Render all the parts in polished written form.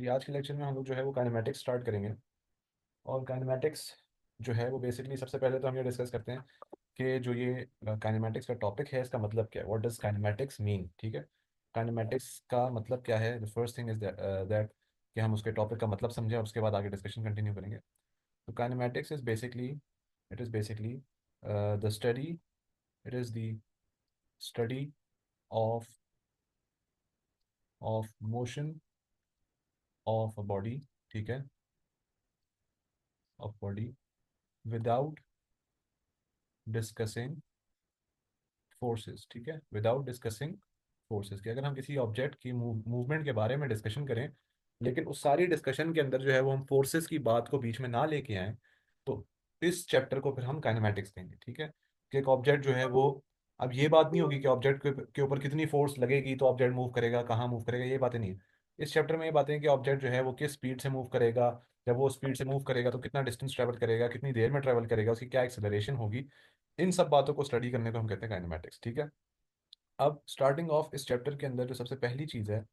जी आज के लेक्चर में हम लोग जो है वो काइनेमेटिक्स स्टार्ट करेंगे। और काइनेमेटिक्स जो है वो बेसिकली सबसे पहले तो हम ये डिस्कस करते हैं कि जो ये काइनेमेटिक्स का टॉपिक है इसका मतलब क्या है, व्हाट डज काइनेमेटिक्स मीन। ठीक है, काइनेमेटिक्स का मतलब क्या है। The first thing is that कि हम उसके टॉपिक का मतलब समझें और उसके बाद आगे डिस्कशन कंटिन्यू करेंगे। तो kinematics is basically it is basically the study it is the study of of motion of a body. ठीक है, of body without discussing forces. ठीक है, विदाउट डिस्कसिंग फोर्सेस कि अगर हम किसी ऑब्जेक्ट की मूवमेंट के बारे में डिस्कशन करें लेकिन उस सारी डिस्कशन के अंदर जो है वो हम फोर्सेस की बात को बीच में ना लेके आए, तो इस चैप्टर को फिर हम काइनेमेटिक्स देंगे। ठीक है, कि एक ऑब्जेक्ट जो है वो, अब ये बात नहीं होगी कि ऑब्जेक्ट के ऊपर कितनी फोर्स लगेगी तो ऑब्जेक्ट मूव करेगा, कहाँ मूव करेगा, ये बातें नहीं है। इस चैप्टर में ये बातें हैं कि ऑब्जेक्ट जो है वो किस स्पीड से मूव करेगा, जब वो स्पीड से मूव करेगा तो कितना डिस्टेंस ट्रैवल करेगा, कितनी देर में ट्रैवल करेगा, उसकी क्या एक्सेलरेशन होगी। इन सब बातों को स्टडी करने को हम कहते हैं काइनेमेटिक्स। ठीक है, अब स्टार्टिंग ऑफ इस चैप्टर के अंदर जो सबसे पहली चीज़ है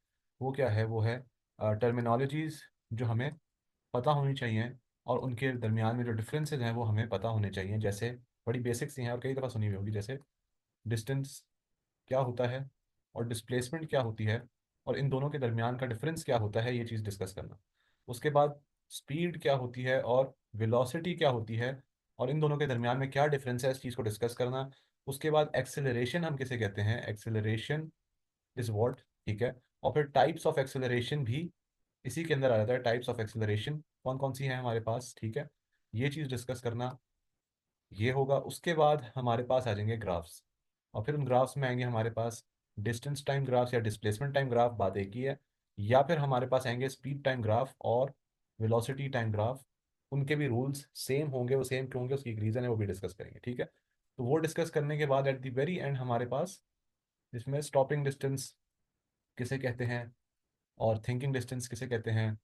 वो क्या है, वो है टर्मिनोलॉजीज जो हमें पता होनी चाहिए और उनके दरमियान में जो डिफरेंसेस हैं वो हमें पता होने चाहिए। जैसे बड़ी बेसिक्स ही हैं और कई दफ़ा सुनी हुई होगी, जैसे डिस्टेंस क्या होता है और डिस्प्लेसमेंट क्या होती है और इन दोनों के दरमियान का डिफरेंस क्या होता है, ये चीज़ डिस्कस करना। उसके बाद स्पीड क्या होती है और वेलोसिटी क्या होती है और इन दोनों के दरमियान में क्या डिफरेंस है, इस चीज़ को डिस्कस करना। उसके बाद एक्सेलरेशन हम किसे कहते हैं, एक्सेलरेशन इज व्हाट। ठीक है, और फिर टाइप्स ऑफ एक्सेलरेशन भी इसी के अंदर आ जाता है। टाइप्स ऑफ एक्सेलरेशन कौन कौन सी हैं हमारे पास, ठीक है, ये चीज़ डिस्कस करना ये होगा। उसके बाद हमारे पास आ जाएंगे ग्राफ्स और फिर उन ग्राफ्स में आएंगे हमारे पास डिस्टेंस टाइम ग्राफ्स या डिस्प्लेसमेंट टाइम ग्राफ, बात एक ही है। या फिर हमारे पास आएंगे स्पीड टाइम ग्राफ और वेलोसिटी टाइम ग्राफ। उनके भी रूल्स सेम होंगे, वो सेम क्यों होंगे उसकी एक रीज़न है, वो भी डिस्कस करेंगे। ठीक है, तो वो डिस्कस करने के बाद एट द वेरी एंड हमारे पास इसमें स्टॉपिंग डिस्टेंस किसे कहते हैं और थिंकिंग डिस्टेंस किसे कहते हैं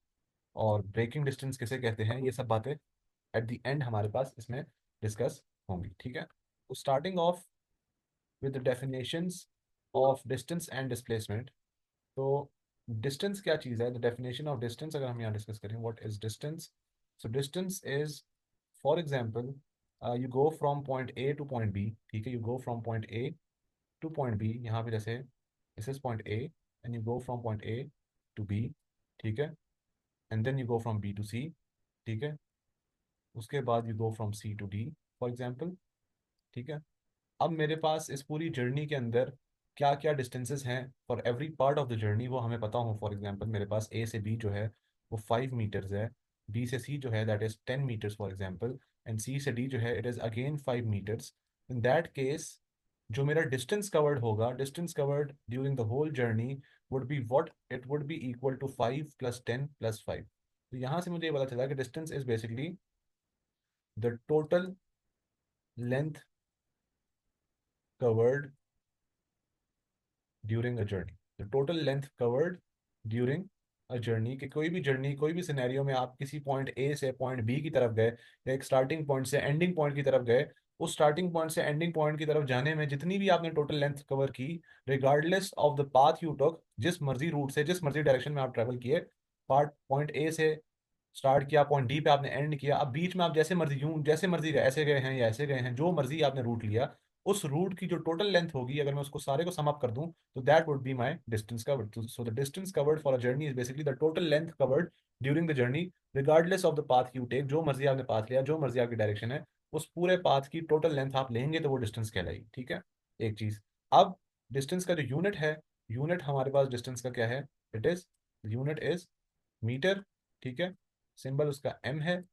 और ब्रेकिंग डिस्टेंस किसे कहते हैं, ये सब बातें एट द एंड हमारे पास इसमें डिस्कस होंगी। ठीक है, तो starting of with the definitions of distance and displacement. तो डिस्टेंस क्या चीज़ है, द डेफिनेशन ऑफ डिस्टेंस अगर हम यहाँ डिस्कस करें, what is distance. So distance is, for example, you go from point A to point B. ठीक है, you go from point A to point B, यहाँ पे जैसे this is point A and you go from point A to B. ठीक है, and then you go from B to C. ठीक है, उसके बाद you go from C to D, for example. ठीक है, अब मेरे पास इस पूरी जर्नी के अंदर क्या क्या डिस्टेंसेस हैं for every part of the journey, वो हमें पता हो। फॉर एग्जांपल मेरे पास ए से बी जो है वो 5 मीटर्स है, बी से सी जो है that is 10 metres for example, and C से डी जो है it is again 5 metres. In that case जो मेरा डिस्टेंस कवर्ड होगा, distance covered during the whole journey would be what, it would be equal to 5 + 10 + 5। तो यहाँ से मुझे ये पता चला कि distance is basically the total length covered during a journey, the total length covered during a journey. कि कोई भी जर्नी, कोई भी सिनेरियो में आप किसी पॉइंट ए से पॉइंट बी की तरफ गए या एक स्टार्टिंग पॉइंट से एंडिंग पॉइंट की तरफ गए, उस स्टार्टिंग पॉइंट से एंडिंग पॉइंट की तरफ जाने में जितनी भी आपने टोटल लेंथ कवर की, regardless of the path you took, जिस मर्जी रूट से जिस मर्जी डायरेक्शन में आप ट्रेवल किए, पार्ट पॉइंट ए से स्टार्ट किया, पॉइंट डी पे आपने एंड किया, अब बीच में आप जैसे मर्जी यूं जैसे मर्जी गए, ऐसे गए हैं या ऐसे गए हैं, जो मर्जी आपने रूट लिया, उस रूट की जो टोटल लेंथ होगी अगर मैं उसको सारे को सम अप कर दूं तो that would be my distance covered. So the distance covered for a journey is basically the total length covered during the journey, regardless of the path you take. जो मर्जी आपने पाथ लिया, जो मर्जी आपकी डायरेक्शन है, उस पूरे पाथ की टोटल लेंथ आप लेंगे तो वो डिस्टेंस कहलाएगी। ठीक है, एक चीज। अब डिस्टेंस का जो यूनिट है, यूनिट हमारे पास डिस्टेंस का क्या है, it is, unit is meter. ठीक है, सिंबल उसका एम है।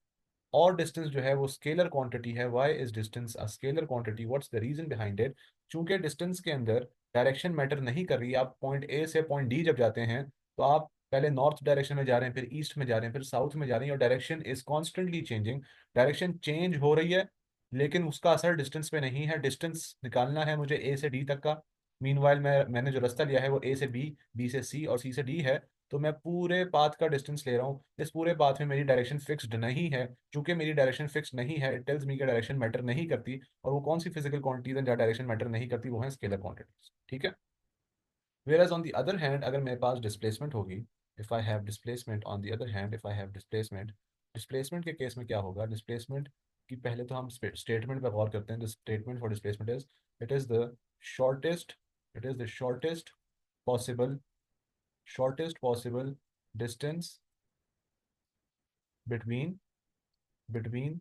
और डिस्टेंस जो है वो स्केलर क्वांटिटी है। Why is distance a scalar quantity, what's the reason behind it. चूंकि डिस्टेंस के अंदर डायरेक्शन मैटर नहीं कर रही, आप पॉइंट ए से पॉइंट डी जब जाते हैं तो आप पहले नॉर्थ डायरेक्शन में जा रहे हैं, फिर ईस्ट में जा रहे हैं, फिर साउथ में जा रहे हैं, और direction is constantly changing. Direction change हो रही है लेकिन उसका असर डिस्टेंस पे नहीं है। डिस्टेंस निकालना है मुझे ए से डी तक का, मीनवाइल मैंने जो रास्ता लिया है वो ए से बी, बी से सी और सी से डी है। तो मैं पूरे पाथ का डिस्टेंस ले रहा हूँ। इस पूरे पाथ में मेरी डायरेक्शन फिक्स्ड नहीं है। चूंकि मेरी डायरेक्शन फिक्स नहीं है, इट टेल्स मी कि डायरेक्शन मैटर नहीं करती। और वो कौन सी फिजिकल क्वांटिटीज हैं जहाँ डायरेक्शन मैटर नहीं करती, वो है स्केलर क्वांटिटीज। ठीक है, whereas on the other hand अगर मेरे पास डिस्प्लेसमेंट होगी, if I have displacement on the other hand, if I have displacement, displacement के केस में क्या होगा? डिस्प्लेसमेंट की पहले तो हम स्टेटमेंट पर गौर करते हैं। The statement for displacement is it is the shortest, it is the possible shortest possible distance between between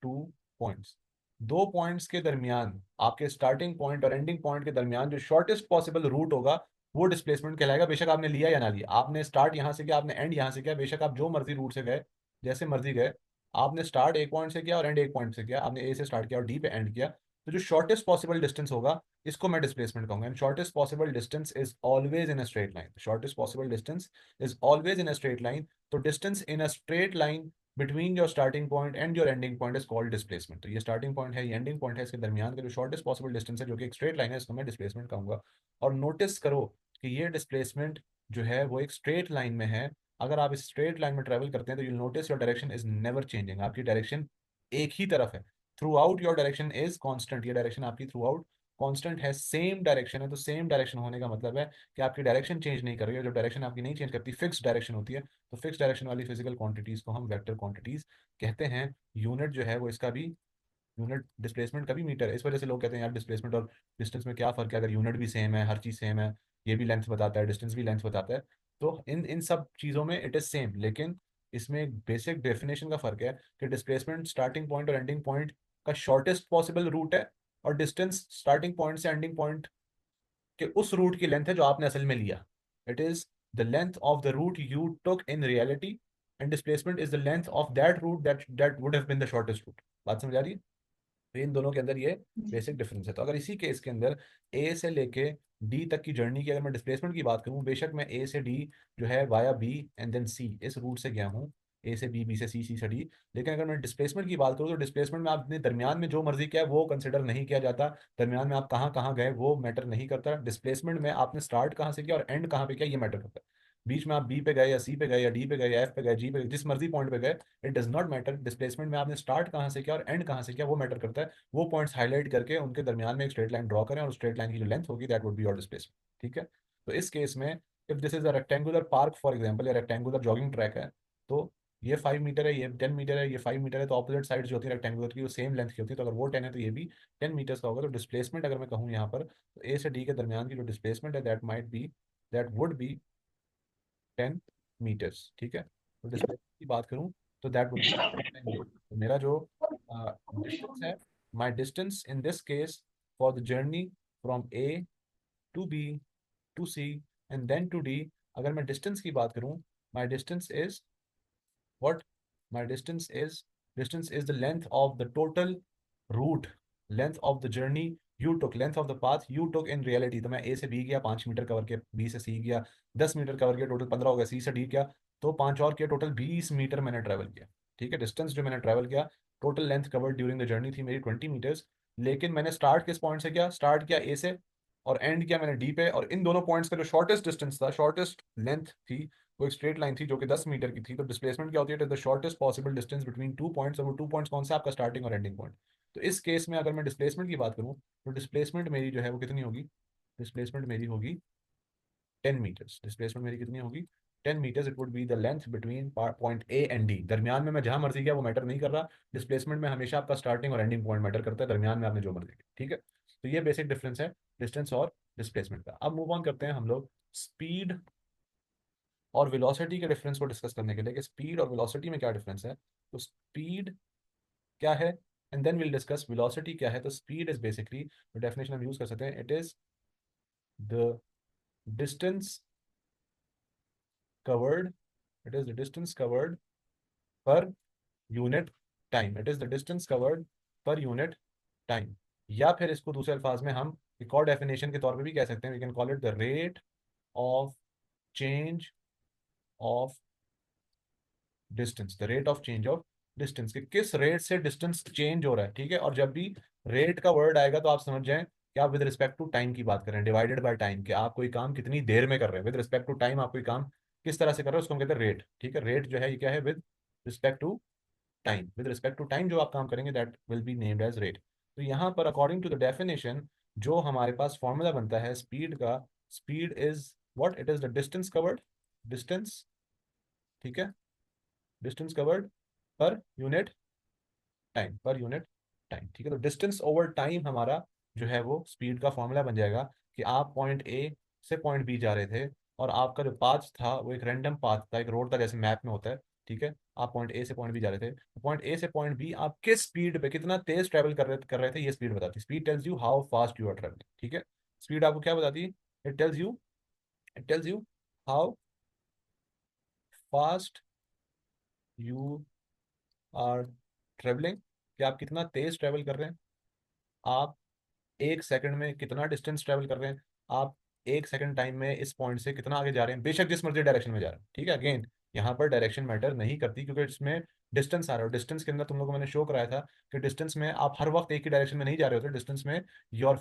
two points. दो पॉइंट्स के दरमियान, आपके स्टार्टिंग पॉइंट और एंडिंग पॉइंट के दरमियान जो शॉर्टेस्ट पॉसिबल रूट होगा वो डिस्प्लेसमेंट कहलाएगा। बेशक आपने लिया या ना लिया, आपने स्टार्ट यहाँ से किया, आपने एंड यहाँ से किया, बेशक आप जो मर्जी रूट से गए, जैसे मर्जी गए, आपने स्टार्ट एक पॉइंट से किया और एंड एक पॉइंट से किया, आपने ए से स्टार्ट किया और डी पे एंड किया, तो जो शॉर्टेस्ट पॉसिबल डिस्टेंस होगा इसको मैं डिस्प्लेसमेंट कहूंगा। And shortest possible distance is always in a straight line. Shortest possible distance is always in a straight line. तो distance in a straight line between your starting point and your ending point is called displacement. तो ये starting point है, ये ending point है, इसके दरमियान का जो शॉर्टेस्ट पॉसिबल डिस्टेंस है जो कि एक स्ट्रेट लाइन है, इसको मैं डिस्प्लेसमेंट कहूंगा। और नोटिस करो कि ये डिस्प्लेसमेंट जो है वो एक स्ट्रेट लाइन में है। अगर आप इस स्ट्रेट लाइन में ट्रेवल करते हैं तो you notice your direction is never changing. आपकी डायरेक्शन एक ही तरफ है, through out your direction is constant. ये डायरेक्शन आपकी थ्रू आउट कॉन्स्टेंट है, सेम डायरेक्शन है। तो सेम डायरेक्शन होने का मतलब है कि आपकी डायरेक्शन चेंज नहीं कर रही है। जब डायरेक्शन आपकी नहीं चेंज करती, फिक्स डायरेक्शन होती है, तो फिक्स डायरेक्शन वाली फिजिकल क्वांटिटीज को हम वेक्टर क्वांटिटीज कहते हैं। यूनिट जो है वो इसका भी, यूनिट डिस्प्लेसमेंट का भी मीटर है। इस वजह से लोग कहते हैं यार डिस्प्लेसमेंट और डिस्टेंस में क्या फ़र्क है, अगर यूनिट भी सेम है, हर चीज़ सेम है, ये भी लेंथ बताता है, डिस्टेंस भी लेंथ बताता है, तो इन इन सब चीज़ों में इट इज़ सेम। लेकिन इसमें एक बेसिक डेफिनेशन का फ़र्क है कि डिस्प्लेसमेंट स्टार्टिंग पॉइंट और एंडिंग पॉइंट का शॉर्टेस्ट पॉसिबल रूट है, और डिस्टेंस स्टार्टिंग पॉइंट से एंडिंग पॉइंट कि उस रूट की लेंथ है जो आपने असल में लिया। It is the length of the route you took in reality, and displacement is the length of that route that would have been the shortest route. बात समझ आ रही है? तो इन दोनों के अंदर ये बेसिक डिफरेंस है। तो अगर इसी केस के अंदर ए से लेके डी तक की जर्नी की अगर मैं डिस्प्लेसमेंट की बात करूं, बेशक मैं ए से डी जो है वाया बी एंड देन सी इस रूट से गया हूं, ए से बी, बी से सी, सी से डी, लेकिन अगर मैं डिस्प्लेसमेंट की बात करूं तो डिस्प्लेसमेंट में आपने दरमियान में जो मर्जी किया है वो कंसिडर नहीं किया जाता। दरमियान में आप कहाँ कहाँ गए वो मैटर नहीं करता। डिस्प्लेसमेंट में आपने स्टार्ट कहाँ से किया और एंड कहाँ पे किया ये मैटर करता है। बीच में आप बी पे गए या सी पे गए या डी पे गए या एफ पे गए, जी पे गए, जिस मर्जी पॉइंट पे गए, it does not matter. Displacement में आपने स्टार्ट कहाँ से किया और एंड कहाँ से किया वो मैटर करता है। वो पॉइंट्स हाईलाइट करके उनके दरमियान में एक स्ट्रेट लाइन ड्रॉ करें और स्ट्रेट लाइन की जो लेंथ होगी that would be your displacement. ठीक है? तो इस केस में if this is a rectangular park for example, या रेक्टेंगुलर जॉगिंग ट्रैक है, तो ये 5 मीटर है, ये 10 मीटर है, ये 5 मीटर है, तो ऑपोजिट साइड जो होती है रेक्टेंगुलर की वो सेम लेंथ की होती है। तो अगर वो 10 है तो ये भी 10 मीटर्स का होगा। तो डिस्प्लेसमेंट अगर मैं कहूँ यहाँ पर, तो ए से डी के दरमियान की जो डिस्प्लेसमेंट है दैट वुड बी 10 मीटर्स। ठीक है? तो डिस्प्लेसमेंट की बात करूँ तो दैट वुड बी 10 मीटर। तो मेरा जो डिस्टेंस है, my distance in this case for the journey from A to B to C and then to D, अगर मैं डिस्टेंस की बात करूं, my distance is what my distance is the length of the total route, length of the journey you took, length of the path you took in reality। तो मैं ए से B गया 5 metre cover किया, B से सी गया 10 metre cover किया, total 15 हो गया, सी से डी किया तो 5 और किया, टोटल 20 मीटर मैंने ट्रैवल किया। ठीक है? डिस्टेंस जो मैंने ट्रैवल किया, total length covered during the journey थी मेरी 20 मीटर्स। लेकिन मैंने स्टार्ट किस पॉइंट से किया? स्टार्ट किया ए से और एंड किया मैंने डी पे, और इन दोनों पॉइंट्स का जो शॉर्टेस्ट डिस्टेंस था, शॉर्टेस्ट लेंथ थी, वो एक स्ट्रेट लाइन थी जो कि 10 मीटर की थी। तो डिस्प्लेसमेंट क्या होती है? The shortest possible distance between two points. और वो टू पॉइंट्स कौन से? आपका स्टार्टिंग और एंडिंग पॉइंट। तो इस केस में अगर मैं डिस्प्लेसमेंट की बात करूं तो डिस्प्लेसमेंट मेरी जो है वो कितनी होगी? डिस्प्लेसमेंट मेरी होगी 10 मीटर्स। डिस्प्लेसमेंट मेरी कितनी होगी? 10 meters. It would be the length between point A and D. दरमियान में मैं जहां मर्जी किया वो मैटर नहीं कर रहा। डिस्प्लेसमेंट में हमेशा आपका स्टार्टिंग और एंडिंग पॉइंट मैटर करता है, दरमियान में आपने जो मर्जी किया। ठीक है? तो ये बेसिक डिफरेंस है डिस्टेंस और डिस्प्लेसमेंट का। अब मूव ऑन करते हैं हम लोग स्पीड और वेलोसिटी के डिफरेंस को डिस्कस करने के लिए कि स्पीड और वेलोसिटी में क्या डिफरेंस है। तो स्पीड क्या है, and then will discuss velocity क्या है। तो स्पीड इज बेसिकली, डेफिनेशन हम यूज कर सकते हैं, it is the distance covered, it is the distance covered per unit time. It is the distance covered per unit time. या फिर इसको दूसरे अल्फाज में हम एक और डेफिनेशन के तौर पे भी कह सकते हैं, we can call it the rate of change of distance, the rate of change of distance, कि किस रेट से डिस्टेंस चेंज हो रहा है। ठीक है? और जब भी रेट का वर्ड आएगा तो आप समझ जाएं कि आप विद रिस्पेक्ट टू टाइम की बात कर रहे हैं, डिवाइडेड बाय टाइम, कि आप कोई काम कितनी देर में कर रहे हैं। विद रिस्पेक्ट टू टाइम आप कोई काम किस तरह से कर रहे हैं उसको हम कहते हैं रेट। ठीक है? रेट जो है ये क्या है? With respect to time. With respect to time जो आप काम करेंगे that will be named as rate. तो यहाँ पर अकॉर्डिंग टू द डेफिनेशन जो हमारे पास फॉर्मूला बनता है स्पीड का, speed is what? It is the distance covered, distance ठीक है, distance covered per unit time, पर यूनिट टाइम। ठीक है, तो डिस्टेंस ओवर टाइम हमारा जो है वो स्पीड का फॉर्मूला बन जाएगा कि आप पॉइंट ए से पॉइंट बी जा रहे थे और आपका जो पाथ था वो एक रैंडम पाथ था, एक रोड था जैसे मैप में होता है। ठीक है, आप पॉइंट ए से पॉइंट बी जा रहे थे, पॉइंट ए से पॉइंट बी आप किस स्पीड पे, कितना तेज ट्रैवल कर रहे थे, ये स्पीड बताती है। Speed tells you how fast you are travelling. ठीक है, स्पीड आपको क्या बताती है? It tells you how fast you are travelling, कि आप कितना तेज ट्रेवल कर रहे हैं, आप एक सेकंड में कितना डिस्टेंस ट्रेवल कर रहे हैं, आप एक सेकंड टाइम में इस पॉइंट से कितना आगे जा रहे हैं, बेशक जिस मर्जी डायरेक्शन में जा रहे हैं। ठीक है, अगेन यहाँ पर डायरेक्शन मैटर नहीं करती क्योंकि इसमें डिस्टेंस आ रहा है। डिस्टेंस के अंदर तुम लोगों को मैंने शो कराया था कि डिस्टेंस में आप हर वक्त एक ही डायरेक्शन में नहीं जा रहे होते। डिस्टेंस में your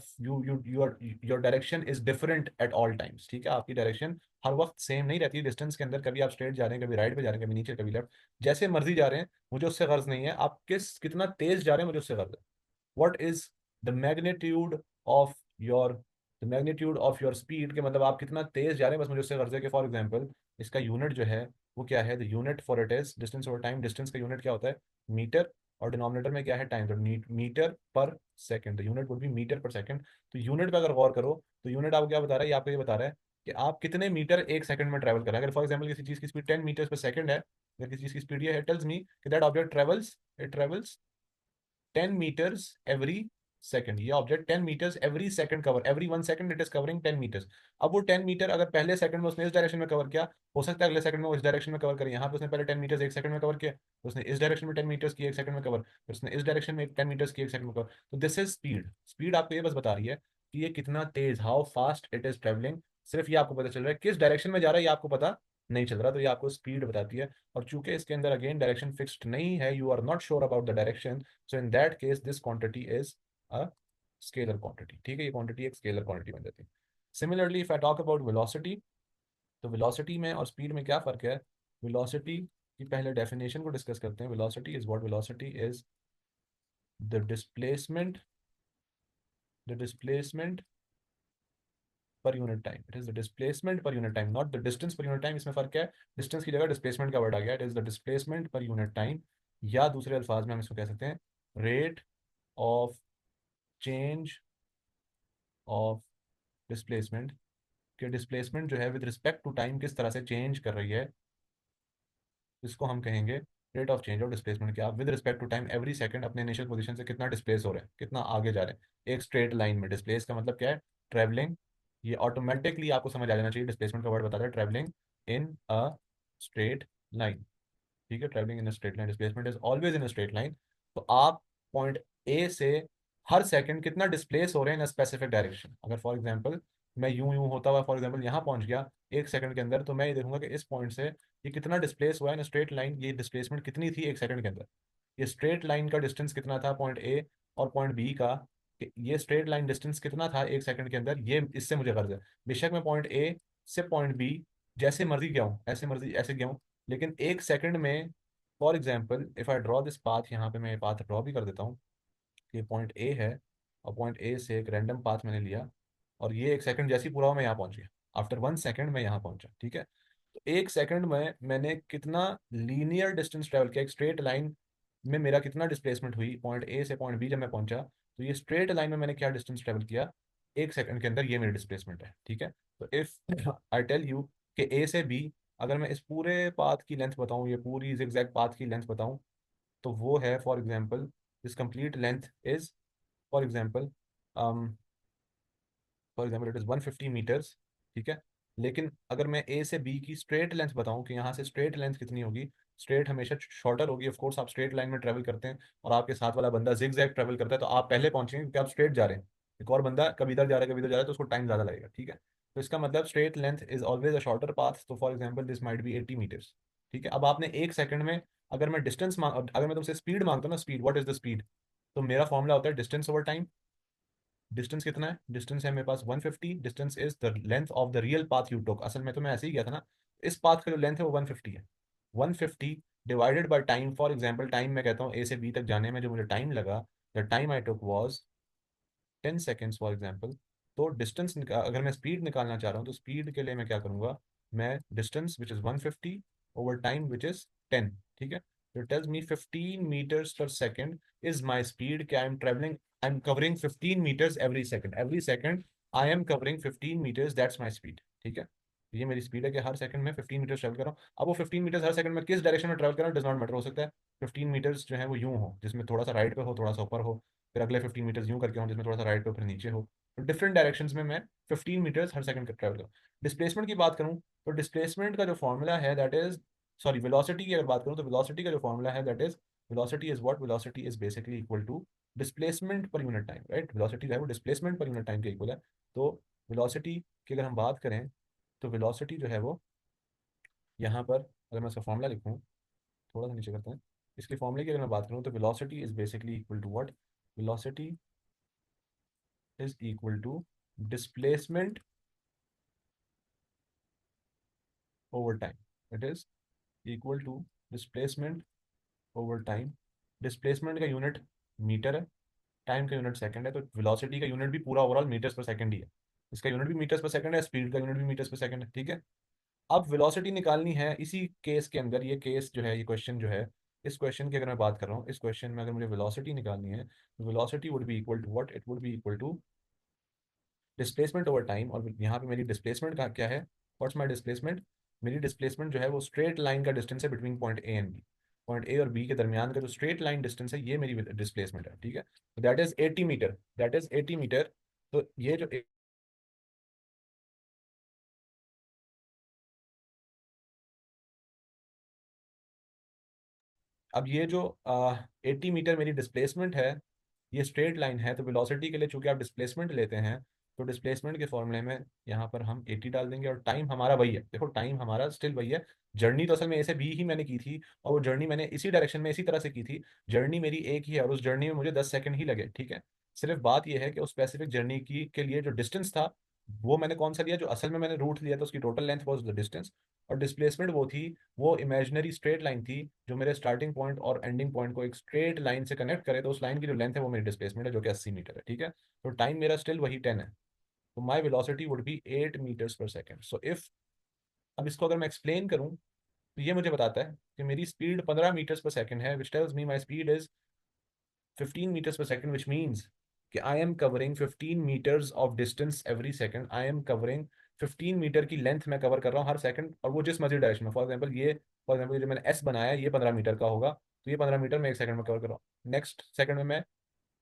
your direction is different at all times. ठीक है, आपकी डायरेक्शन हर वक्त सेम नहीं रहती डिस्टेंस के अंदर। कभी आप स्ट्रेट जा रहे हैं, कभी राइट पे जा रहे हैं, कभी नीचे, कभी लेफ्ट, जैसे मर्जी जा रहे हैं, मुझे उससे गर्ज नहीं है। आप कितना तेज जा रहे हैं मुझे उससे गर्ज है। What is the magnitude of your the magnitude of your speed, के मतलब आप कितना तेज जा रहे हैं, बस मुझे उससे गर्ज है। कि फॉर एग्जांपल इसका यूनिट जो है वो क्या है, the unit for it is distance over time. Distance का यूनिट क्या होता है? मीटर, और डिनोमिनेटर में क्या है? टाइम। तो meter per second, the unit would be meter per second. तो यूनिट पे अगर गौर करो तो यूनिट आपको क्या बता रहा है? ये आपको ये बता रहा है कि आप कितने मीटर एक सेकंड में ट्रैवल कर रहे हैं। अगर फॉर एग्जांपल किसी चीज की स्पीड 10 मीटर पर सेकंड है, अगर किसी चीज की स्पीड ये है, टेल्स मी कि that object travels, it travels 10 meters every second। ये object 10 meters every second cover, every 1 second it is covering 10 meters। अब वो 10 मीटर अगर पहले सेकंड में उसने इस डायरेक्शन में कवर किया, हो सकता है अगले सेकंड में वो इस डायरेक्शन में कवर करे। यहाँ पे उसने पहले 10 मीटर्स एक सेकंड में कवर किया, तो उसने इस डायरेक्शन में 10 मीटर्स की एक सेकंड में कवर, फिर उसने इस डायरेक्शन में 10 मीटर्स की एक सेकंड में कवर। तो दिस इज स्पीड। स्पीड आपको ये बस बता रही है कि ये कितना तेज, how fast it is travelling. सिर्फ ये आपको पता चल रहा है, किस डायरेक्शन में जा रहा है ये आपको पता नहीं चल रहा, तो ये आपको स्पीड बताती है। और चूंकि इसके अंदर अगेन डायरेक्शन फिक्स्ड नहीं है, you are not sure about the direction, so in that case this quantity is a scalar quantity. ठीक है, ये क्वांटिटी एक स्केलर क्वांटिटी बन जाती है। Similarly if I talk about velocity, तो वेलोसिटी में और स्पीड में क्या फ़र्क है? वेलोसिटी की पहले डेफिनेशन को डिस्कस करते हैं। Velocity is the displacement, the displacement per unit time. It is the displacement per unit time, not the distance पर यूनिट टाइम। इसमें फ़र्क क्या है? डिस्टेंस की जगह डिस्प्लेसमेंट का वर्ड आ गया। It is the displacement per unit time, या दूसरे अल्फाज में हम इसको कह सकते हैं rate of change of displacement. कि डिस्प्लेसमेंट जो है विद रिस्पेक्ट टू टाइम किस तरह से चेंज कर रही है, इसको हम कहेंगे rate of change of displacement. कि आप with respect to time every second अपने इनिशियल पोजीशन से कितना डिस्प्लेस हो रहे हैं, कितना आगे जा रहे हैं एक स्ट्रेट लाइन में। डिस्प्लेस का मतलब क्या है? ट्रेवलिंग। ये ऑटोमेटिकली आपको समझ आ जाना चाहिए, डिस्प्लेसमेंट का वर्ड बताता है travelling in a straight line. ठीक है, travelling in straight line, displacement is always in straight line. तो आप पॉइंट ए से हर सेकंड कितना डिस्प्लेस हो रहे हैं इन स्पेसिफिक डायरेक्शन। अगर फॉर एग्जांपल मैं यूं यूं होता हुआ फॉर एग्जांपल यहाँ पहुंच गया एक सेकंड के अंदर, तो मैं ये देखूंगा कि इस पॉइंट से ये कितना डिस्प्लेस हुआ है इन स्ट्रेट लाइन। ये डिस्प्लेसमेंट कितनी थी एक सेकंड के अंदर, ये स्ट्रेट लाइन का डिस्टेंस कितना था पॉइंट ए और पॉइंट बी का, कि ये स्ट्रेट लाइन डिस्टेंस कितना था एक सेकंड के अंदर, ये इससे मुझे गर्ज है। बेशक मैं पॉइंट ए से पॉइंट बी जैसे मर्जी गया हूँ, ऐसे मर्जी ऐसे गया हूँ, लेकिन एक सेकंड में for example if I draw this path, यहाँ पे मैं ये पाथ ड्रॉ भी कर देता हूँ कि पॉइंट ए है और पॉइंट ए से एक रैंडम पाथ मैंने लिया और ये एक सेकंड जैसे ही पूरा हुआ मैं यहाँ पहुंच गया, आफ्टर 1 सेकंड मैं यहाँ पहुंचा। ठीक है, तो एक सेकंड में मैंने कितना लीनियर डिस्टेंस ट्रेवल किया, एक स्ट्रेट लाइन में मेरा कितना डिस्प्लेसमेंट हुई पॉइंट ए से पॉइंट बी जब मैं पहुंचा, तो ये स्ट्रेट लाइन में मैंने क्या डिस्टेंस ट्रेवल किया एक सेकंड के अंदर, ये मेरी डिस्प्लेसमेंट है। ठीक है, तो इफ आई टेल यू कि ए से बी अगर मैं इस पूरे पाथ की लेंथ बताऊं, ये पूरी जिगजैग पाथ की लेंथ बताऊं, तो वो है for example this complete length is for example it is 150 meters. ठीक है, लेकिन अगर मैं ए से बी की स्ट्रेट लेंथ बताऊं कि यहाँ से स्ट्रेट लेंथ कितनी होगी, स्ट्रेट हमेशा शॉर्टर होगी। ऑफ कोर्स आप स्ट्रेट लाइन में ट्रेवल करते हैं और आपके साथ वाला बंदा जिग जैग ट्रेवल करता है, तो आप पहले पहुंचेंगे क्योंकि आप स्ट्रेट जा रहे हैं। एक और बंदा कभी इधर जा रहा है कभी इधर जा रहा है, तो उसको टाइम ज़्यादा लगेगा। ठीक है, तो इसका मतलब straight length is always a shorter path. तो for example this might be 80 metres. ठीक है, अब आपने एक सेकंड में, अगर मैं डिस्टेंस मांग, अगर मैं तुमसे स्पीड मांगता हूँ ना, speed, what is the speed, तो मेरा फॉर्मूला होता है डिस्टेंस ओवर टाइम। डिस्टेंस कितना है? डिस्टेंस है मेरे पास 150। Distance is the length of the real path you took. असल में तो मैं ऐसे ही गया था ना, इस पाथ का जो लेंथ है वो 150 है। 150 divided by time. For example time मैं कहता हूँ ए से बी तक जाने में जो मुझे टाइम लगा, the time I took was 10 seconds for example. तो अगर मैं स्पीड निकालना चाह रहा हूँ तो स्पीड के लिए मैं क्या करूँगा, मैं distance which is 150 over time which is 10. ठीक है, so it tells me 15 meters per second is my speed कि I'm covering 15 meters every second I am covering 15 meters, that's my speed. ठीक है, ये मेरी स्पीड है कि हर सेकंड में 15 मीटर ट्रैवल कर रहा हूँ। अब वो 15 मीटर्स हर सेकंड में किस डायरेक्शन में ट्रैवल कर रहा हूँ डज नॉट मैटर। हो सकता है 15 मीटर्स जो है वो यूं हो जिसमें थोड़ा सा राइट पे हो, थोड़ा सा ऊपर हो, फिर अगले 15 मीटर्स यूं करके हो जिसमें थोड़ा सा राइट पे फिर नीचे हो। तो डिफरेंट डायरेक्शंस में मैं 15 मीटर्स हर सेकंड ट्रैवल करूँ। डिस्प्लेसमेंट की बात करूँ तो डिस्प्लेसमेंट का जो फॉर्मूला है दैट इज, सॉरी वेलोसिटी की अगर बात करूँ तो वेलोसिटी का जो फॉर्मूला है that is, velocity is what, velocity is basically equal to displacement per unit time, right. Velocity जो है वो डिस्प्लेसमेंट पर यूनिट टाइम के इक्वल है। तो वेलोसिटी की अगर हम बात करें तो वेलोसिटी जो है वो यहाँ पर, अगर मैं इसका फॉर्मूला लिखूँ, थोड़ा सा नीचे करते हैं, इसके फॉर्मूले की अगर मैं बात करूँ तो velocity is basically equal to what, velocity is equal to displacement over time. It is equal to displacement over time. Displacement का यूनिट मीटर है, टाइम का यूनिट सेकंड है, तो वेलोसिटी का यूनिट भी पूरा ओवरऑल मीटर्स पर सेकंड ही है। इसका यूनिट भी मीटर्स पर सेकंड है, स्पीड का यूनिट भी मीटर्स पर सेकंड है। ठीक है, अब वेलोसिटी निकालनी है इसी केस के अंदर। ये केस जो है, ये क्वेश्चन जो है, इस क्वेश्चन की अगर मैं बात कर रहा हूँ, इस क्वेश्चन में अगर मुझे वेलोसिटी निकालनी है तो velocity would be equal to what, it would be equal to displacement over time. और यहाँ पे मेरी डिस्प्लेसमेंट का क्या है, व्हाट्स माय डिस्प्लेसमेंट, मेरी डिस्प्लेसमेंट जो है वो स्ट्रेट लाइन का डिस्टेंस है between point A and B. Point A और बी के दरमियान का जो स्ट्रेट लाइन डिस्टेंस है ये मेरी डिस्प्लेसमेंट है। ठीक है, that is 80 meter, that is 80 meter. तो ये जो अब ये जो 80 मीटर मेरी डिस्प्लेसमेंट है, ये स्ट्रेट लाइन है, तो वेलोसिटी के लिए चूंकि आप डिस्प्लेसमेंट लेते हैं तो डिस्प्लेसमेंट के फॉर्मूले में यहाँ पर हम 80 डाल देंगे और टाइम हमारा वही है। देखो टाइम हमारा स्टिल वही है। जर्नी तो असल में ए से बी ही मैंने की थी और वो जर्नी मैंने इसी डायरेक्शन में इसी तरह से की थी। जर्नी मेरी एक ही है और उस जर्नी में मुझे 10 सेकंड ही लगे। ठीक है, सिर्फ बात यह है कि उस स्पेसिफिक जर्नी की के लिए जो डिस्टेंस था वो मैंने कौन सा लिया, जो असल में मैंने रूट लिया था उसकी total length was the distance, और डिस्प्लेसमेंट वो थी, वो इमेजिनरी स्ट्रेट लाइन थी जो मेरे स्टार्टिंग पॉइंट और एंडिंग पॉइंट को एक स्ट्रेट लाइन से कनेक्ट करे। तो उस लाइन की जो लेंथ है वो मेरी डिस्प्लेसमेंट है जो कि 80 मीटर है। ठीक है, तो टाइम मेरा स्टिल वही 10 है, तो माई velocity would B 8 meters per second. So if, अब इसको अगर मैं एक्सप्लेन करूं तो ये मुझे बताता है कि मेरी स्पीड 15 मीटर्स पर सेकेंड है, which tells me my speed is 15 metres per second, which means कि I am covering 15 meters of distance every second. I am covering 15 meter की लेंथ मैं कवर कर रहा हूँ हर सेकंड, और वो जिस मर्जी डायरेक्शन में। फॉर एग्जाम्पल जो मैंने एस बनाया है ये 15 मीटर का होगा, तो ये 15 मीटर मैं एक सेकंड में कवर कर रहा हूँ। नेक्स्ट सेकंड में मैं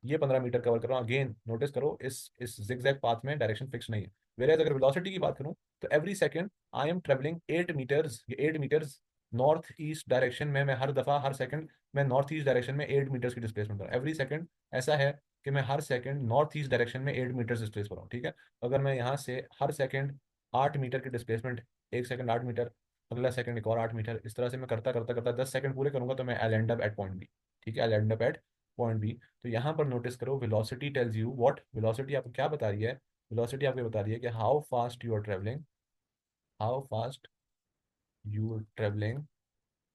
ये 15 मीटर कवर कर रहा हूँ। अगेन नोटिस करो इस जिगजैग पाथ में डायरेक्शन फिक्स नहीं है। वेयर अगर वेलोसिटी की बात करूँ तो every second I am travelling 8 meters, ये 8 मीटर्स नॉर्थ ईस्ट डायरेक्शन में। मैं हर दफा हर सेकंड मैं नॉर्थ ईस्ट डायरेक्शन में 8 मीटर्स की डिस्प्लेसमेंट कर रहा हूँ एवरी सेकंड। ऐसा है कि मैं हर सेकंड नॉर्थ ईस्ट डायरेक्शन में 8 मीटर्स डिस्प्लेस कर रहा हूँ। ठीक है, अगर मैं यहाँ से हर सेकंड 8 मीटर की डिस्प्लेसमेंट, एक सेकंड 8 मीटर, अगला सेकंड एक और 8 मीटर, इस तरह से मैं करता करता करता 10 सेकंड पूरे करूंगा तो मैं I end up at point B. ठीक है, I end up at point B. तो यहाँ पर नोटिस करो velocity tells you what, velocity आपको क्या बता रही है, वेलोसिटी आपको बता रही है कि how fast you are travelling, how fast you are travelling.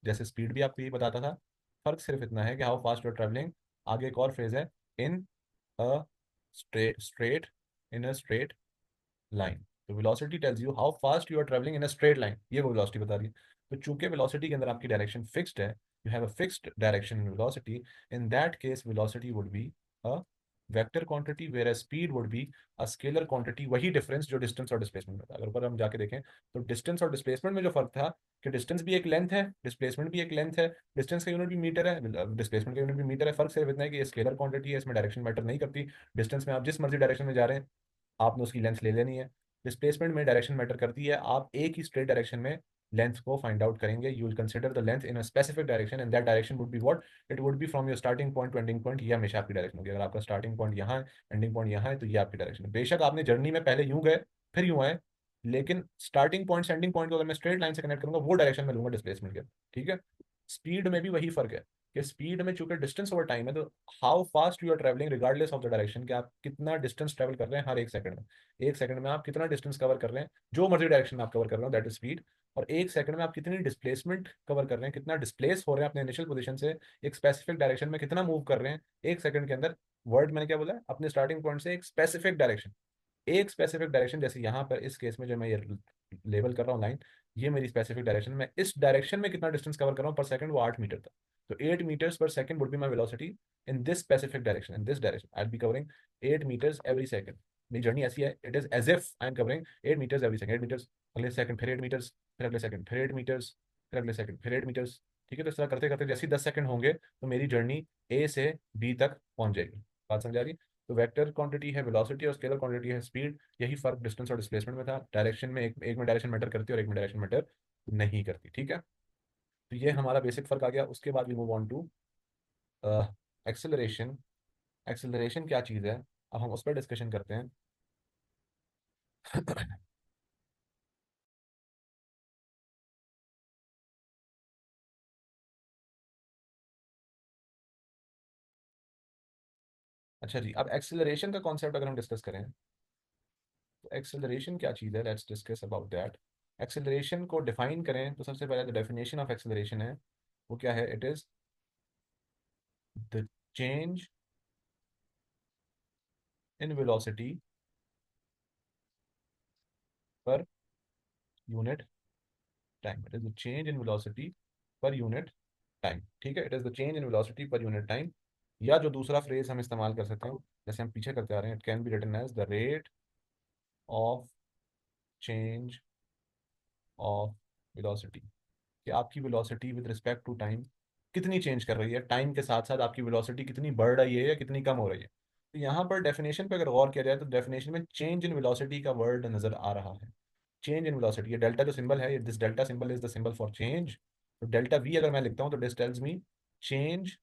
जैसे स्पीड भी आपको ये बताता था, फर्क सिर्फ इतना है कि how fast you are travelling, आगे एक और फ्रेज है, in a straight in a straight line. तो velocity tells you how fast you are travelling in a straight line, ये वो वेलोसिटी बता रही है। तो चूंकि वेलोसिटी के अंदर आपकी डायरेक्शन फिक्स्ड है, you have a fixed direction in velocity, in that case velocity would be a vector quantity where speed would be a scalar quantity. वही डिफरेंस जो डिस्टेंस और डिस्प्लेसमेंट में था। अगर ऊपर हम जाके देखें तो डिस्टेंस और डिस्प्लेसमेंट में जो फर्क था कि डिस्टेंस भी एक लेंथ है, डिस्प्लेसमेंट भी एक लेंथ है। डिस्टेंस का यूनिट भी मीटर है, डिस्प्लेसमेंट का यूनिट भी मीटर है। फर्क सिर्फ इतना है कि ये स्केलर क्वांटिटी है, इसमें डायरेक्शन मैटर नहीं करती। डिस्टेंस में आप जिस मर्जी डायरेक्शन में जा रहे हैं आपने उसकी लेंथ ले लेनी है। डिस्प्लेसमेंट में डायरेक्शन मैटर करती है, आप एक ही स्ट्रेट डायरेक्शन में लेंथ को फाइंड आउट करेंगे। You will consider the length in a specific direction and that direction would be what, it would B from your starting point two ending point. ये हमेशा आपकी डायरेक्शन होगी। अगर आपका starting point यहाँ है, एंडिंग पॉइंट यहाँ है, तो ये आपकी डायरेक्शन है। बेशक आपने जर्नी में पहले यूं गए फिर यूं आए, लेकिन स्टार्टिंग पॉइंट से एंडिंग पॉइंट को अगर मैं स्ट्रेट लाइन से कनेक्ट करूंगा वो डायरेक्शन में लूंगा डिस्प्लेसमेंट के। ठीक है, स्पीड में भी वही फर्क है कि स्पीड में चूंकि डिस्टेंस ओवर टाइम है, तो how fast you are travelling regardless of the direction, कि आप कितना डिस्टेंस ट्रेवल कर रहे हैं हर एक सेकंड में। एक सेकंड में आप कितना डिस्टेंस कवर कर रहे हैं, जो मर्जी डायरेक्शन में आप कवर कर रहे हो, दैट इज स्पीड। और एक सेकंड में आप कितनी डिस्प्लेसमेंट कवर कर रहे हैं, कितना डिस्प्लेस हो रहे हैं अपने इनिशियल पोजीशन से एक स्पेसिफिक डायरेक्शन में, कितना मूव कर रहे हैं एक सेकंड के अंदर। वर्ड मैंने क्या बोला है, अपने स्टार्टिंग पॉइंट से एक स्पेसिफिक डायरेक्शन, एक स्पेसिफिक डायरेक्शन। जैसे यहाँ पर इस केस में जो मैं ये लेबल कर रहा हूँ लाइन, ये मेरी स्पेसिफिक डायरेक्शन, मैं इस डायरेक्शन में कितना डिस्टेंस कवर कर रहा हूँ पर सेकंड, वो 8 मीटर था। तो 8 meters per second would be my velocity in this specific direction, in this direction I be covering 8 meters every second. मेरी जर्नी ऐसी है, it is as if I am covering 8 meters every second, 8 meters अगले second, फिर 8 metres, फिर अगले second, फिर 8 metres, फिर अगले सेकंड, फिर 8 मीटर्स। ठीक है, तो इस तरह करते करते जैसे ही 10 सेकंड होंगे तो मेरी जर्नी ए से बी तक पहुंच जाएगी। बात समझ आ रही? तो वेक्टर क्वांटिटी है वेलोसिटी और स्केलर क्वांटिटी है स्पीड। यही फर्क डिस्टेंस और डिस्प्लेसमेंट में था। डायरेक्शन में एक में डायरेक्शन मैटर करती है और एक में डायरेक्शन मैटर नहीं करती। ठीक है, तो ये हमारा बेसिक फर्क आ गया। उसके बाद we move on to acceleration. Acceleration क्या चीज़ है, अब हम उस पर डिस्कशन करते हैं। अच्छा जी, अब एक्सेलरेशन का कॉन्सेप्ट अगर हम डिस्कस करें तो एक्सेलरेशन क्या चीज़ है, let's discuss about that. Acceleration को डिफाइन करें तो सबसे पहले जो डेफिनेशन ऑफ एक्सेलरेशन है वो क्या है, it is the change in velocity पर unit time. It is the change in velocity पर यूनिट टाइम। ठीक है, it is the change in velocity पर यूनिट टाइम। या जो दूसरा फ्रेज हम इस्तेमाल कर सकते हैं जैसे हम पीछे करते आ रहे हैं, it can be written as the rate of change of velocity. कि आपकी velocity with respect to time कितनी चेंज कर रही है, टाइम के साथ साथ आपकी वेलोसिटी कितनी बढ़ रही है या कितनी कम हो रही है। तो यहाँ पर डेफिनेशन पे अगर गौर किया जाए तो डेफिनेशन में चेंज इन वेलोसिटी का वर्ड नजर आ रहा है। चेंज इन वेलोसिटी, ये डेल्टा जो सिंबल है, this delta symbol is the symbol for change. तो डेल्टा वी अगर मैं लिखता हूँ तो this tells me change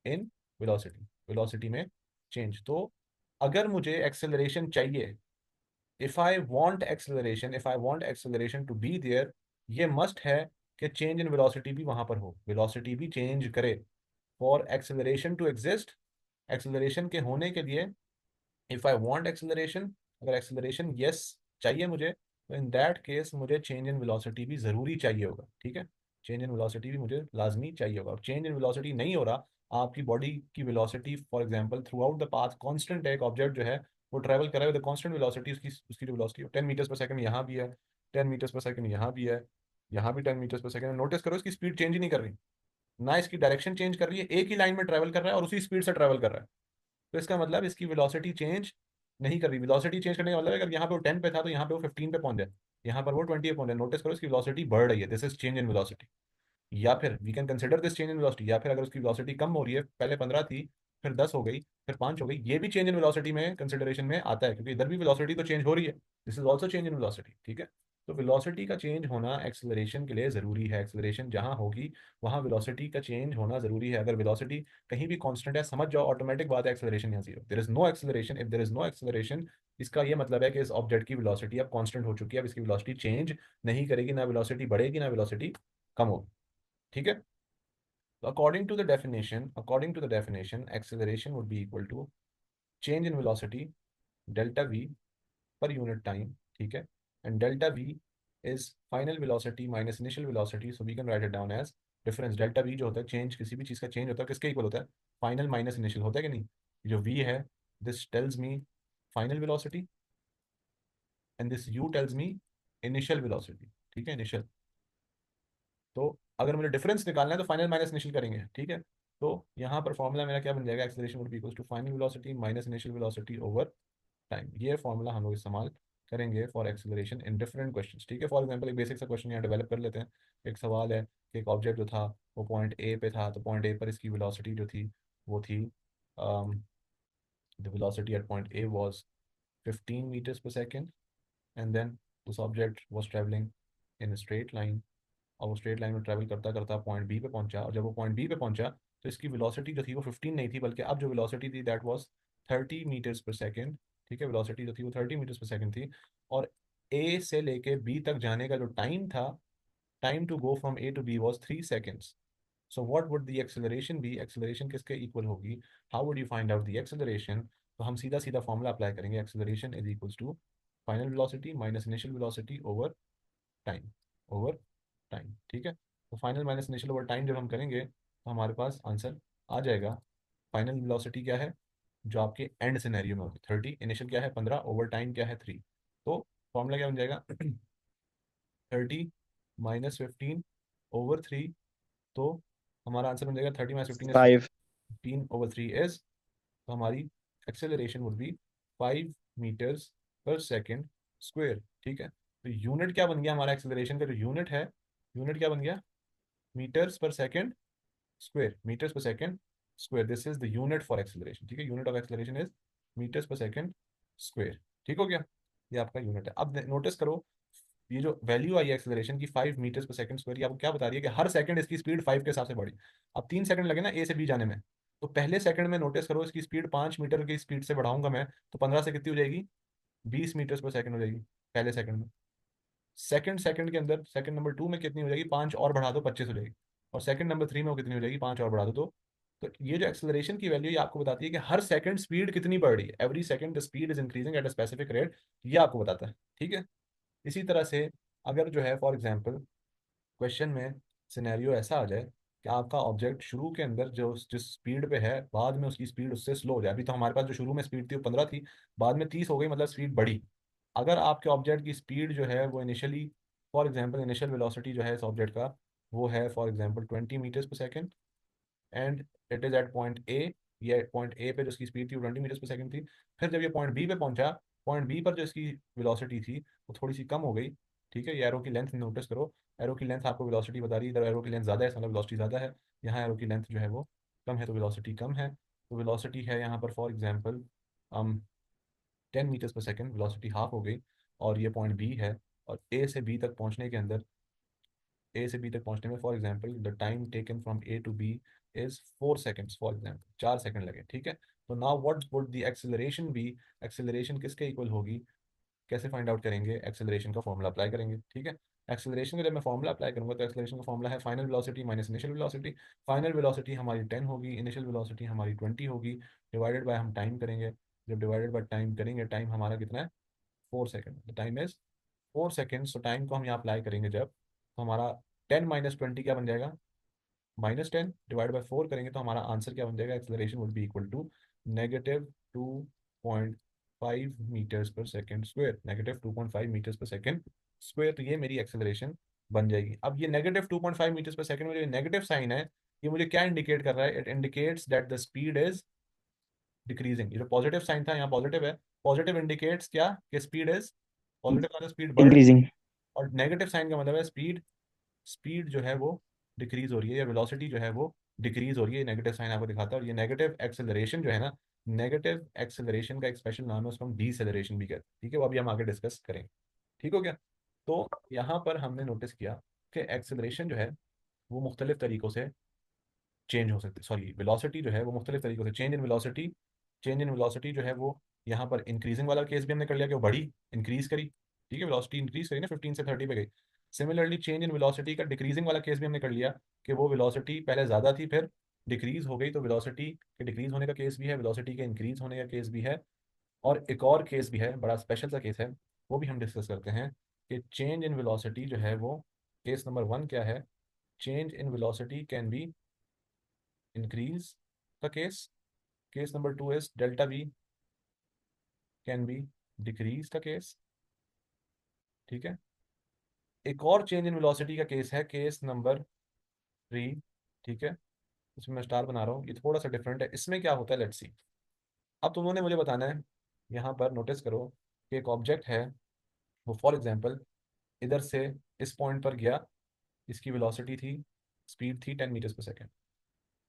in velocity, velocity में चेंज। तो अगर मुझे एक्सेलरेशन चाहिए, if I want acceleration to be there, ये मस्ट है कि चेंज इन वेलोसिटी भी वहां पर हो, वेलोसिटी भी चेंज करे। For acceleration to exist, acceleration के होने के लिए, इफ आई वांट एक्सेलरेशन, अगर एक्सेलरेशन यस चाहिए मुझे, तो इन दैट केस मुझे चेंज इन वेलोसिटी भी ज़रूरी चाहिए होगा। ठीक है, चेंज इन वेलोसिटी भी मुझे लाजमी चाहिए होगा। चेंज इन वेलोसिटी नहीं हो रहा, आपकी बॉडी की velocity for example through out the path constant है, एक ऑब्जेक्ट जो है वो ट्रैवल कर रहा है विद कांस्टेंट वेलोसिटी, उसकी उसकी जो वेलोसिटी 10 मीटर्स पर सेकंड यहाँ भी है, 10 मीटर्स पर सेकंड यहाँ भी है, यहाँ भी 10 मीटर्स पर सेकंड। नोटिस करो इसकी स्पीड चेंज ही नहीं कर रही, ना इसकी डायरेक्शन चेंज कर रही है, एक ही लाइन में ट्रैवल कर रहा है और उसी स्पीड से ट्रैवल कर रहा है। तो इसका मतलब इसकी वेलोसिटी चेंज नहीं कर रही। वेलोसिटी चेंज करने का मतलब है अगर यहाँ पे वो 10 पे था तो यहाँ पे वो 15 पे पहुंच जाए, यहाँ पर वो 20 पे पहुंच जाए। नोटिस करो इसकी वेलोसिटी बढ़ रही है, this is change in velocity. या फिर we can consider this change in velocity, या फिर अगर उसकी वेलोसिटी कम हो रही है, पहले 15 थी फिर 10 हो गई फिर 5 हो गई, ये भी चेंज इन वेलोसिटी में कंसिडरेशन में आता है, क्योंकि इधर भी वेलोसिटी तो चेंज हो रही है, this is also change in velocity. ठीक है, तो वेलोसिटी का चेंज होना एक्सेलरेशन के लिए ज़रूरी है। एक्सेलरेशन जहाँ होगी वहाँ वेलोसिटी का चेंज होना ज़रूरी है। अगर वेलोसिटी कहीं भी कांस्टेंट है, समझ जाओ ऑटोमेटिक बात है एक्सेलरेशन यहाँ zero, there is no acceleration. If there is no acceleration, इसका ये मतलब है कि इस ऑब्जेक्ट की वेलोसिटी अब कांस्टेंट हो चुकी है, अब इसकी वेलोसिटी चेंज नहीं करेगी, ना वेलोसिटी बढ़ेगी ना वेलोसिटी कम होगी। ठीक है, तो according to the definition, acceleration would be equal to change in velocity delta v per unit time. ठीक है, and delta v is final velocity minus initial velocity, so we can write it down as difference। delta v जो होता है, change किसी भी चीज़ का change होता है किसके इक्वल होता है, फाइनल माइनस इनिशियल होता है कि नहीं। जो v है, this tells me final velocity and this u tells me initial velocity। ठीक है, इनिशियल। तो अगर मुझे डिफरेंस निकालना है तो फाइनल माइनस इनिशियल करेंगे। ठीक है, तो यहाँ पर फॉर्मूला मेरा क्या बन जाएगा, acceleration would be equals to final velocity minus initial velocity over time. ये फॉर्मूला हम लोग इस्तेमाल करेंगे for acceleration in different questions. ठीक है, फॉर एग्जांपल एक बेसिक सा क्वेश्चन यहाँ डेवलप कर लेते हैं। एक सवाल है कि एक ऑब्जेक्ट जो था वो पॉइंट ए पे था, तो पॉइंट ए पर इसकी वेलोसिटी जो थी वो थी, the velocity at point A was 15 metres per second, and then this object was travelling in straight line, और वो स्ट्रेट लाइन में ट्रैवल करता करता पॉइंट बी पे पहुंचा, और जब वो पॉइंट बी पे पहुंचा तो इसकी वेलोसिटी जो थी वो 15 नहीं थी, बल्कि अब जो वेलोसिटी थी that was 30 metres per second. ठीक है, वेलोसिटी जो थी वो 30 मीटर्स पर सेकेंड थी। और ए से लेके बी तक जाने का जो टाइम था, time to go from A to B was 3 seconds. So what would the acceleration be, acceleration किसके इक्वल होगी, how would you find out the acceleration. तो हम सीधा सीधा फॉर्मूला अप्लाई करेंगे, acceleration is equals to final velocity minus initial velocity over time, over time. ठीक है, तो final minus initial over time जब हम करेंगे तो हमारे पास आंसर आ जाएगा। फाइनल वेलोसिटी क्या है जो आपके एंड सिनेरियो में होगी 30, इनिशियल क्या है 15, ओवर टाइम क्या है 3। तो फॉर्मूला क्या बन जाएगा 30 - 15/3, तो हमारा आंसर बन जाएगा 30 - 15 इज 5। 15/3 इज, तो हमारी acceleration would B 5 metres per second square. ठीक है, तो यूनिट क्या बन गया हमारा एक्सेलरेशन का जो यूनिट है, यूनिट क्या बन गया, meters per second square. Meters per second square, this is the unit for acceleration. ठीक है, unit of acceleration is metres per second square. ठीक हो गया, ये आपका यूनिट है। अब नोटिस करो, ये जो वैल्यू आई है एक्सेलरेशन की 5 मीटर्स पर सेकेंड स्क्वायर, ये आपको क्या बता रही है कि हर सेकंड इसकी स्पीड 5 के हिसाब से बढ़ी। अब 3 सेकंड लगे ना ए से बी जाने में, तो पहले सेकंड में नोटिस करो इसकी स्पीड 5 मीटर की स्पीड से बढ़ाऊंगा मैं, तो 15 से कितनी हो जाएगी, 20 मीटर्स पर सेकंड हो जाएगी पहले सेकंड में। सेकंड सेकंड के अंदर सेकंड नंबर 2 में कितनी हो जाएगी, 5 और बढ़ा दो 25 हो जाएगी। और सेकंड नंबर 3 में वो कितनी हो जाएगी, 5 और बढ़ा दो तो ये जो एक्सेलरेशन की वैल्यू ये आपको बताती है कि हर सेकंड स्पीड कितनी बढ़ रही है, every second the speed is increasing at a specific rate, ये आपको बताता है। ठीक है, इसी तरह से अगर जो है फॉर एग्जांपल क्वेश्चन में सिनेरियो ऐसा आ जाए कि आपका ऑब्जेक्ट शुरू के अंदर जो जिस स्पीड पे है, बाद में उसकी स्पीड उससे स्लो हो जाए। अभी तो हमारे पास जो शुरू में स्पीड थी वो 15 थी, बाद में 30 हो गई, मतलब स्पीड बढ़ी। अगर आपके ऑब्जेक्ट की स्पीड जो है वो initially, for example initial velocity जो है इस ऑब्जेक्ट का, वो है for example 20 metres per second, and it is at point A. ये पॉइंट ए पे जो इसकी स्पीड थी वो 20 मीटर्स पर सेकेंड थी। फिर जब ये पॉइंट बी पे पहुंचा, पॉइंट बी पर जो इसकी वेलोसिटी थी वो थोड़ी सी कम हो गई। ठीक है, ये एरो की लेंथ नोटिस करो, एरो की लेंथ आपको वेलोसिटी बता रही है, इधर एरो की लेंथ ज़्यादा है, मतलब वेलोसिटी ज़्यादा है। यहाँ एरो की लेंथ जो है वो कम है, तो वेलोसिटी कम है। तो वेलोसिटी है यहाँ पर for example 10 meters per second, velocity half हो गई। और ये पॉइंट बी है, और ए से बी तक पहुंचने में for example the time taken from A to B is 4 seconds, for example 4 second लगे। ठीक है, तो now what would the acceleration be, acceleration किसके इक्वल होगी, कैसे फाइंड आउट करेंगे, एक्सेलरेशन का फॉर्मूला अप्लाई करेंगे। ठीक है, एक्सेलरेशन का जब मैं फॉर्मूला अप्लाई करूंगा तो एक्सेलरेशन का फॉर्मूला है final velocity minus initial velocity. Final velocity हमारी 10 होगी, इनिशियल वेलोसिटी हमारी 20 होगी, डिवाइडेड बाय हम टाइम करेंगे। जब डिवाइडेड बाय टाइम करेंगे, टाइम हमारा कितना है, 4 second, the time is 4 seconds. तो टाइम को हम यहाँ अप्लाई करेंगे जब, तो हमारा 10 - 20 क्या बन जाएगा, -10, डिवाइड बाय 4 करेंगे तो हमारा आंसर क्या बन जाएगा, acceleration would be equal to -2.5 meters per second square, -2.5 meters per second square. तो ये मेरी एक्सेलरेशन बन जाएगी। अब ये -2.5 मीटर्स पर सेकेंड में जो नेगेटिव साइन है, ये मुझे क्या इंडिकेट कर रहा है, it indicates that the speed is decreasing. ये जो पॉजिटिव साइन था यहाँ पॉजिटिव है, पॉजिटिव इंडिकेट्स क्या, कि स्पीड इज पॉजिटिव, का स्पीड बढ़ रही है। इंक्रीजिंग। और नेगेटिव साइन का मतलब है स्पीड, स्पीड जो है वो डिक्रीज हो रही है, या वेलोसिटी जो है वो डिक्रीज हो रही है। नेगेटिव साइन आपको दिखाता है। और ये नेगेटिव एक्सेलरेशन जो है ना, नेगेटिव एक्सेलरेशन का एक स्पेशल नाम है, उसको हम डीसेलरेशन भी कहते हैं। ठीक है, वो अभी हम आगे डिस्कस करेंगे। ठीक हो गया, तो यहाँ पर हमने नोटिस किया कि एक्सेलरेशन जो है वो मुख्तलिफ तरीकों से चेंज हो सकती है, सॉरी वेलोसिटी जो है वो मुख्तलिफ तरीकों से चेंज इन वेलोसिटी जो है वो, यहाँ पर इंक्रीजिंग वाला केस भी हमने कर लिया कि वो बढ़ी, इंक्रीज करी। ठीक है, वेलोसिटी इंक्रीज करी ना, 15 से 30 पे गई। सिमिलरली चेंज इन वेलोसिटी का डिक्रीजिंग वाला केस भी हमने कर लिया, कि वो वेलोसिटी पहले ज़्यादा थी फिर डिक्रीज हो गई। तो वेलोसिटी के डिक्रीज होने का केस भी है, वेलोसिटी के इंक्रीज होने का केस भी है। और एक और केस भी है, बड़ा स्पेशल सा केस है, वो भी हम डिस्कस करते हैं, कि चेंज इन वेलोसिटी जो है वो, केस नंबर 1 क्या है, change in velocity can be increase का case. Case number 2 is delta V can be decrease का केस। ठीक है, एक और चेंज इन वेलोसिटी का केस है, केस नंबर 3। ठीक है, इसमें मैं स्टार बना रहा हूँ, ये थोड़ा सा डिफरेंट है। इसमें क्या होता है, लेट्स सी। अब तुम लोगों ने मुझे बताना है, यहाँ पर नोटिस करो कि एक ऑब्जेक्ट है, वो फॉर एग्जांपल इधर से इस पॉइंट पर गया, इसकी वेलोसिटी थी, स्पीड थी 10 मीटर्स पर सेकेंड।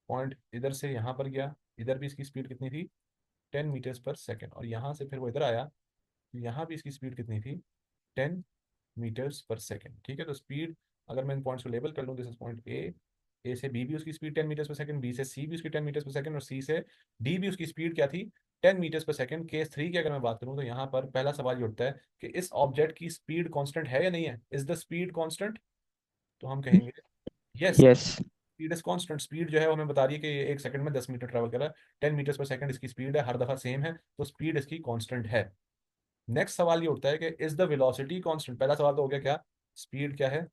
पॉइंट इधर से यहाँ पर गया, इधर भी इसकी स्पीड कितनी थी, 10 मीटर्स पर सेकेंड। और यहाँ से फिर वो इधर आया, तो यहाँ भी इसकी स्पीड कितनी थी, 10 मीटर्स पर सेकेंड। ठीक है, तो स्पीड अगर मैं इन पॉइंट्स को लेबल कर लूँ, दिस इज पॉइंट ए से बी भी उसकी speed 10 meters per second, B से सी भी उसकी 10 मीटर्स पर सेकेंड, और सी से डी भी उसकी स्पीड क्या थी, 10 मीटर्स पर सेकेंड। केस 3 की अगर मैं बात करूँ, तो यहाँ पर पहला सवाल ये उठता है कि इस ऑब्जेक्ट की स्पीड कांस्टेंट है या नहीं है, इज द स्पीड कांस्टेंट। तो हम कहेंगे yes, yes. Speed is constant. Speed जो है वो हमें बता रही है कि ये 1 सेकंड में 10 मीटर ट्रैवल कर रहा है, 10 मीटर्स पर सेकेंड इसकी स्पीड है, हर दफा सेम है, तो स्पीड इसकी कांस्टेंट है। नेक्स्ट सवाल ये उठता है कि इज द वेलोसिटी कांस्टेंट। पहला सवाल तो हो गया क्या, स्पीड क्या है,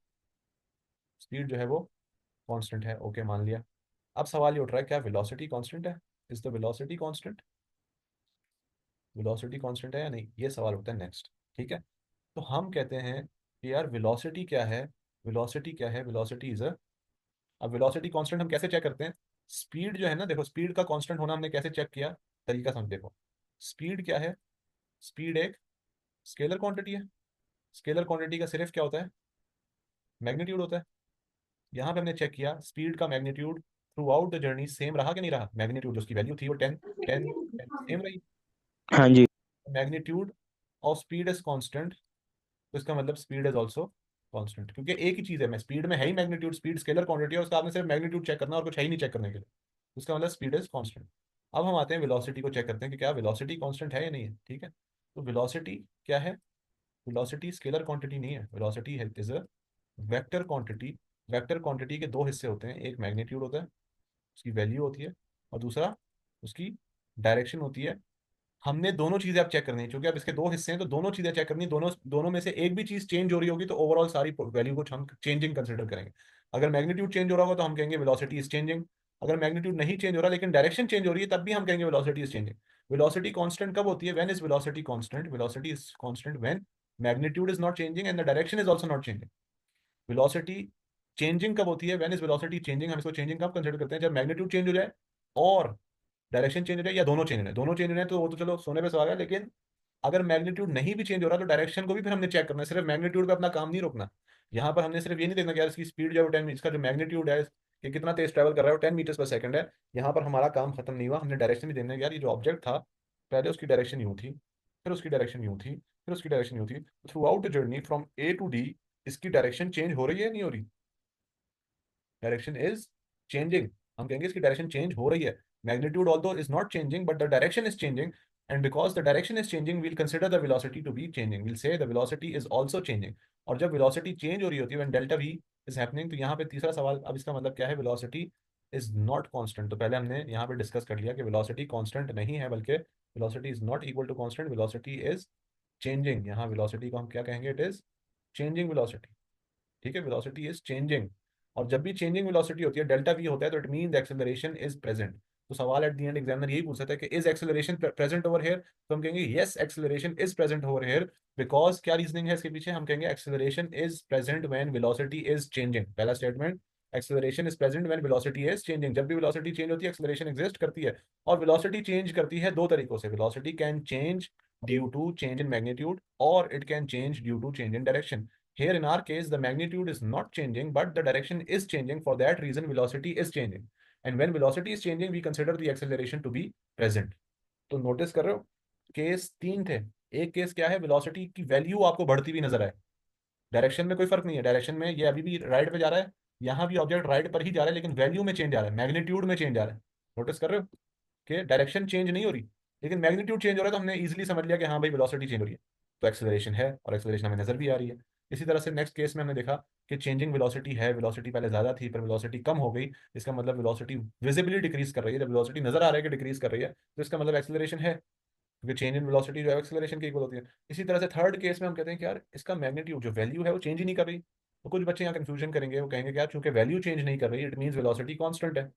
स्पीड जो है वो कांस्टेंट है, ओके मान लिया। अब सवाल ये उठ रहा है, क्या वेलोसिटी कांस्टेंट है, is the velocity constant, velocity constant है या नहीं, ये सवाल उठता है नेक्स्ट। ठीक है, तो हम कहते हैं कि यार वेलोसिटी क्या है, वेलोसिटी क्या है, वेलोसिटी इज अ, अब वेलोसिटी कांस्टेंट हम कैसे चेक करते हैं? स्पीड जो है ना, देखो स्पीड का कांस्टेंट होना हमने कैसे चेक किया, तरीका समझ, देखो स्पीड क्या है, स्पीड एक स्केलर क्वांटिटी है। स्केलर क्वांटिटी का सिर्फ क्या होता है, मैग्नीट्यूड होता है। यहाँ पे हमने चेक किया स्पीड का magnitude through out the journey same रहा कि नहीं रहा, मैग्नीट्यूड जो उसकी वैल्यू थी वो 10 10 सेम रही। हाँ जी। Magnitude of speed is constant, तो इसका मतलब स्पीड इज आल्सो कांस्टेंट, क्योंकि एक ही चीज है, मैं स्पीड में है ही मैग्नीट्यूड, स्पीड स्केलर क्वांटिटी है, उसका आपने सिर्फ मैग्नीट्यूड चेक करना और कुछ है ही नहीं चेक करने के लिए, उसका मतलब स्पीड इज कांस्टेंट। अब हम आते हैं वेलोसिटी को चेक करते हैं कि क्या वेलोसिटी कांस्टेंट है या नहीं है, ठीक है। तो वेलोसिटी क्या है, वेलोसिटी स्केलर क्वांटिटी नहीं है, वेलोसिटी है is a vector quantity. Vector quantity के दो हिस्से होते हैं, एक मैग्नीट्यूड होता है, उसकी वैल्यू होती है, और दूसरा उसकी डायरेक्शन होती है। हमने दोनों चीजें अब चेक करनी है, क्योंकि अब इसके दो हिस्से हैं तो दोनों चीजें चेक करनी है, दोनों दोनों में से एक भी चीज चेंज हो रही होगी तो ओवरऑल सारी वैल्यू को हम चेंजिंग कंसिडर करेंगे। अगर मैग्नीट्यूड चेंज हो रहा होगा तो हम कहेंगे वेलोसिटी इज चेंजिंग। अगर मैग्नीट्यूड नहीं चेंज हो रहा लेकिन डायरेक्शन चेंज हो रही है तब भी हम कहेंगे velocity is changing. Velocity constant कब होती है, when is velocity constant, velocity is constant when magnitude is not changing and the direction is also not changing. Velocity changing कब होती है, व्हेन इज वेलोसिटी चेंजिंग, हम इसको चेंजिंग कब consider करते हैं, जब मैग्नीट्यूड चेंज हो जाए और डायरेक्शन चेंज हो जाए, या दोनों चेंज हो जाए। दोनों चेंज हो जाए तो वो तो चलो सोने पे सुहागा है, लेकिन अगर मैग्नीट्यूड नहीं भी चेंज हो रहा तो डायरेक्शन को भी फिर हमने चेक करना है, सिर्फ मैग्नीट्यूड पे अपना काम नहीं रोकना। यहाँ पर हमने सिर्फ ये नहीं देखना कि यार इसकी स्पीड जो है 10, इसका जो मैग्नीट्यूड है कि कितना तेज ट्रैवल कर रहा है वो 10 मीटर्स पर सेकंड है। यहाँ पर हमारा काम खत्म नहीं हुआ, हमने डायरेक्शन भी देखना है कि यार ये जो ऑब्जेक्ट था पहले उसकी डायरेक्शन यूँ थी, फिर उसकी डायरेक्शन यूँ थी, फिर उसकी डायरेक्शन यूँ थी, throughout the journey from A to D इसकी डायरेक्शन चेंज हो रही है नहीं हो रही, डायरेक्शन इज चेंजिंग। हम कहेंगे इसकी डायरेक्शन चेंज हो रही है, magnitude although is not changing but the direction is changing, and because the direction is changing we'll consider the velocity to be changing, we'll say the velocity is also changing. और जब velocity change हो रही होती है when delta V is happening, तो यहाँ पे तीसरा सवाल, अब इसका मतलब क्या है, वेलोसिटी इज नॉट कांस्टेंट। तो पहले हमने यहाँ पे डिस्कस कर लिया कि वेलोसिटी कांस्टेंट नहीं है, बल्कि velocity is not equal to constant, velocity is changing. यहाँ वेलोसिटी को हम क्या कहेंगे, इट इज चेंजिंग वेलोसिटी, ठीक है, वेलोसिटी इज चेंजिंग। और जब भी चेंजिंग वेलोसिटी होती है डेल्टा वी होता है तो it means acceleration is present. तो सवाल एट द एंड एग्जामिनर यही पूछ सकता है कि is acceleration present over here, तो हम कहेंगे yes acceleration is present over here, because क्या रीजनिंग है इसके पीछे, हम कहेंगे acceleration is present when velocity is changing. पहला statement, acceleration is present when velocity is changing. जब भी वेलोसिटी चेंज होती है एक्सेलरेशन एग्जिस्ट करती है। और वेलोसिटी चेंज करती है दो तरीकों से, velocity can change due to change in magnitude और it can change due to change in direction. Here in our case, the magnitude is not changing, but the direction is changing. For that reason, velocity is changing. And when velocity is changing, we consider the acceleration to be present. तो notice कर रहे हो, case तीन थे। एक case क्या है, velocity की वैल्यू आपको बढ़ती हुई नजर आए, डायरेक्शन में कोई फर्क नहीं है, डायरेक्शन में ये अभी भी राइट पे जा रहा है, यहाँ भी ऑब्जेक्ट राइट पर ही जा रहा है, लेकिन वैल्यू में चेंज आ रहा है, मैग्नीट्यूड में चेंज आ रहा है। नोटिस कर रहे हो कि डायरेक्शन चेंज नहीं हो रही लेकिन मैग्नीट्यूड चेंज हो रहा है, तो हमने इजीली समझ लिया कि हाँ भाई वेलोसिटी चेंज हो रही है, तो एक्सेलरेशन है और एक्सेलरेशन हमें नजर भी आ रही है। इसी तरह से नेक्स्ट केस में हमने देखा कि चेंजिंग वेलोसिटी है, वेलोसिटी पहले ज्यादा थी पर वेलोसिटी कम हो गई, इसका मतलब वेलोसिटी विजिबली डिक्रीज कर रही है, जब वेलोसिटी नजर आ रहा है कि डिक्रीज कर रही है तो इसका मतलब एक्सेलरेशन है, क्योंकि चेंज इन वेलोसिटी जो है एक्सेलरेशन के इक्वल होती है। इसी तरह से थर्ड केस में हम कहते हैं कि यार इसका मैग्नीट्यूड जो वैल्यू है वो चेंज ही नहीं कर रही, तो कुछ बच्चे यहाँ कंफ्यूजन करेंगे, वो कहेंगे कि यार चूंकि वैल्यू चेंज नहीं कर रही इट मीन वेलोसिटी कांस्टेंट है,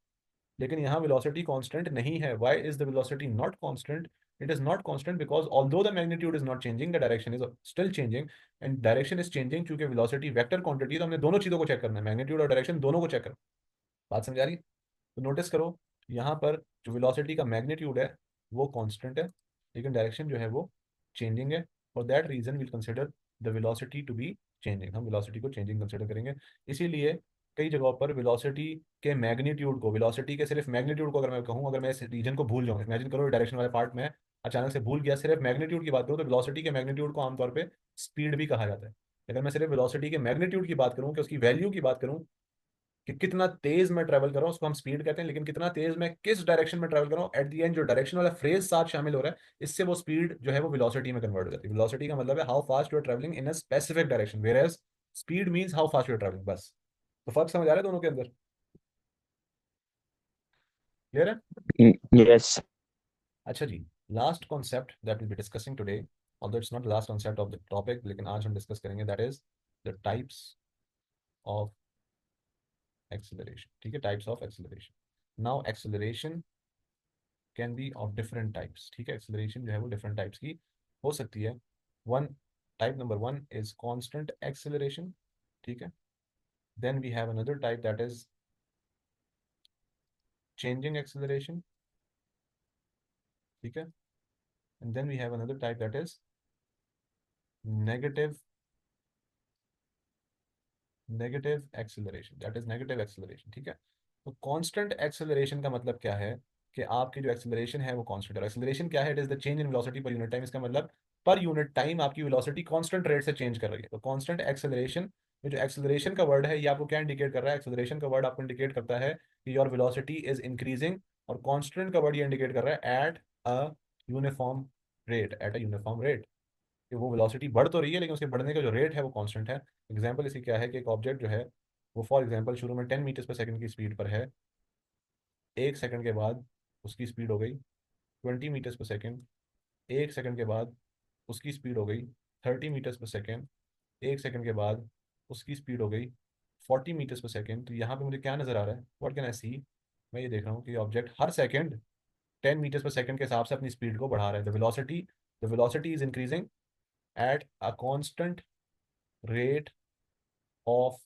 लेकिन यहाँ वेलोसिटी कांस्टेंट नहीं है। Why is the velocity not constant, it is not constant because although the magnitude is not changing the direction is still changing, and direction is changing, क्योंकि velocity vector quantity है तो हमने दोनों चीजों को check करना है, मैग्नीट्यूड और डायरेक्शन दोनों को चेक करना। बात समझ आ रही है? तो नोटिस करो यहाँ पर जो वेलोसिटी का मैग्नीट्यूड है वो कांस्टेंट है, लेकिन डायरेक्शन जो है वो चेंजिंग है। For that reason will consider the velocity to be changing, हम वेलोसिटी को चेंजिंग कंसिडर करेंगे। इसीलिए कई जगहों पर वेलोसिटी के मैग्नीट्यूड को, वेलोसिटी के सिर्फ मैग्नीट्यूड को अगर मैं कहूँ, अगर मैं इस रीजन को भूल जाऊँ, इमेजिन करो डायरेक्शन वाले पार्ट में अचानक से भूल गया, सिर्फ मैग्नीट्यूड की बात करूँ तो वेलोसिटी के मैग्नीट्यूड को आमतौर पर स्पीड भी कहा जाता है। अगर मैं सिर्फ वेलोसिटी के मैग्नीट्यूड की बात करूँ कि उसकी वैल्यू की बात करूँ कि कितना तेज मैं ट्रैवल कर रहा हूँ उसको हम स्पीड कहते हैं, लेकिन कितना तेज मैं किस डायरेक्शन में ट्रैवल कर रहा हूँ, एट द एंड जो डायरेक्शन वाला फ्रेज साथ शामिल हो रहा है, इससे वो स्पीड जो है वो वेलोसिटी में कन्वर्ट हो जाती है। वेलोसिटी का मतलब है how fast you are travelling in a specific direction, whereas speed means how fast you are travelling, बस। तो फर्क समझ आ रहा है दोनों के अंदर, क्लियर है? यस। अच्छा जी, last concept that will be discussing today, although it's not last concept of the topic, लेकिन आज हम डिस्कस करेंगे, that is the types of acceleration, ठीक है, types of acceleration. Now acceleration can be of different types, ठीक है, acceleration जो है वो डिफरेंट टाइप्स की हो सकती है। One, type number one is constant acceleration, ठीक है। Then we have another type that is changing acceleration, ठीक है। And then we have another type that is negative negative acceleration, that is negative acceleration, ठीक है। तो constant acceleration का मतलब क्या है कि आपकी जो एक्सेलरेशन है वो कांस्टेंट है। एक्सेलरेशन क्या है? It is the change in velocity पर यूनिट टाइम। इसका मतलब पर यूनिट टाइम आपकी वेलोसिटी कांस्टेंट रेट से चेंज कर रही है। तो कांस्टेंट एक्सेलरेशन में जो एक्सेलरेशन का वर्ड है ये आपको क्या इंडिकेट कर रहा है? एक्सेलरेशन का वर्ड आपको इंडिकेट करता है कि योर वेलोसिटी इज इंक्रीजिंग, और कांस्टेंट का वर्ड ये इंडिकेट कर रहा है at a uniform rate, at a uniform rate, कि वो वेलोसिटी बढ़ तो रही है लेकिन उसके बढ़ने का जो रेट है वो कांस्टेंट है। एग्जांपल इसकी क्या है कि एक ऑब्जेक्ट जो है वो फॉर एग्जांपल शुरू में 10 मीटर्स पर सेकंड की स्पीड पर है, 1 सेकंड के बाद उसकी स्पीड हो गई 20 मीटर्स पर सेकंड, 1 सेकंड के बाद उसकी स्पीड हो गई 30 मीटर्स पर सेकंड, 1 सेकंड के बाद उसकी स्पीड हो गई 40 मीटर्स पर सेकंड। तो यहाँ पे मुझे क्या नज़र आ रहा है? What can I see? मैं ये देख रहा हूँ कि ऑब्जेक्ट हर सेकंड 10 मीटर्स पर सेकंड के हिसाब से अपनी स्पीड को बढ़ा रहा है। The velocity is increasing at a constant rate of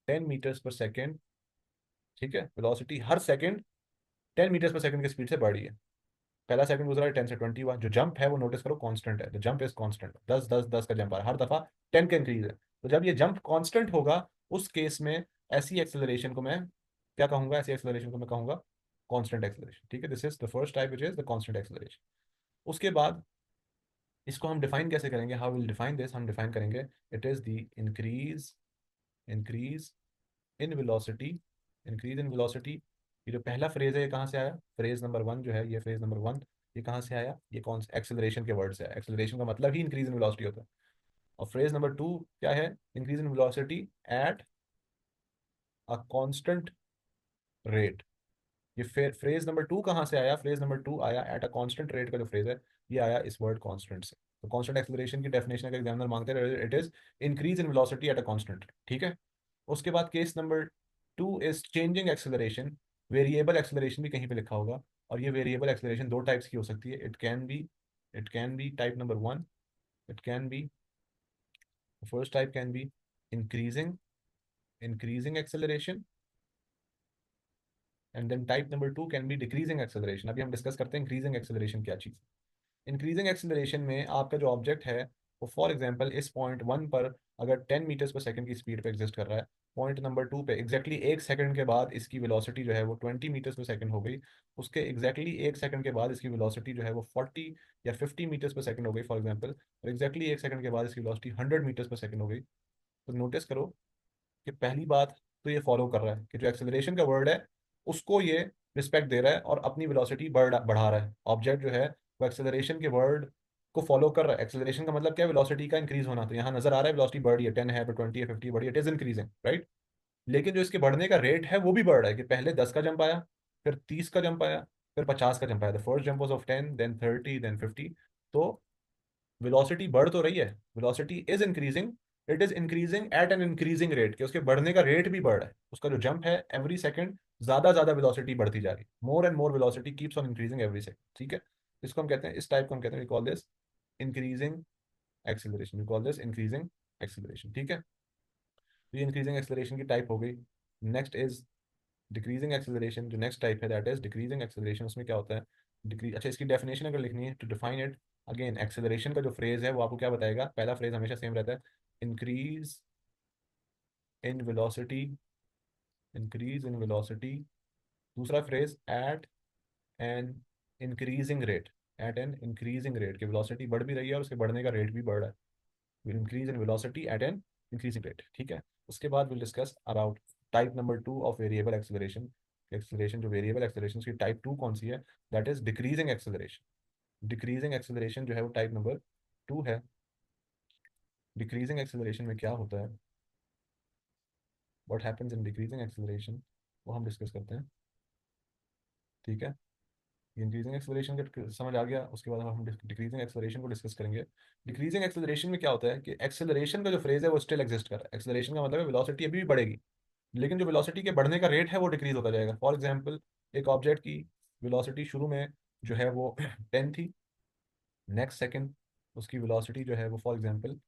10 meters per second, ठीक है। वेलोसिटी हर सेकंड 10 मीटर्स पर सेकंड की स्पीड से बढ़ रही है। पहला सेकंड गुजरा है 10 से 20 हुआ, जो जंप है वो नोटिस करो कांस्टेंट है, द जंप इज कांस्टेंट, 10 10 10 का जंप आ रहा है हर दफा, 10 का इंक्रीज है। तो जब ये जंप कांस्टेंट होगा उस केस में ऐसी एक्सेलरेशन को मैं क्या कहूंगा? ऐसी एक्सेलरेशन को मैं कहूंगा कांस्टेंट एक्सेलरेशन, ठीक है। This is the first type which is the constant acceleration. उसके बाद इसको हम डिफाइन कैसे करेंगे? How will define this? हम डिफाइन करेंगे it is the increase in velocity, increase in velocity. ये जो पहला फ्रेज है ये कहाँ से आया? फ्रेज नंबर वन जो है, ये फ्रेज नंबर वन, ये कहाँ से आया? ये कौन से एक्सेलरेशन के वर्ड से आया? एक्सेलरेशन का मतलब ही इंक्रीज इन वेलोसिटी होता है। और फ्रेज नंबर टू क्या है? Increase in velocity at a constant rate. ये फ्रेज नंबर टू कहाँ से आया? फ्रेज नंबर टू आया एट अ कांस्टेंट रेट का जो फ्रेज है ये आया इस वर्ड कांस्टेंट से। तो कांस्टेंट एक्सेलरेशन की डेफिनेशन अगर एग्जामिनर मांगते हैं it is increase in velocity at a constant, ठीक है। उसके बाद case number two is changing acceleration. Variable acceleration भी कहीं पे लिखा होगा, और ये वेरिएबल एक्सेलरेशन दो टाइप्स की हो सकती है। It can be type number one, it can be, first type can be increasing increasing acceleration, and then type number two can be decreasing acceleration. अभी हम डिस्कस करते हैं इंक्रीजिंग एक्सेलरेशन क्या चीज़। इंक्रीजिंग एक्सेलरेशन में आपका जो ऑब्जेक्ट है वो फॉर एग्जांपल इस पॉइंट वन पर अगर 10 मीटर्स पर सेकंड की स्पीड पे एग्जिस्ट कर रहा है, पॉइंट नंबर टू पे एग्जैक्टली 1 सेकंड के बाद इसकी वेलोसिटी जो है वो 20 मीटर्स पर सेकंड हो गई। उसके एग्जैक्टली 1 सेकंड के बाद इसकी वेलोसिटी जो है वो 40 या 50 मीटर्स पर सेकंड हो गई फॉर एग्जांपल, और एग्जैक्टली 1 सेकंड के बाद इसकी वेलोसिटी 100 मीटर्स पर सेकंड हो गई। तो नोटिस करो कि पहली बात तो ये फॉलो कर रहा है कि जो एक्सेलरेशन का वर्ड है उसको ये रिस्पेक्ट दे रहा है और अपनी वेलोसिटी बढ़ा रहा है। ऑब्जेक्ट जो है वो एक्सेलरेशन के वर्ड को फॉलो कर रहा है। एक्सेलरेशन का मतलब क्या है? वेलोसिटी का इंक्रीज होना। तो यहाँ नजर आ रहा है वेलोसिटी बढ़ रही है, 10 है पर 20 है 50 बढ़ी है, इट इज इंक्रीजिंग, राइट। लेकिन जो इसके बढ़ने का रेट है वो भी बढ़ रहा है कि पहले 10 का जंप आया, फिर 30 का जंप आया, फिर 50 का जंप आया। The first jump was of 10, then 30, then 50। तो वेलोसिटी बढ़ तो रही है, velocity is increasing, it is increasing at an increasing rate, कि उसके बढ़ने का रेट भी बढ़ रहा है। उसका जो जंप है एवरी सेकंड ज्यादा ज्यादा वेलोसिटी बढ़ती जा रही है, more and more velocity keeps on increasing every second, ठीक है। इसको हम कहते हैं, इस टाइप को हम कहते हैं, we call this increasing acceleration, we call this increasing acceleration, ठीक है। तो ये इंक्रीजिंग एक्सेलरेशन की टाइप हो गई। Next is decreasing acceleration. जो नेक्स्ट टाइप है दैट इज डिक्रीजिंग एक्सेलरेशन। उसमें क्या होता है? डिक्रीज, अच्छा इसकी डेफिनेशन अगर लिखनी है to define it, again acceleration का जो फ्रेज है वो आपको क्या बताएगा? पहला फ्रेज हमेशा सेम रहता है, increase in velocity, increase in velocity. दूसरा phrase at an increasing rate, at an increasing rate, की वेलोसिटी बढ़ भी रही है और उसके बढ़ने का रेट भी बढ़ रहा है। Increase in velocity eight an increasing rate, ठीक है। उसके बाद will discuss about type number two of variable acceleration. Acceleration जो वेरिएबल एक्सेलरेशन की टाइप टू कौन सी है? That is decreasing acceleration. Decreasing acceleration जो है वो टाइप नंबर टू है। डिक्रीजिंग एक्सेलरेशन में क्या होता है? What happens in decreasing acceleration, वो हम डिस्कस करते हैं, ठीक है। इंक्रीजिंग एक्सेलरेशन का समझ आ गया। उसके बाद हम डिक्रीजिंग एक्सेलरेशन को डिस्कस करेंगे। डिक्रीजिंग एक्सेलरेशन में क्या होता है कि एक्सेलरेशन का जो फ्रेज है वो स्टिल एग्जिस्ट कर रहा है। एक्सेलरेशन का मतलब है वेलोसिटी अभी भी बढ़ेगी, लेकिन जो वेलोसिटी के बढ़ने का रेट है वो डिक्रीज होता जाएगा। फॉर एग्जांपल एक ऑब्जेक्ट की वेलोसिटी शुरू में जो है वो 10 थी, नेक्स्ट सेकंड उसकी वेलोसिटी जो है वो फॉर एग्जांपल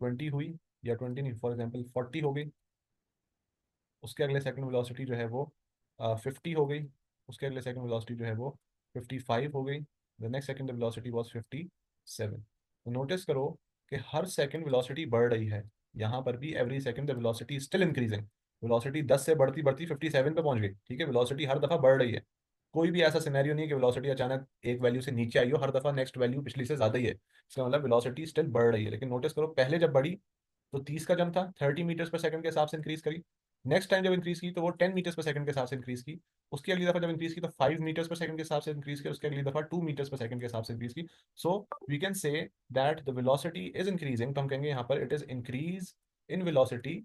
20 हुई, या 20 नहीं, फॉर एग्जांपल 40 हो गई, उसके अगले सेकंड वेलोसिटी जो है वो 50 हो गई, उसके अगले सेकंड वेलोसिटी जो है वो 55 हो गई, the next second velocity was 57। तो नोटिस करो कि हर सेकंड वेलोसिटी बढ़ रही है। यहाँ पर भी every second the velocity still increasing. Velocity 10 से बढ़ती बढ़ती 57 पे पहुंच गई, ठीक है, वेलोसिटी हर दफा बढ़ रही है। कोई भी ऐसा सिनेरियो नहीं है कि वेलोसिटी अचानक एक वैल्यू से नीचे आई हो, हर दफा नेक्स्ट वैल्यू पिछली से ज्यादा ही है, इसका मतलब वेलोसिटी स्टिल बढ़ रही है। लेकिन नोटिस करो, पहले जब बढ़ी तो 30 का जंप था, 30 मीटर्स पर सेकंड के हिसाब से इंक्रीज करी। नेक्स्ट टाइम जब इंक्रीज की तो वो 10 मीटर्स पर सेकंड के हिसाब से इंक्रीज की। उसकी अगली दफा जब इंक्रीज की तो 5 मीटर्स पर सेकंड के हिसाब से इंक्रीज की, उसकी अगली दफा 2 मीटर्स पर सेकंड के हिसाब से इंक्रीज की। So we can say that the velocity is increasing, तो हम कहेंगे यहाँ पर it is increase in velocity,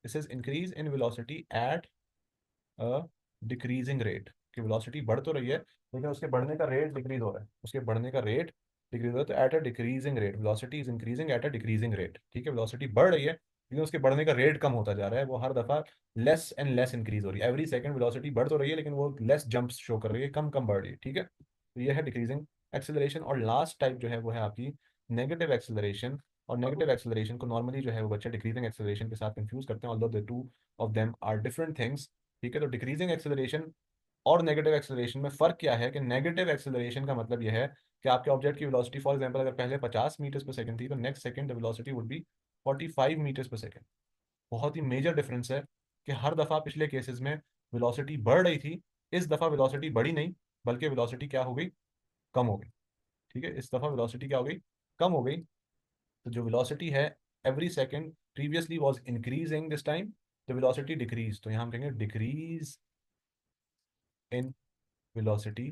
this is increase in velocity at a decreasing rate. कि वेलोसिटी बढ़ तो रही है लेकिन उसके बढ़ने का रेट डिक्रीज हो रहा है, उसके बढ़ने का रेट डिक्रीज हो रहा है, तो eight a decreasing rate, velocity is increasing at a decreasing rate. ठीक है, वेलोसिटी बढ़ रही है लेकिन उसके बढ़ने का रेट कम होता जा रहा है, वो हर दफा लेस एंड लेस इंक्रीज हो रही है। एवरी सेकंड वेलोसिटी बढ़ तो रही है लेकिन वो लेस जंप्स शो कर रही है, कम कम बढ़ रही है। ठीक है, तो ये है डिक्रीजिंग एक्सेलरेशन। और लास्ट टाइप जो है वो है आपकी नेगेटिव एक्सेलरेशन। और नेगेटिव एक्सेलरेशन को नॉर्मली जो है वो बच्चे डिक्रीजिंग एक्सेलरेशन के साथ कंफ्यूज करते हैं, although the two of them are different things. ठीक है, तो डिक्रीजिंग एक्सेलरेशन और नेगेटिव एक्सेलरेशन में फर्क क्या है कि नेगेटिव एक्सेलरेशन का मतलब यह है कि आपके ऑब्जेक्ट की वेलोसिटी फॉर एग्जांपल अगर पहले 50 मीटर्स पर सेकंड थी तो next second velocity would be 45 meters per second. बहुत ही मेजर डिफरेंस है कि हर दफा पिछले केसेस में वेलोसिटी बढ़ रही थी, इस दफा वेलोसिटी बढ़ी नहीं, बल्कि वेलोसिटी क्या हो गई, कम हो गई। ठीक है, इस दफा वेलोसिटी क्या हो गई, कम हो गई। तो जो वेलोसिटी है every second previously was increasing, this time the velocity decrease, तो यहाँ हम कहेंगे decrease in velocity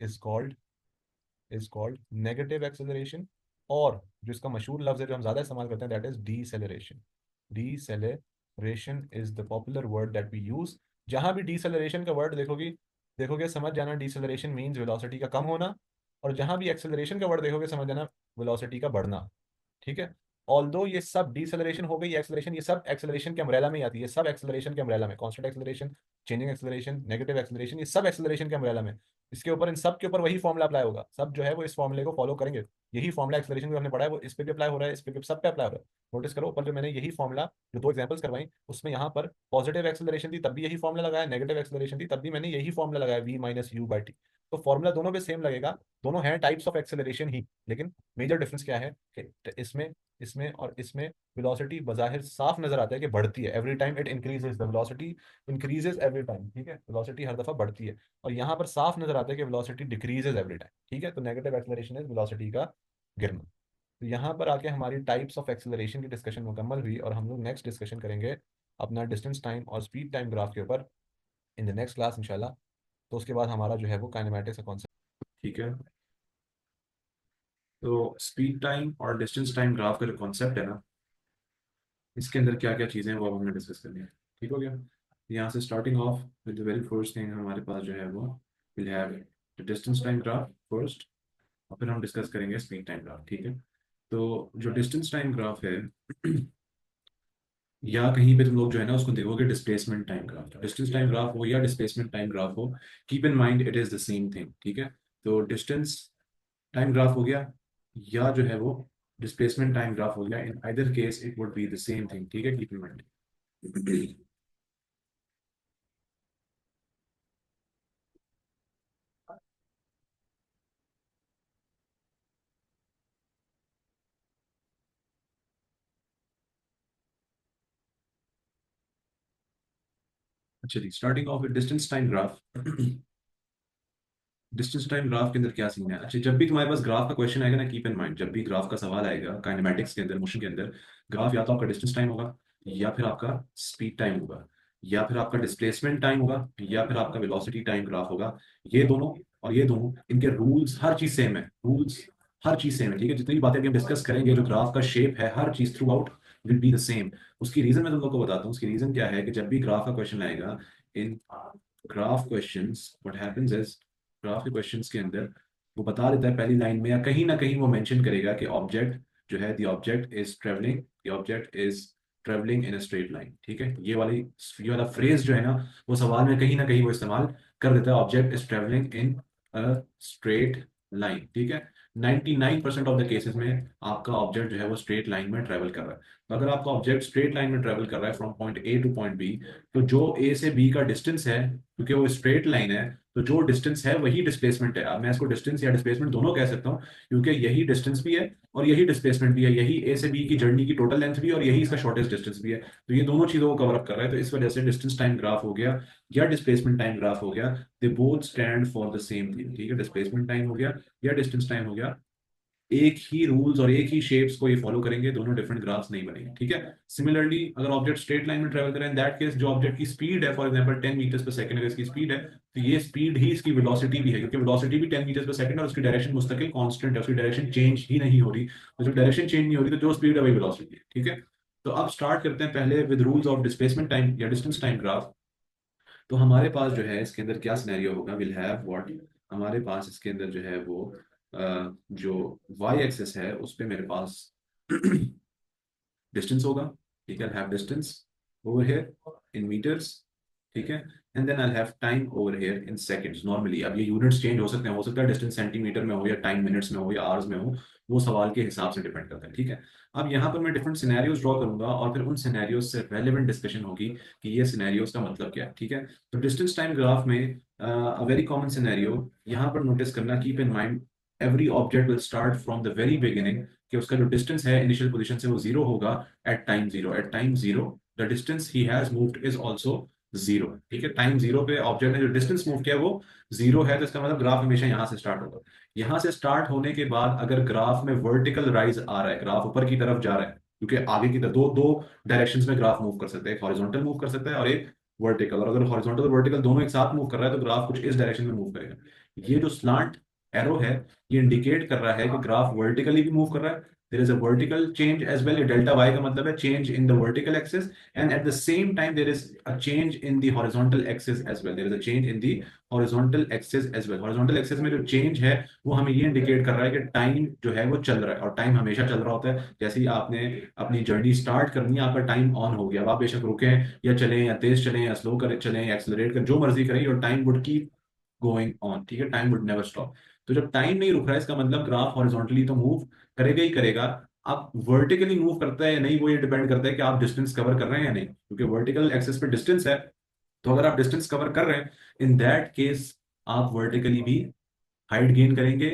is called negative acceleration. और जो इसका मशहूर लफ्ज है जो हम ज्यादा इस्तेमाल करते हैं, that is deceleration. Deceleration is the popular word that we use. जहां भी डीसेलरेशन का वर्ड देखोगे देखोगे समझ जाना डीसेलरेशन मीन्स वेलोसिटी का कम होना, और जहां भी एक्सेलरेशन का वर्ड देखोगे समझ जाना वेलोसिटी का बढ़ना। ठीक है, ऑल्दो ये सब डीसेलरेशन हो गई, एक्सेलरेशन, ये सब एक्सेलरेशन के अम्ब्रेला में ही आती है, सब एक्सेलरेशन के अम्ब्रेला में, constant acceleration, changing acceleration, negative acceleration, ये सब एक्सेलरेशन के अम्ब्रेला में। इसके ऊपर इन सब के ऊपर वही फॉर्मूला अप्लाई होगा, सब जो है वो इस फॉर्मूले को फॉलो करेंगे। यही फॉर्मूला एक्सेलरेशन जो हमने पढ़ा है वो इस पे भी अप्लाई हो रहा है, इस पे भी, सब पे अप्लाई हो रहा है। नोटिस करो ऊपर जो मैंने यही फॉर्मूला, जो दो एग्जांपल्स करवाई उसमें यहाँ पर पॉजिटिव एक्सेलरेशन थी तब भी यही फॉर्मूला लगाया, नेगेटिव एक्सेलरेशन थी तब भी मैंने यही फॉर्मूला लगाया, v - u/t। तो फॉर्मूला दोनों पे सेम लगेगा, दोनों हैं टाइप्स ऑफ एक्सेलरेशन ही, लेकिन मेजर डिफरेंस क्या है कि इसमें इसमें और इसमें वेलोसिटी बज़ाहिर साफ नजर आता है कि बढ़ती है, every time it increases, the velocity increases every time. ठीक है, वेलोसिटी हर दफा बढ़ती है। और यहाँ पर साफ नजर आता है कि वेलोसिटी डिक्रीजेस एवरी टाइम। ठीक है, तो नेगेटिव एक्सेलरेशन इज वेलोसिटी का गिरना। तो यहाँ पर आके हमारी टाइप्स ऑफ एक्सेलरेशन की डिस्कशन मुकम्मल हुई, और हम लोग नेक्स्ट डिस्कशन करेंगे अपना डिस्टेंस टाइम और स्पीड टाइम ग्राफ के ऊपर इन द नेक्स्ट क्लास इंशाल्लाह। तो उसके बाद हमारा जो है वो काइनेमेटिक्स का कॉन्सेप्ट। ठीक है, तो स्पीड टाइम और डिस्टेंस टाइम ग्राफ का जो कॉन्सेप्ट है ना, इसके अंदर क्या क्या चीज़ें हैं वो अब हमने डिस्कस करनी है। ठीक हो गया, यहाँ से starting of with the very first thing हमारे पास जो है वो will have the distance time graph first, और फिर हम डिस्कस करेंगे स्पीड टाइम ग्राफ। ठीक है, तो जो डिस्टेंस टाइम ग्राफ है या कहीं पे तुम लोग जो है ना उसको देखोगे displacement time graph, distance time graph हो या डिस्प्लेसमेंट टाइम ग्राफ हो, keep in mind it is the same thing. ठीक है, तो डिस्टेंस टाइम ग्राफ हो गया या जो है वो डिस्प्लेसमेंट टाइम ग्राफ हो गया, in either case it would be the same thing. ठीक है, कीप इन माइंड। अच्छा जी, starting of distance time graph. Distance time graph के अंदर क्या सीन है? अच्छा, जब भी तुम्हारे पास ग्राफ का क्वेश्चन आएगा ना, कीप इन माइंड, जब भी ग्राफ का सवाल आएगा काइनेमेटिक्स के अंदर, मोशन के अंदर, ग्राफ या तो आपका डिस्टेंस टाइम होगा, या फिर आपका स्पीड टाइम होगा, या फिर आपका डिस्प्लेसमेंट टाइम होगा, या फिर आपका वेलोसिटी टाइम ग्राफ होगा। ये दोनों और ये दोनों, इनके रूल्स हर चीज सेम है, रूल्स हर चीज सेम है। ठीक है, जितनी भी बातें अभी हम डिस्कस करेंगे, जो ग्राफ का शेप है, हर चीज through out will be the same. उसकी रीजन मैं तुम लोग को बताता हूँ। उसकी रीजन क्या है कि जब भी ग्राफ का क्वेश्चन आएगा, in graph questions what happens is, graph के क्वेश्चंस के अंदर वो बता देता है पहली लाइन में या कहीं ना कहीं वो मेंशन करेगा कि ऑब्जेक्ट जो है, the object is travelling, the object is travelling in a straight line. ठीक है, ये वाला फ्रेज जो है ना, वो सवाल में कहीं ना कहीं वो इस्तेमाल कर देता है, object is travelling in a straight line. ठीक है, 99% ऑफ द केसेस में आपका ऑब्जेक्ट जो है वो स्ट्रेट लाइन में ट्रेवल कर रहा है। तो अगर आपका ऑब्जेक्ट स्ट्रेट लाइन में ट्रेवल कर रहा है from point A to point B, तो जो ए से बी का डिस्टेंस है, क्योंकि वो स्ट्रेट लाइन है, तो जो डिस्टेंस है वही डिस्प्लेसमेंट है। अब मैं इसको डिस्टेंस या डिस्प्लेसमेंट दोनों कह सकता हूँ, क्योंकि यही डिस्टेंस भी है और यही डिस्प्लेसमेंट भी है, यही ए से बी की जर्नी की टोटल लेंथ भी है और यही इसका शॉर्टेस्ट डिस्टेंस भी है। तो ये दोनों चीजों को कवर अप कर रहा है, तो इस वजह से डिस्टेंस टाइम ग्राफ हो गया या डिस्प्लेसमेंट टाइम ग्राफ हो गया, they both stand for the same thing. ठीक है, डिस्प्लेसमेंट टाइम हो गया या डिस्टेंस टाइम हो गया, एक ही रूल्स और एक ही शेप्स को ये फॉलो करेंगे, दोनों डिफरेंट ग्राफ्स नहीं बनेंगे। ठीक है। सिमिलरली अगर ऑब्जेक्ट स्ट्रेट लाइन में ट्रेवल करे, इन दैट केस जो ऑब्जेक्ट की स्पीड है, for example 10 meters per second अगर इसकी स्पीड है, तो ये स्पीड ही इसकी वेलोसिटी भी है, क्योंकि वेलोसिटी भी 10 मीटर्स पर सेकंड और उसकी डायरेक्शन मुस्तकिल कांस्टेंट है, उसकी डायरेक्शन चेंज ही नहीं हो रही। तो जब डायरेक्शन चेंज नहीं हो रही तो जो स्पीड है वही वेलोसिटी है। ठीक है। तो अब स्टार्ट करते हैं पहले with rules of displacement time या डिस्टेंस टाइम ग्राफ। तो हमारे पास जो है इसके अंदर क्या सिनेरियो होगा, विल हैव व्हाट, हमारे पास इसके अंदर जो है वो जो वाई एक्सेस है उस पे मेरे पास डिस्टेंस होगा। ठीक है, have distance over here in meters. ठीक है। And then I have time over here in seconds. Normally अब ये यूनिट्स चेंज हो सकते हैं, हो सकता है डिस्टेंस सेंटीमीटर में हो या टाइम मिनट्स में हो या आवर्स में हो, वो सवाल के हिसाब से डिपेंड करता है। ठीक है। अब यहाँ पर मैं डिफरेंट सिनेरियोज ड्रॉ करूंगा और फिर उन सिनेरियोज से रेलेवेंट डिस्कशन होगी कि ये सिनेरियोज का मतलब क्या है। ठीक है। तो डिस्टेंस टाइम ग्राफ में अ वेरी कॉमन सिनेरियो यहाँ पर नोटिस करना, keep in mind every object will start from the very beginning, कि उसका जो डिस्टेंस है इनिशियल पोजीशन से वो जीरो होगा at time zero. At time zero the distance he has moved is also zero. ठीक है, टाइम जीरो पे ऑब्जेक्ट ने जो डिस्टेंस मूव किया वो जीरो है, तो इसका मतलब ग्राफ हमेशा यहाँ से स्टार्ट होगा। यहाँ से स्टार्ट होने के बाद अगर ग्राफ में वर्टिकल राइज आ रहा है, ग्राफ ऊपर की तरफ जा रहा है, क्योंकि आगे की तरफ दो दो डायरेक्शंस में ग्राफ मूव कर सकते हैं, एक हॉरिजॉन्टल मूव कर सकता है और एक वर्टिकल, और अगर हॉरिजॉन्टल और वर्टिकल दोनों एक साथ मूव कर रहा है तो ग्राफ कुछ इस डायरेक्शन में मूव करेगा। ये जो स्लांट एरो है ये इंडिकेट कर रहा है कि ग्राफ वर्टिकली भी मूव कर रहा है। there is a vertical change as well, ये डेल्टा y का मतलब है change in the vertical axis, and at the same time there is a change in the horizontal axis as well, there is a change in the horizontal axis as well। horizontal axis में जो change है वो हमें ये indicate कर रहा है कि टाइम जो है वो चल रहा है, और टाइम हमेशा चल रहा होता है। जैसे ही आपने अपनी जर्नी स्टार्ट करनी है आपका टाइम ऑन हो गया, अब आप बेशक रुकें या चलें या तेज चलें या स्लो करें चलें या एक्सलरेट करें, जो मर्जी करें, your time would keep going on. ठीक है, टाइम वुड नेवर स्टॉप। तो जब टाइम नहीं रुक रहा है इसका मतलब ग्राफ हॉरिजॉन्टली तो मूव करेगा ही करेगा। आप वर्टिकली मूव करता है या नहीं वो ये डिपेंड करता है कि आप डिस्टेंस कवर कर रहे हैं या नहीं, क्योंकि वर्टिकल एक्सेस पे डिस्टेंस है, तो अगर आप डिस्टेंस कवर कर रहे हैं इन दैट केस आप वर्टिकली भी हाइट गेन करेंगे,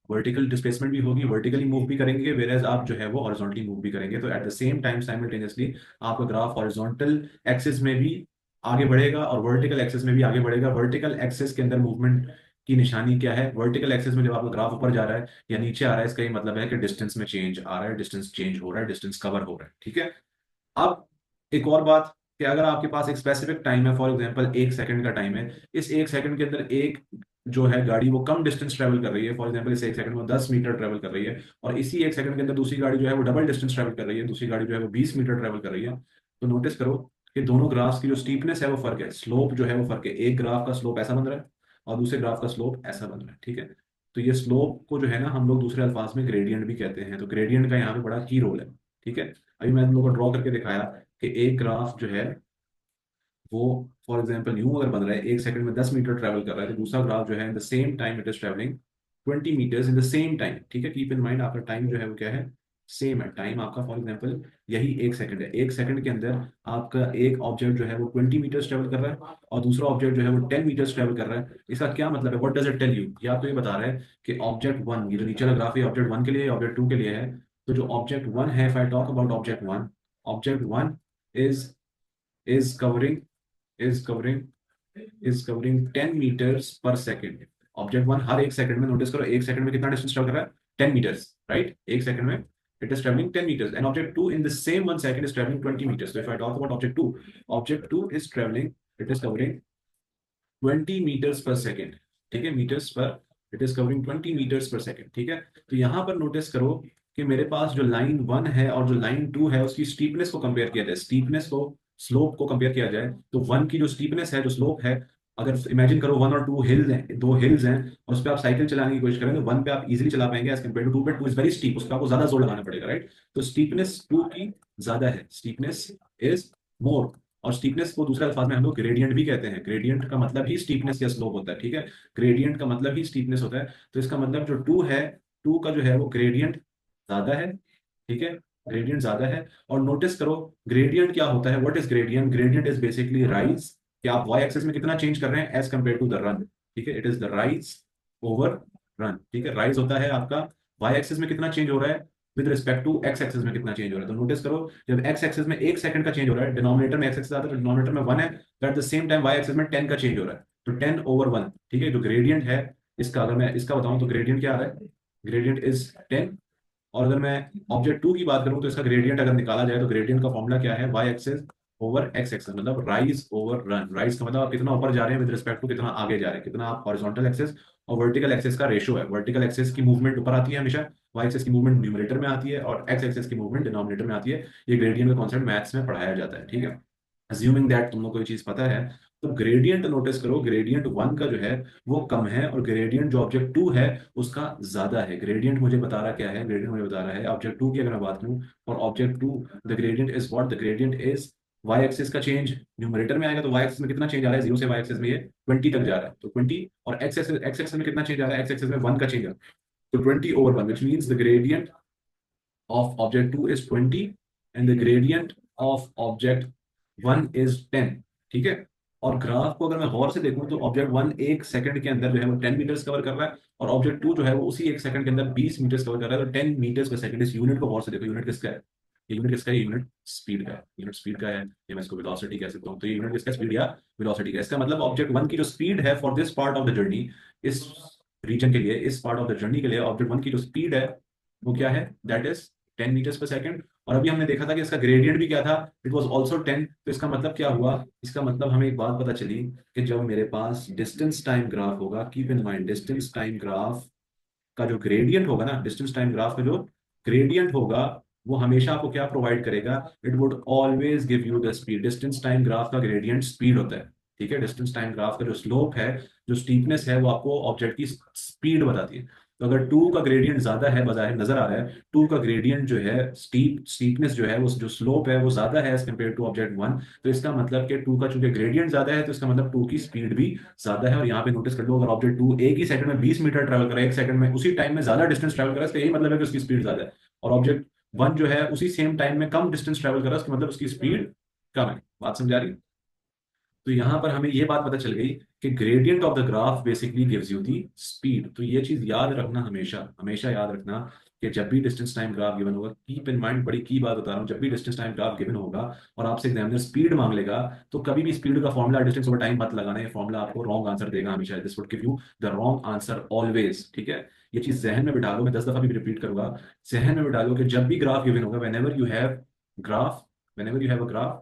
वर्टिकल डिस्प्लेसमेंट भी होगी, वर्टिकली मूव भी करेंगे, वेरेज आप जो है वो हॉरिजॉन्टली मूव भी करेंगे। तो at the same time simultaneously आपका ग्राफ हॉरिजॉन्टल एक्सिस में भी आगे बढ़ेगा और वर्टिकल एक्सिस में भी आगे बढ़ेगा। वर्टिकल एक्सिस के अंदर मूवमेंट की निशानी क्या है, वर्टिकल एक्सिस में जब आपका ग्राफ ऊपर जा रहा है या नीचे आ रहा है, इसका ये मतलब है कि डिस्टेंस में चेंज आ रहा है, डिस्टेंस चेंज हो रहा है, डिस्टेंस कवर हो रहा है। ठीक है। अब एक और बात कि अगर आपके पास एक स्पेसिफिक टाइम है, फॉर एग्जांपल 1 सेकंड का टाइम है, इस 1 सेकंड के अंदर एक जो है गाड़ी वो कम डिस्टेंस ट्रेवल कर रही है, फॉर एग्जांपल इस 1 सेकंड में 10 मीटर ट्रेवल कर रही है, और इसी 1 सेकंड के अंदर दूसरी गाड़ी जो है वो डबल डिस्टेंस ट्रेवल कर रही है, दूसरी गाड़ी जो है वो 20 मीटर ट्रेवल कर रही है। तो नोटिस करो कि दोनों ग्राफ्स की जो स्टीपनेस है वो फर्क है, स्लोप जो है वो फर्क है, एक ग्राफ का स्लोप ऐसा बन रहा है और दूसरे ग्राफ का स्लोप ऐसा बन रहा है। ठीक है। तो ये स्लोप को जो है ना हम लोग दूसरे अल्फाज में ग्रेडियंट भी कहते हैं, तो ग्रेडियंट का यहाँ पे बड़ा की रोल है। ठीक है। अभी मैं तुम लोग को ड्रॉ करके दिखाया कि एक ग्राफ जो है वो फॉर एग्जांपल यूं अगर बन रहा है 1 सेकंड में 10 मीटर ट्रेवल कर रहा है, तो दूसरा ग्राफ जो है in the same time it is travelling 20 meters in the same time. ठीक है, कीप इन माइंड आपका टाइम जो है वो क्या है, सेम है। टाइम आपका फॉर एग्जांपल यही 1 सेकंड है, 1 सेकंड के अंदर आपका एक ऑब्जेक्ट जो है वो 20 मीटर्स ट्रेवल कर रहा है और दूसरा ऑब्जेक्ट जो है वो 10 मीटर्स ट्रेवल कर रहा है। इसका क्या मतलब है, what does it tell you, ये आपको ये बता रहा है कि ऑब्जेक्ट वन, ये जो नीचे वाला ग्राफ है ऑब्जेक्ट वन के लिए ऑब्जेक्ट टू के लिए है। तो जो ऑब्जेक्ट वन है, if I talk about object one, object one is is covering is covering is covering 10 meters per second. Object one हर 1 सेकंड में, नोटिस करो 1 सेकंड में कितना डिस्टेंस ट्रेवल कर रहा है, 10 मीटर्स, राइट, 1 सेकंड में it is travelling 10 metres. And object two in the same 1 second is travelling 20 metres. तो if I talk about object two is travelling, it is covering 20 metres per second. ठीक है, metres per, it is covering 20 metres per second. ठीक है। तो यहां पर notice करो कि मेरे पास जो लाइन वन है और जो लाइन टू है उसकी स्टीपनेस को कंपेयर किया जाए, स्टीपनेस को स्लोप को कंपेयर किया जाए, तो वन की जो स्टीपनेस है, जो स्लोप है, अगर इमेजिन करो वन और टू हिल्स हैं, दो हिल्स हैं और उस पर आप साइकिल चलाने की कोशिश करें तो वन पे आप इजीली चला पाएंगे एज कम्पेयर टू टू पे। टू इज वेरी स्टीप, उस पर आपको ज्यादा जोर लगाना पड़ेगा, राइट। तो स्टीपनेस टू की ज्यादा है, स्टीपनेस इज मोर। और स्टीपनेस को दूसरे अल्फाज में हम लोग ग्रेडियंट भी कहते हैं, ग्रेडियंट का मतलब ही स्टीपनेस या स्लोप होता है। ठीक है, ग्रेडियंट का मतलब ही स्टीपनेस होता है। तो इसका मतलब जो टू है टू का जो है वो ग्रेडियंट ज्यादा है, ठीक है, ग्रेडियंट ज्यादा है। और नोटिस करो ग्रेडियंट क्या होता है, what is gradient? Gradient is basically rise, कि आप वाई एक्सिस में कितना चेंज कर रहे हैं as compared to the run, ठीक है, it is the rise over run, ठीक है। राइज होता है आपका वाई एक्सिस में कितना चेंज हो रहा है with respect to X axis में कितना चेंज हो रहा है। तो नोटिस करो जब एक्स एक्सिस में 1 सेकंड का चेंज हो रहा है, डिनोमिनेटर में एक्स एक्सिस आता है तो डिनोमिनेटर में 1 है, तो at the same time Y axis में 10 का चेंज हो रहा है, तो 10/1, ठीक है। जो ग्रेडियंट है इसका, अगर मैं इसका बताऊं तो ग्रेडियंट क्या आ रहा है, ग्रेडियंट इज 10। और अगर मैं ऑब्जेक्ट टू की बात करूं तो इसका ग्रेडियंट अगर निकाला जाए तो ग्रेडियंट का फॉर्मूला क्या है, Y axis over X axis, मतलब राइज ओवर रन। राइज का मतलब आप कितना ऊपर जा रहे हैं विद रिस्पेक्ट टू कितना आगे जा रहे हैं, कितना आप हॉरिजॉन्टल एक्सिस और वर्टिकल एक्सिस का रेशियो है। वर्टिकल एक्सिस की मूवमेंट ऊपर आती है हमेशा, वाई एक्सिस की मूवमेंट न्यूमरेटर में आती है, और एक्स एक्सिस की मूवमेंट डिनोमिनेटर में आती है। ये ग्रेडियंट का कॉन्सेप्ट मैथ्स में पढ़ाया जाता है, ठीक है। अज्यूमिंग दैट तुम लोग को ये चीज पता है, तो ग्रेडियंट नोटिस करो, ग्रेडियंट वन का जो है वो कम है, और ग्रेडियंट जो ऑब्जेक्ट टू है उसका ज्यादा है। ग्रेडियंट मुझे बता रहा क्या है, ग्रेडियंट मुझे बता रहा है ऑब्जेक्ट टू की अगर मैं बात करूं, और object two the gradient is what, the gradient is Y axis का चेंज न्यूमरेटर में आएगा, तो वाई एक्सिस में कितना चेंज आ रहा है, 0 से वाई एक्सिस में ये 20 तक जा रहा है, तो 20। और एक्स एक्सिस में कितना चेंज आ रहा है, एक्स एक्सिस में 1 का चेंज आ रहा है, तो 20/1, which means the gradient of object 2 is 20 and the gradient of object 1 is 10, ठीक है। और ग्राफ को अगर मैं गौर से देखूं तो ऑब्जेक्ट 1 1 सेकंड के अंदर जो है वो 10 मीटर्स कवर कर रहा है, और ऑब्जेक्ट 2 जो है वो उसी 1 सेकंड के अंदर 20 मीटर्स कवर कर रहा है, तो 10 मीटर्स पर सेकंड। इस यूनिट को गौर से देखो, यूनिट किसका है, ये यूनिट किसका है, यूनिट स्पीड का है, यूनिट स्पीड का है, ये मैं इसको वेलोसिटी कह सकता हूँ, तो ये यूनिट किसका, स्पीड या वेलोसिटी का। इसका मतलब ऑब्जेक्ट 1 की जो स्पीड है for this part of the journey, इस रीजन के लिए, इस पार्ट ऑफ द जर्नी के लिए ऑब्जेक्ट 1 की जो स्पीड है वो क्या है, that is 10 meters per second. और अभी हमने देखा था कि इसका ग्रेडियंट भी क्या था, इट वाज आल्सो 10। तो इसका मतलब क्या हुआ, इसका मतलब हमें एक बात पता चली कि जब मेरे पास डिस्टेंस टाइम ग्राफ होगा, keep in mind distance time graph का जो ग्रेडियंट होगा ना, डिस्टेंस टाइम ग्राफ का जो ग्रेडियंट होगा वो हमेशा आपको क्या प्रोवाइड करेगा, it would always give you the speed. Distance time graph का ग्रेडियंट स्पीड होता है, ठीक है। डिस्टेंस टाइम ग्राफ का जो स्लोप है, जो स्टीपनेस है, वो आपको ऑब्जेक्ट की स्पीड बताती है। तो अगर टू का ग्रेडियंट ज्यादा है, बाहर नजर आ रहा है टू का ग्रेडियंट जो है, स्टीपनेस जो है, वो जो स्लोप है वो ज्यादा है as compared to object one, तो इसका मतलब कि टू का चूंकि ग्रेडियंट ज्यादा है तो इसका मतलब टू की स्पीड भी ज्यादा है। और यहाँ पे नोटिस कर लो, अगर ऑब्जेक्ट टू एक ही सेकंड में 20 मीटर ट्रैवल करा, 1 सेकंड में उसी टाइम में ज्यादा डिस्टेंस ट्रैवल करा, इसका यही मतलब है कि उसकी स्पीड ज्यादा है। और ऑब्जेक्ट वन जो है उसी सेम टाइम में कम डिस्टेंस ट्रैवल करा, इसका मतलब उसकी स्पीड कम है। बात समझ आ रही है? तो यहां पर हमें ये बात पता चल गई कि gradient of the graph basically gives you the speed. तो ये चीज याद रखना, हमेशा हमेशा याद रखना कि जब भी डिस्टेंस टाइम ग्राफ गिवन होगा, कीप इन माइंड, बड़ी की बात बता रहा हूँ, जब भी डिस्टेंस टाइम ग्राफ गिवन होगा और आपसे एग्जामिनर स्पीड मांग लेगा, तो कभी भी स्पीड का फॉर्मूला डिस्टेंस ओवर टाइम मत लगाना, ये फॉर्मूला आपको रॉन्ग आंसर देगा हमेशा। This would give you the wrong answer always, ठीक है। ये चीज जहन में बिठा लो, मैं 10 दफा भी रिपीट करूंगा, जहन में बिठा लो कि जब भी ग्राफ गिवन होगा, graph whenever you have a graph,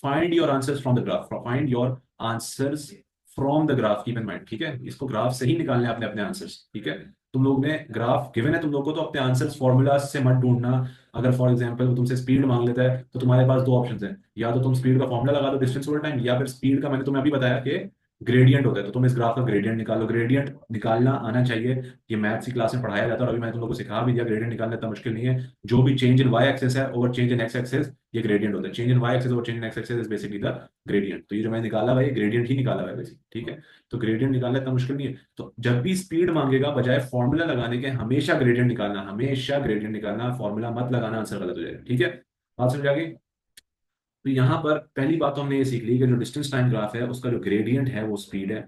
find your answers from the graph, find your answers from the graph, keep in mind, ठीक है। इसको ग्राफ से ही निकालने हैं अपने अपने आंसर्स, ठीक है। तुम लोग ने ग्राफ गिवन है तुम लोग को, तो अपने आंसर्स फॉर्मूला से मत ढूंढना। अगर फॉर एग्जांपल वो तुमसे स्पीड मांग लेता है तो तुम्हारे पास दो ऑप्शंस हैं, या तो तुम स्पीड का फॉर्मूला लगा दो डिस्टेंस ओवर टाइम, या फिर स्पीड का मैंने तुम्हें अभी बताया कि ग्रेडियंट होता है, तो तुम इस ग्राफ का ग्रेडियंट निकालो। ग्रेडियंट निकालना आना चाहिए, ये मैथ्स की क्लास में पढ़ाया जाता है, और अभी मैंने तुम लोग को सिखा भी दिया। ग्रेडियंट निकालना इतना मुश्किल नहीं है। जो भी चेंज इन वाई एक्सेस है over change in X axis, ये ग्रेडियंट होता है। Change in Y axis over change in X axis is basically the gradient. तो ये जो मैंने निकाला हुआ है, ग्रेडियंट ही निकाला हुआ है वैसे, ठीक है। तो ग्रेडियंट निकालना इतना मुश्किल नहीं है। तो जब भी स्पीड मांगेगा, बजाय फॉर्मूला लगाने के हमेशा ग्रेडियंट निकालना, हमेशा ग्रेडियंट निकालना, फॉर्मूला मत लगाना, आंसर गलत हो जाएगा, ठीक है। बात समझ आ गई? तो यहाँ पर पहली बात तो हमने ये सीख ली कि जो डिस्टेंस टाइम ग्राफ है उसका जो ग्रेडियंट है वो स्पीड है।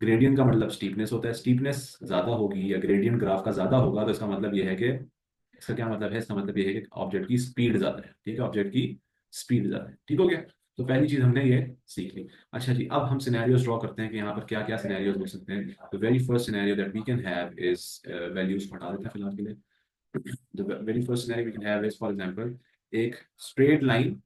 ग्रेडियंट का मतलब स्टीपनेस होता है, स्टीपनेस ज्यादा होगी या ग्रेडियंट ग्राफ का ज्यादा होगा तो इसका मतलब ये है कि, इसका क्या मतलब है, इसका मतलब ये है कि ऑब्जेक्ट की स्पीड ज्यादा है, ठीक है, ऑब्जेक्ट की स्पीड ज्यादा है, ठीक हो गया। तो पहली चीज हमने ये सीख ली। अच्छा जी, अब हम सिनेरियोज ड्रॉ करते हैं कि यहाँ पर क्या क्या सिनेरियोज हो सकते हैं। The very first scenario that we can have is, values हटा देते हैं फिलहाल के लिए। The very first scenario we can have is for example, एक स्ट्रेट लाइन,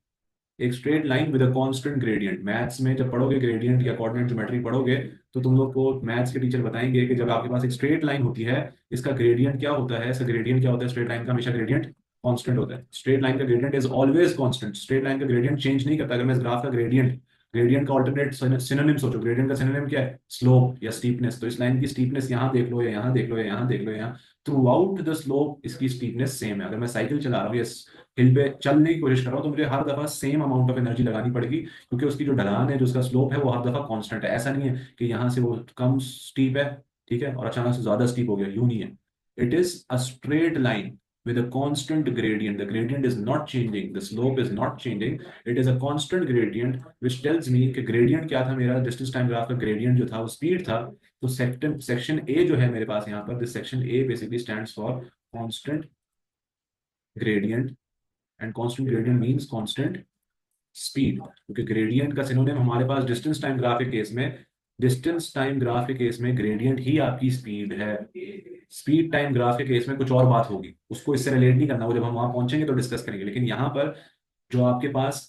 एक straight line with a constant gradient. Maths में जब पढ़ोगे ग्रेडियंट या कोऑर्डिनेट ज्योमेट्री पढ़ोगे, तो तुम लोग को मैथ्स के टीचर बताएंगे कि जब आपके पास एक स्ट्रेट लाइन होती है, इसका ग्रेडियंट क्या होता है, इसका ग्रेडियंट क्या होता है, स्ट्रेट लाइन का हमेशा ग्रेडियंट कांस्टेंट होता है। स्ट्रेट लाइन का gradient is always constant, straight line का ग्रेडियंट चेंज नहीं करता। अगर मैं इस ग्राफ का ग्रेडियंट, ग्रेडियंट का ऑल्टरनेट सिनोनिम सोचो, ग्रेडियंट का सिनोनिम क्या है, स्लोप या स्टीपनेस। तो इस लाइन की स्टीपनेस यहाँ देख लो या यहाँ देख लो या यहाँ देख लो, यहाँ थ्रू आउट द स्लोप इसकी स्टीपनेस सेम है। अगर मैं साइकिल चला रहा हूँ या हिल पे चलने की कोशिश कर रहा हूँ, तो मुझे हर दफा सेम अमाउंट ऑफ एनर्जी लगानी पड़ेगी, क्योंकि उसकी जो ढलान है, जो उसका स्लोप है, वो हर दफा कांस्टेंट है। ऐसा नहीं है कि यहाँ से वो कम स्टीप है, ठीक है, और अचानक से ज्यादा स्टीप हो गया, यूं नहीं है। It is a straight line with a constant gradient. The gradient is not changing, the slope is not changing, it is a constant gradient which tells me कि gradient क्या था मेरा, distance time graph का gradient जो था वो speed था। तो section A जो है मेरे पास यहाँ पर, this section A basically stands for constant gradient, and constant gradient means constant speed, क्योंकि ग्रेडियंट का सिनोनिम हमारे पास डिस्टेंस टाइम ग्राफ के केस में, डिस्टेंस टाइम ग्राफ के केस में ग्रेडियंट ही आपकी स्पीड है। स्पीड टाइम ग्राफ के केस में कुछ और बात होगी, उसको इससे रिलेट नहीं करना, वो जब हम वहां पहुंचेंगे तो डिस्कस करेंगे। लेकिन यहाँ पर जो आपके पास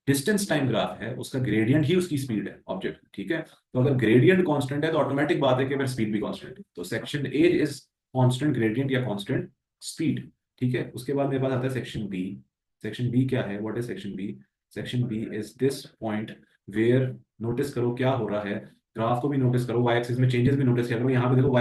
डिस्टेंस टाइम ग्राफ है उसका ग्रेडियंट ही उसकी स्पीड है ऑब्जेक्ट, ठीक है। तो अगर ग्रेडियंट कांस्टेंट है तो ऑटोमेटिक बात है कि फिर स्पीड भी कांस्टेंट है। तो section A is constant gradient या कांस्टेंट स्पीड, ठीक है। उसके बाद मेरे पास आता है सेक्शन बी। सेक्शन बी क्या है, what is section B? Section B is this point where, notice करो क्या हो रहा है, ग्राफ को भी नोटिस करो, वाई एक्सिस में चेंजेस भी नोटिस किया करो। यहाँ पे देखो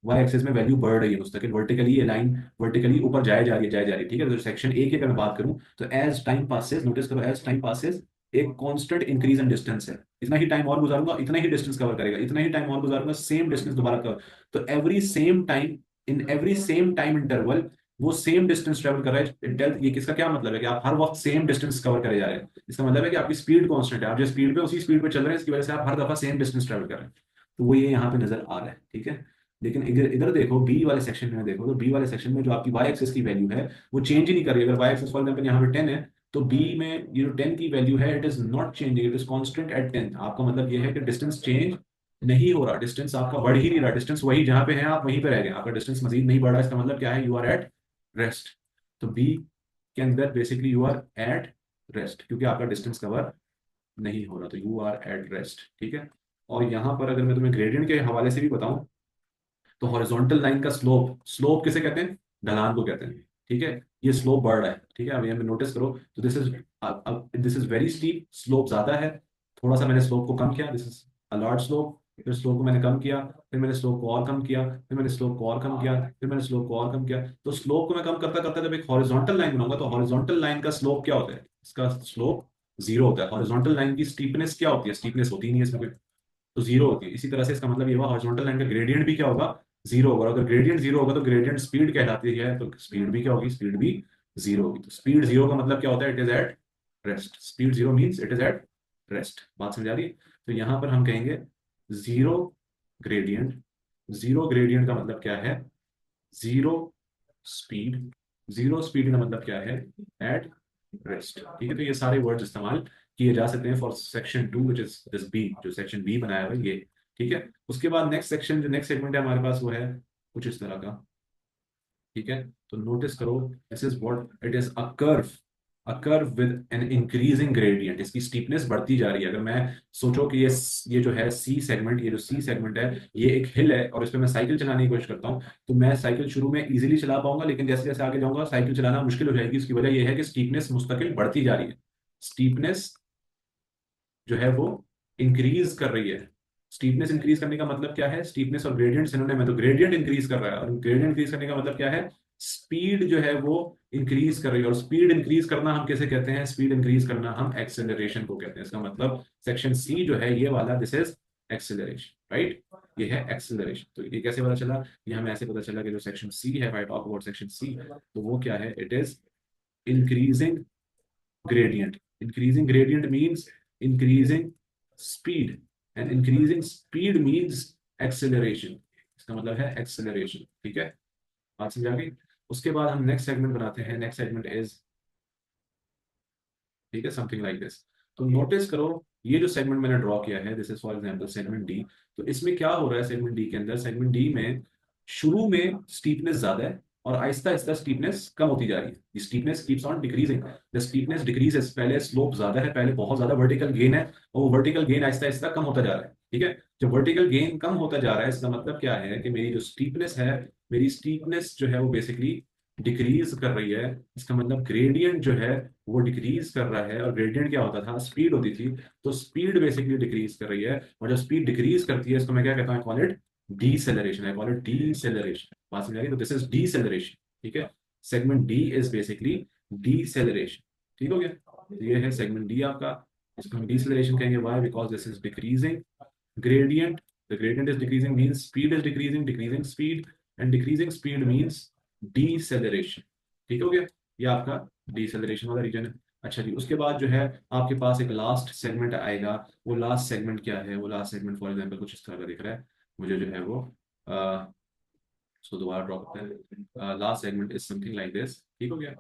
वाई एक्सिस में वैल्यू बढ़ रही है मुस्तकिल, वर्टिकली ये लाइन वर्टिकली ऊपर जाए जा रही है, जाए जा रही है, ठीक है। तो सेक्शन ए की अगर मैं बात करूं तो एज टाइम पासेस, नोटिस करो एज टाइम पासेस एक कांस्टेंट इंक्रीज इन डिस्टेंस है। इतना ही टाइम और गुजारूंगा इतना ही डिस्टेंस कवर करेगा, इतना ही टाइम और गुजारूंगा सेम डिस्टेंस दोबारा कवर। तो every same time, in every same time interval वो सेम डिस्टेंस ट्रेवल कर रहा है। ये किसका क्या मतलब है कि आप हर वक्त सेम डिस्टेंस कवर करे जा रहे हैं। इसका मतलब है कि आपकी स्पीड कांस्टेंट है, आप जो स्पीड पे उसी स्पीड पे चल रहे हैं, इसकी वजह से आप हर दफा सेम डिस्टेंस ट्रेवल कर रहे हैं। तो वो ये यहाँ पे नजर आ रहा है, ठीक है। लेकिन इधर इधर देखो बी वाले सेक्शन में देखो, तो बी वाले सेक्शन में जो आपकी वाई एक्सिस की वैल्यू है वो चेंज ही नहीं कर रही। अगर वाई एक्सिस फॉर एग्जाम्पल यहाँ पे 10 है, तो बी में ये जो 10 की वैल्यू है it is not changing, it is constant eight 10। आपका मतलब ये है कि डिस्टेंस चेंज नहीं हो रहा, डिस्टेंस आपका बढ़ ही नहीं रहा, डिस्टेंस वही जहां पे है आप वहीं पे रह गए, आपका डिस्टेंस मजीद नहीं बढ़ रहा। इसका मतलब क्या है, यू आर एट रेस्ट। तो बी के अंदर basically you are at rest, क्योंकि आपका डिस्टेंस कवर नहीं हो रहा, तो यू आर एट रेस्ट, ठीक है। और यहाँ पर अगर मैं तुम्हें ग्रेडियंट के हवाले से भी बताऊं, तो हॉरिजॉन्टल लाइन का स्लोप, स्लोप किसे कहते हैं, ढलान को कहते हैं, ठीक है। ये स्लोप बढ़ रहा है, ठीक है। अब यहाँ पे नोटिस करो, तो this is very steep, slope ज्यादा है। थोड़ा सा मैंने स्लोप को कम किया, this is a large slope, फिर स्लोप को मैंने कम किया, फिर मैंने स्लोप को और कम किया, फिर मैंने स्लोप को और कम किया, फिर मैंने स्लोप को और कम किया। तो स्लोप को मैं कम करता करता जब एक हॉरिजॉन्टल लाइन बनाऊंगा, तो हॉरिजॉन्टल लाइन का स्लोप क्या होता है, इसका स्लोप जीरो होता है। हॉरिजॉन्टल लाइन की स्टीपनेस क्या होती है, स्टीपनेस होती ही नहीं है इसमें कोई, तो जीरो होती है। इसी तरह से इसका मतलब ये हुआ हॉरिजॉन्टल लाइन का ग्रेडियंट भी क्या होगा, जीरो होगा। अगर ग्रेडियंट जीरो होगा तो ग्रेडियंट स्पीड कहलाती है, तो स्पीड भी क्या होगी, स्पीड भी जीरो होगी। तो स्पीड जीरो का मतलब क्या होता है, it is at rest. Speed zero means it is at rest. बात समझ आ रही है? तो यहां पर हम कहेंगे जीरो ग्रेडियंट। जीरो ग्रेडियंट का मतलब क्या है, जीरो स्पीड। जीरो स्पीड का मतलब क्या है, एट रेस्ट, ठीक है। तो ये सारे वर्ड्स इस्तेमाल किए जा सकते हैं for section two which is this B, जो सेक्शन बी बनाया हुआ है ये, ठीक है। उसके बाद नेक्स्ट सेक्शन, जो नेक्स्ट सेगमेंट है हमारे पास वो है कुछ इस तरह का, ठीक है। तो नोटिस करो, this is what it is, a curve with an increasing gradient. इसकी स्टीपनेस बढ़ती जा रही है। अगर मैं सोचो कि ये जो है सी सेगमेंट, ये जो सी सेगमेंट है ये एक हिल है, और इस पे मैं साइकिल चलाने की कोशिश करता हूँ, तो मैं साइकिल शुरू में इजीली चला पाऊंगा, लेकिन जैसे जैसे आगे जाऊंगा साइकिल चलाना मुश्किल हो जाएगी। उसकी वजह यह है कि स्टीपनेस मुस्तकिल बढ़ती जा रही है। स्टीपनेस जो है वो इंक्रीज कर रही है। स्टीपनेस इंक्रीज करने का मतलब क्या है, स्टीपनेस और ग्रेडियंट सिनोनिम है, तो ग्रेडियंट इंक्रीज कर रहा है, और ग्रेडियंट इंक्रीज करने का मतलब क्या है, स्पीड जो है वो इंक्रीज कर रही है। और स्पीड इंक्रीज करना हम कैसे कहते हैं, स्पीड इंक्रीज करना हम एक्सेलरेशन को कहते हैं। इसका मतलब सेक्शन सी जो है ये वाला, दिस इज एक्सेलरेशन, राइट। ये है एक्सेलरेशन। तो ये कैसे पता चला, ये हमें ऐसे पता चला कि जो सेक्शन सी है, I talk about section C, तो वो क्या है, it is increasing gradient. Increasing gradient means increasing speed, and increasing speed means acceleration. इसका मतलब है acceleration, ठीक है। बात समझ आ गई? उसके बाद हम नेक्स्ट सेगमेंट बनाते हैं। नेक्स्ट सेगमेंट इज, ठीक है, समथिंग लाइक दिस। तो नोटिस करो, ये जो सेगमेंट मैंने ड्रॉ किया है, this is for example segment D. तो इसमें क्या हो रहा है सेगमेंट डी के अंदर, सेगमेंट डी में शुरू में स्टीपनेस ज्यादा है और आहिस्ता आहिस्ता स्टीपनेस कम होती जा रही है। Steepness keeps on decreasing, the steepness decreases. पहले स्लोप ज्यादा है, पहले बहुत ज्यादा वर्टिकल गेन है, और वो वर्टिकल गेन आहिस्ता आहिस्ता कम होता जा रहा है, ठीक है। जब वर्टिकल गेन कम होता जा रहा है, इसका मतलब क्या है कि मेरी जो स्टीपनेस है, मेरी स्टीपनेस जो है वो बेसिकली डिक्रीज कर रही है। इसका मतलब ग्रेडियंट जो है वो डिक्रीज कर रहा है। और ग्रेडियंट क्या होता था, स्पीड होती थी, तो स्पीड बेसिकली डिक्रीज कर रही है। और जब स्पीड डिक्रीज करती है, इसको मैं क्या कहता हूँ, call it deceleration, I call it deceleration. बात समझ आ रही है? तो दिस इज डीसेलरेशन, ठीक है। Segment D is basically deceleration, ठीक हो गया। तो ये है सेगमेंट डी आपका, इसको हम डीसेलरेशन कहेंगे। Why? Because this is decreasing gradient, the gradient is decreasing means speed is decreasing, decreasing speed, and decreasing speed means deceleration. ठीक हो गया, ये आपका डीसेलरेशन वाला रीजन है। अच्छा जी, उसके बाद जो है आपके पास एक लास्ट सेगमेंट आएगा। वो लास्ट सेगमेंट क्या है? वो लास्ट सेगमेंट फॉर एग्जांपल कुछ इस तरह का दिख रहा है मुझे जो है वो, उसको दोबारा ड्रॉ करते हैं। Last segment is something like this. ठीक हो गया,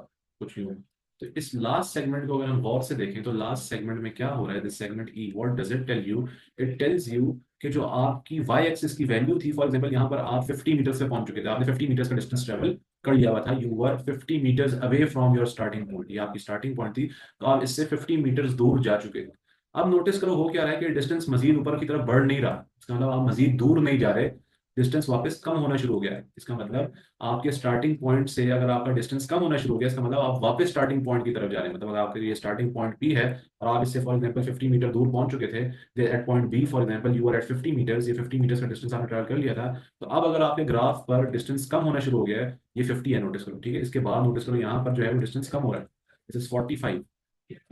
कुछ यूं। तो इस लास्ट सेगमेंट को अगर हम गौर से देखें तो लास्ट सेगमेंट में क्या हो रहा है? This segment E, what does it tell you? It tells you कि जो आपकी वाई एक्सिस की वैल्यू थी, फॉर एग्जांपल यहाँ पर आप 50 मीटर से पहुंच चुके थे, आपने 50 मीटर का डिस्टेंस ट्रेवल कर लिया हुआ था, you were 50 meters away from your starting point, ये आपकी स्टार्टिंग पॉइंट थी, तो आप इससे 50 मीटर्स दूर जा चुके थे। अब नोटिस करो हो क्या रहा है कि डिस्टेंस मजीद ऊपर की तरफ बढ़ नहीं रहा, इसका मतलब आप मजीद दूर नहीं जा रहे, डिस्टेंस वापस कम होना शुरू हो गया है। इसका मतलब आपके स्टार्टिंग पॉइंट से अगर आपका डिस्टेंस कम होना शुरू हो गया, इसका मतलब आप वापस स्टार्टिंग पॉइंट की तरफ जा रहे हैं। मतलब अगर आपके ये स्टार्टिंग पॉइंट पी है और आप इससे फॉर एग्जांपल 50 मीटर दूर पहुंच चुके थे, at point B for example you are at 50 meters, ये 50 मीटर्स का डिस्टेंस आपने ट्रैवल कर लिया था, तो अब अगर आपके ग्राफ पर डिस्टेंस कम होना शुरू हो गया है, ये 50 है नोटिस करो, ठीक है, इसके बाद नोटिस करो यहाँ पर जो है वो डिस्टेंस कम हो रहा है, दिस इज 45,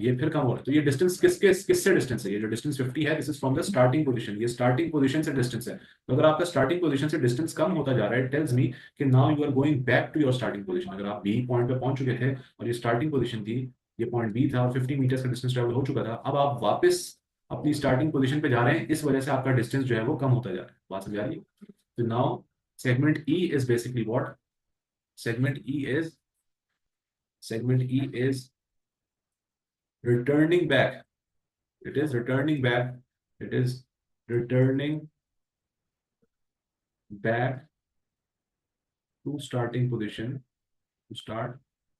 ये फिर कम हो रहा है। तो ये डिस्टेंस किससे डिस्टेंस है? ये जो डिस्टेंस 50 है, this is from the starting position, ये स्टार्टिंग पोजीशन से डिस्टेंस है। तो अगर आपका स्टार्टिंग पोजीशन से डिस्टेंस कम होता जा रहा है, टेल्स मी कि now you are going back to your starting position. अगर आप बी पॉइंट पे पहुंच चुके थे और ये स्टार्टिंग पोजीशन थी, ये पॉइंट बी था और 50 मीटर का डिस्टेंस ट्रेवल हो चुका था, अब आप वापस अपनी स्टार्टिंग पोजीशन पे जा रहे हैं, इस वजह से आपका डिस्टेंस जो है वो कम होता जा रहा है। बात समझ आ रही है? तो now segment E is basically what? Segment E is segment E is returning back. It is returning back. It is returning back to starting position, to start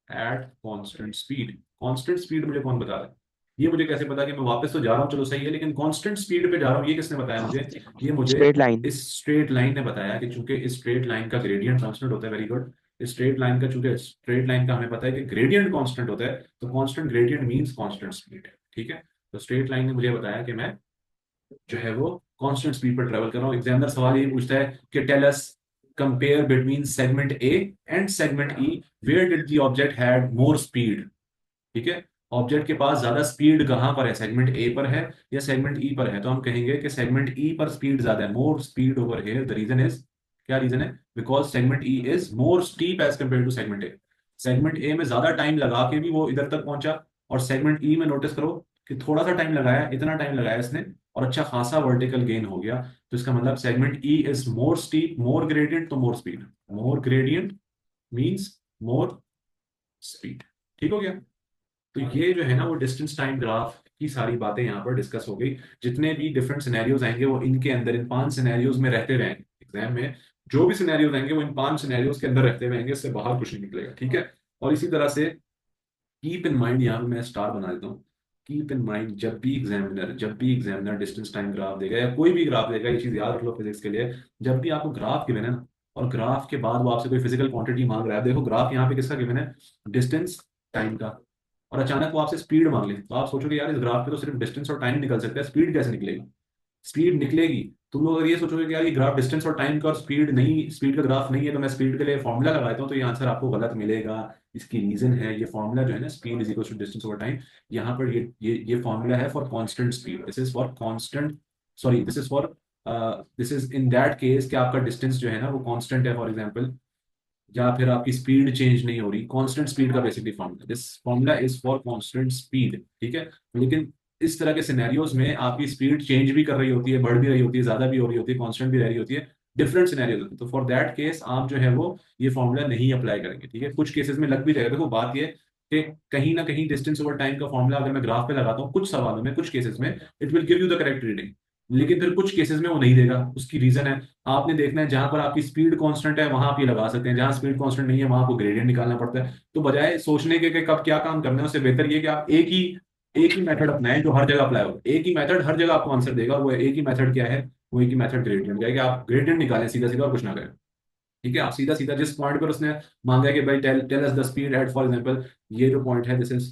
at constant speed. Constant speed मुझे कौन बता रहा है? ये मुझे कैसे पता कि मैं वापस तो जा रहा हूँ, चलो सही है, लेकिन कांस्टेंट स्पीड पे जा रहा हूँ, ये किसने बताया मुझे? ये मुझे स्ट्रेट लाइन। इस स्ट्रेट लाइन ने बताया कि चूंकि इस स्ट्रेट लाइन का ग्रेडियंट कांस्टेंट होता है। Very good. इस स्ट्रेट लाइन का, चूंकि स्ट्रेट लाइन का हमें पता है कि ग्रेडियंट कांस्टेंट होता है, तो constant gradient means constant speed. ठीक है, तो स्ट्रेट लाइन ने मुझे बताया कि मैं जो है वो कांस्टेंट स्पीड पर ट्रेवल कर रहा हूँ। एग्जामिनर सवाल ये पूछता है कि tell us, compare between segment A and segment E, where did the object had more speed. ठीक है, ऑब्जेक्ट के पास ज्यादा स्पीड कहां पर है? सेगमेंट ए पर है या सेगमेंट ई पर है? तो हम कहेंगे कि सेगमेंट ई पर स्पीड ज्यादा है, more speed over here. The reason is, क्या रीजन है? Because segment E is more steep as compared to segment A. Segment A में ज्यादा टाइम लगा के भी वो इधर तक पहुंचा, और सेगमेंट ई में नोटिस करो कि थोड़ा सा टाइम लगाया, इतना टाइम लगाया इसने और अच्छा खासा वर्टिकल गेन हो गया। तो इसका मतलब segment E is more steep, more gradient, तो मोर स्पीड। मोर ग्रेडियंट मींस मोर स्पीड। ठीक हो गया? तो ये जो है ना वो डिस्टेंस टाइम ग्राफ की सारी बातें यहाँ पर डिस्कस हो गई। जितने भी डिफरेंट सिनेरियोज आएंगे वो इनके अंदर, इन 5 सिनेरियोज में रहते हुए आएंगे एग्जाम में। जो भी सिनेरियोज आएंगे वो इन 5 सिनेरियोज के अंदर रहते हुए आएंगे, इससे बाहर कुछ नहीं निकलेगा। ठीक है, और इसी तरह से कीप इन माइंड, यहाँ पे मैं स्टार बना देता हूँ, कीप इन माइंड, जब भी एग्जामिनर डिस्टेंस टाइम ग्राफ देगा या कोई भी ग्राफ देगा, ये चीज याद रख लो फिजिक्स के लिए, जब भी आपको ग्राफ गिवन है ना, और ग्राफ के बाद वो आपसे कोई फिजिकल क्वांटिटी मांग रहा है, देखो ग्राफ यहाँ पे किसका गिवन है? डिस्टेंस टाइम का। और अचानक वो आपसे स्पीड मांग ले, तो आप सोचोगे यार इस ग्राफ पे तो सिर्फ डिस्टेंस और टाइम निकल सकता है, स्पीड कैसे निकलेगी? स्पीड निकलेगी। तुम लोग अगर ये सोचोगे कि यार ये ग्राफ डिस्टेंस और टाइम का और स्पीड नहीं, स्पीड का ग्राफ नहीं है, तो मैं स्पीड के लिए फॉर्मूला लगाता हूँ, तो ये आंसर आपको गलत मिलेगा। इसकी रीजन है, ये फॉर्मूला जो है ना, speed is equal to distance over time, यहाँ पर ये फॉर्मूला है for constant speed. This is for constant, sorry this is for, this is in that case कि आपका डिस्टेंस जो है ना वो कांस्टेंट है, फॉर एग्जांपल, या फिर आपकी स्पीड चेंज नहीं हो रही। कांस्टेंट स्पीड का basically formula, this formula is for constant speed. ठीक है, लेकिन इस तरह के सिनेरियोज में आपकी स्पीड चेंज भी कर रही होती है, बढ़ भी रही होती है, ज्यादा भी हो रही होती है, कांस्टेंट भी रह रही होती है, डिफरेंट सिनेरियोज में। तो फॉर दैट केस आप जो है वो ये फॉर्मूला नहीं अप्लाई करेंगे। ठीक है, कुछ केसेस में लग भी जाएगा। देखो बात ये कि कहीं ना कहीं डिस्टेंस ओवर टाइम का फॉर्मूला अगर मैं ग्राफ पे लगाता हूँ कुछ सवालों में, कुछ केसेस में it will give you the correct reading, लेकिन फिर कुछ केसेस में वो नहीं देगा। उसकी रीजन है, आपने देखना है जहां पर आपकी स्पीड कांस्टेंट है वहां आप ये लगा सकते हैं, जहां स्पीड कांस्टेंट नहीं है वहां आपको ग्रेडियंट निकालना पड़ता है। तो बजाय सोचने के कि कब क्या काम करना है, उससे बेहतर ये कि आप एक ही मेथड अपनाएं जो हर जगह अप्लाई हो। एक ही मेथड हर जगह आपको आंसर देगा, वो एक ही मेथड क्या है? वो एक ही मेथड ग्रेडियंट का है, कि आप ग्रेडियंट निकालें सीधा सीधा और कुछ ना करें। ठीक है, आप सीधा सीधा जिस पॉइंट पर उसने मांगा है कि भाई tell tell us the speed at, for example ये जो पॉइंट है दिस इज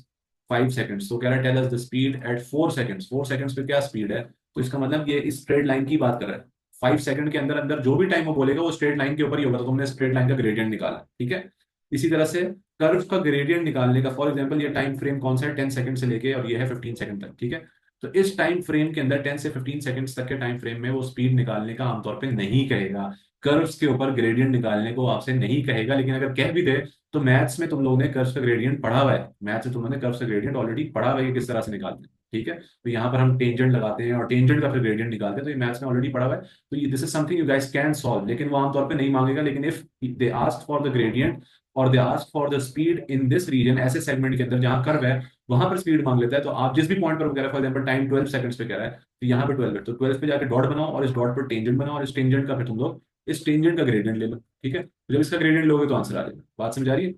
5 सेकंड्स, तो कह रहा है tell us the speed at 4 seconds. 4 seconds पे क्या स्पीड है? तो इसका मतलब ये इस स्ट्रेट लाइन की बात कर रहा है। 5 सेकंड के अंदर अंदर जो भी टाइम वो बोलेगा वो स्ट्रेट लाइन के ऊपर ही होगा, तो तुमने स्ट्रेट लाइन का ग्रेडियंट निकाला। ठीक है, इसी तरह से कर्व का ग्रेडियंट निकालने का, फॉर एग्जांपल ये टाइम फ्रेम कौन सा है? 10 सेकंड से लेके और ये है 15 सेकंड तक। ठीक है, तो इस टाइम फ्रेम के अंदर 10 से 15 सेकंड्स तक के टाइम फ्रेम में वो स्पीड निकालने का आमतौर पे नहीं कहेगा। कर्व्स के ऊपर ग्रेडियंट निकालने को आपसे नहीं कहेगा, लेकिन अगर कह भी दे तो मैथ्स में तुम लोगों ने कर्व्स का ग्रेडियंट पढ़ा हुआ है, मैथ्स में तुम लोगों ने कर्व्स का ग्रेडियंट ऑलरेडी पढ़ा हुआ है कि किस तरह से निकालते हैं। ठीक है, तो यहाँ पर हम टेंजेंट लगाते हैं और टेंजेंट का फिर ग्रेडियंट निकालते हैं, तो ये मैथ्स में ऑलरेडी पढ़ा हुआ है। तो ये this is something you guys can solve, लेकिन वो आमतौर पे नहीं मांगेगा। लेकिन if they ask for the gradient और they ask for the speed in this region, ऐसे सेगमेंट के अंदर जहां कर्व है वहां पर स्पीड मांग लेता है। तो आप जिस भी पॉइंट पर वो कह रहा है, फॉर एग्जाम्पल टाइम 12 सेकंड्स पे कह रहा है, तो यहाँ पे 12 है, तो 12 पे जाकर डॉट बनाओ और इस डॉट पर टेंजेंट बनाओ, और इस टेंजेंट का फिर तुम लोग इस टेंजेंट का ग्रेडियंट ले लो। ठीक है, तो जब इसका ग्रेडियंट लोगे तो आंसर आ जाएगा। बात समझ आ रही है?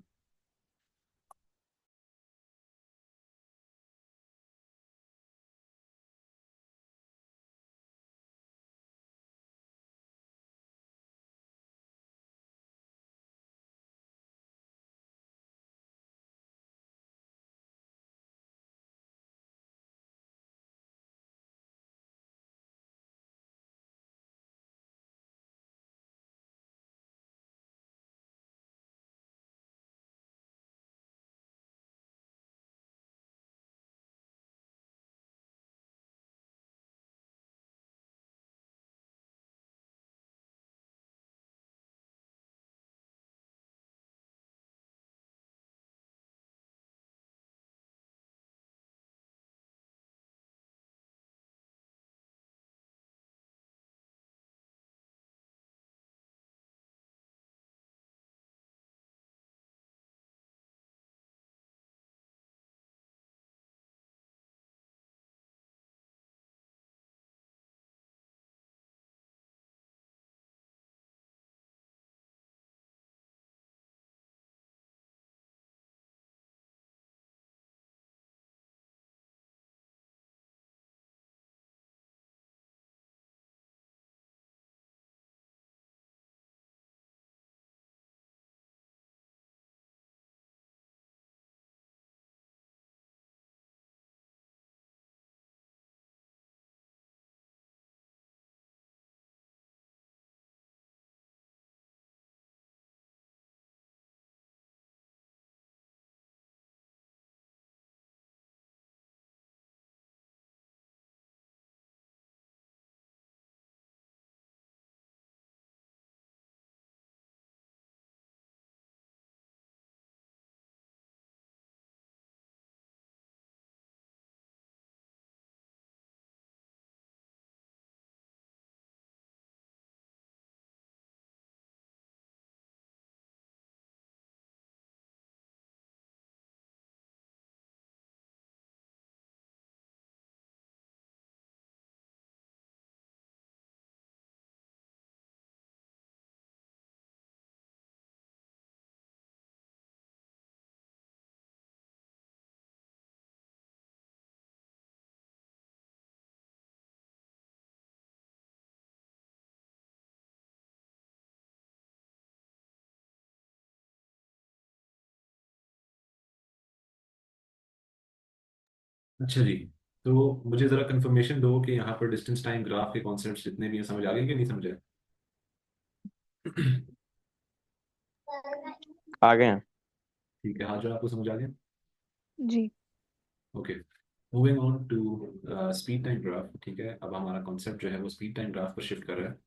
अच्छा जी, तो मुझे जरा कंफर्मेशन दो कि यहाँ पर डिस्टेंस टाइम ग्राफ के कॉन्सेप्ट्स जितने भी हैं समझ आ गए कि नहीं समझे? आ गए हैं। ठीक है, हाँ, जो आपको समझ आ गया। जी। Okay, moving on to speed time graph. ठीक है, अब हमारा कॉन्सेप्ट जो है वो स्पीड टाइम ग्राफ पर शिफ्ट कर रहा है।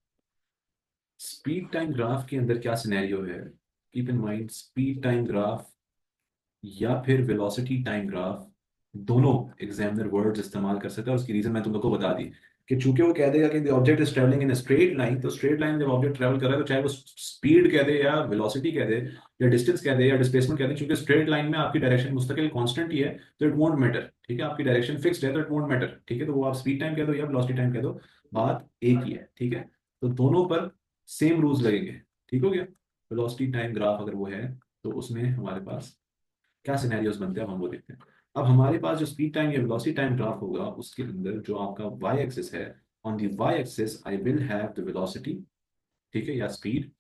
स्पीड टाइम ग्राफ के अंदर क्या सिनेरियो है? Keep in mind, speed time graph या फिर वेलोसिटी टाइम ग्राफ, दोनों एग्जामिनर वर्ड्स इस्तेमाल कर सकता है। और उसकी रीजन मैं तुम लोग को बता दी कि चूंकि वो कह देगा कि the object is travelling in straight line, तो स्ट्रेट लाइन जब ऑब्जेक्ट ट्रेवल कर रहा है तो चाहे वो स्पीड कह दे या वेलोसिटी कह दे या डिस्टेंस कह दे या डिस्प्लेसमेंट कह दे, चूंकि स्ट्रेट लाइन में आपकी डायरेक्शन मुस्तकिल कांस्टेंट ही है, तो इट वोंट मैटर। ठीक है, आपकी डायरेक्शन फिक्स्ड है तो इट वोंट मैटर। ठीक है, तो वो आप स्पीड टाइम कह दो या वेलोसिटी टाइम कह दो, बात एक ही है। ठीक है, तो दोनों पर सेम रूल्स लगेंगे। ठीक हो गया? वेलोसिटी टाइम ग्राफ अगर वो है तो उसमें हमारे पास क्या सिनेरियोस बनते हैं, अब हम वो देखते हैं। अब हमारे पास जो स्पीड टाइम या वेलोसिटी टाइम ग्राफ होगा उसके अंदर जो आपका वाई एक्सिस है, on the Y axis I will have the velocity, ठीक है, या स्पीड।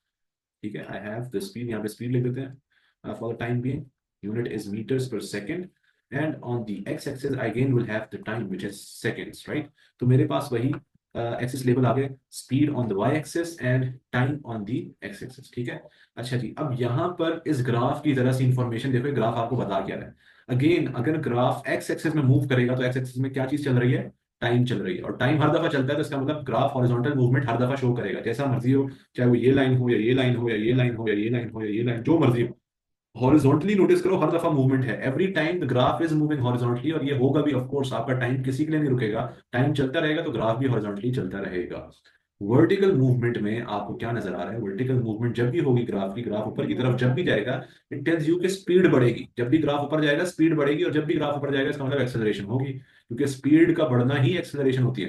ठीक है, आई हैव द स्पीड, यहाँ पे स्पीड लिख देते हैं for the time being, unit is metres per second. And on the X axis I again will have the time which is seconds, right? तो मेरे पास वही एक्सिस लेवल आ गए, speed on the Y axis and time on the X axis. ठीक है, अच्छा जी, अब यहाँ पर इस ग्राफ की जरा सी इंफॉर्मेशन देखो, ग्राफ आपको बता क्या रहा है। अगेन, अगर ग्राफ एक्स एक्सिस में मूव करेगा तो एक्स एक्सिस में क्या चीज चल रही है? टाइम चल रही है, और टाइम हर दफा चलता है तो इसका मतलब ग्राफ हॉरिजॉन्टल मूवमेंट हर दफा शो करेगा, जैसा मर्जी हो, चाहे वो ये लाइन हो या ये लाइन हो या ये लाइन हो या ये लाइन हो या ये लाइन, जो मर्जी हो, हॉरिजॉन्टली नोटिस करो, हर दफा मूवमेंट है, every time the graph is moving horizontally, और ये होगा भी ऑफ कोर्स, आपका टाइम किसी के लिए नहीं रुकेगा, टाइम चलता रहेगा तो ग्राफ भी हॉरिजॉन्टली चलता रहेगा। वर्टिकल मूवमेंट में आपको क्या नजर आ रहा है, वर्टिकल मूवमेंट जब भी होगी ग्राफ की, ग्राफ ऊपर की तरफ जब भी जाएगा, इट टेल्स यू कि स्पीड बढ़ेगी, जब भी ग्राफ ऊपर जाएगा स्पीड बढ़ेगी, और जब भी ग्राफ ऊपर जाएगा इसका मतलब एक्सेलरेशन होगी, क्योंकि स्पीड का बढ़ना ही एक्सेलरेशन होती है।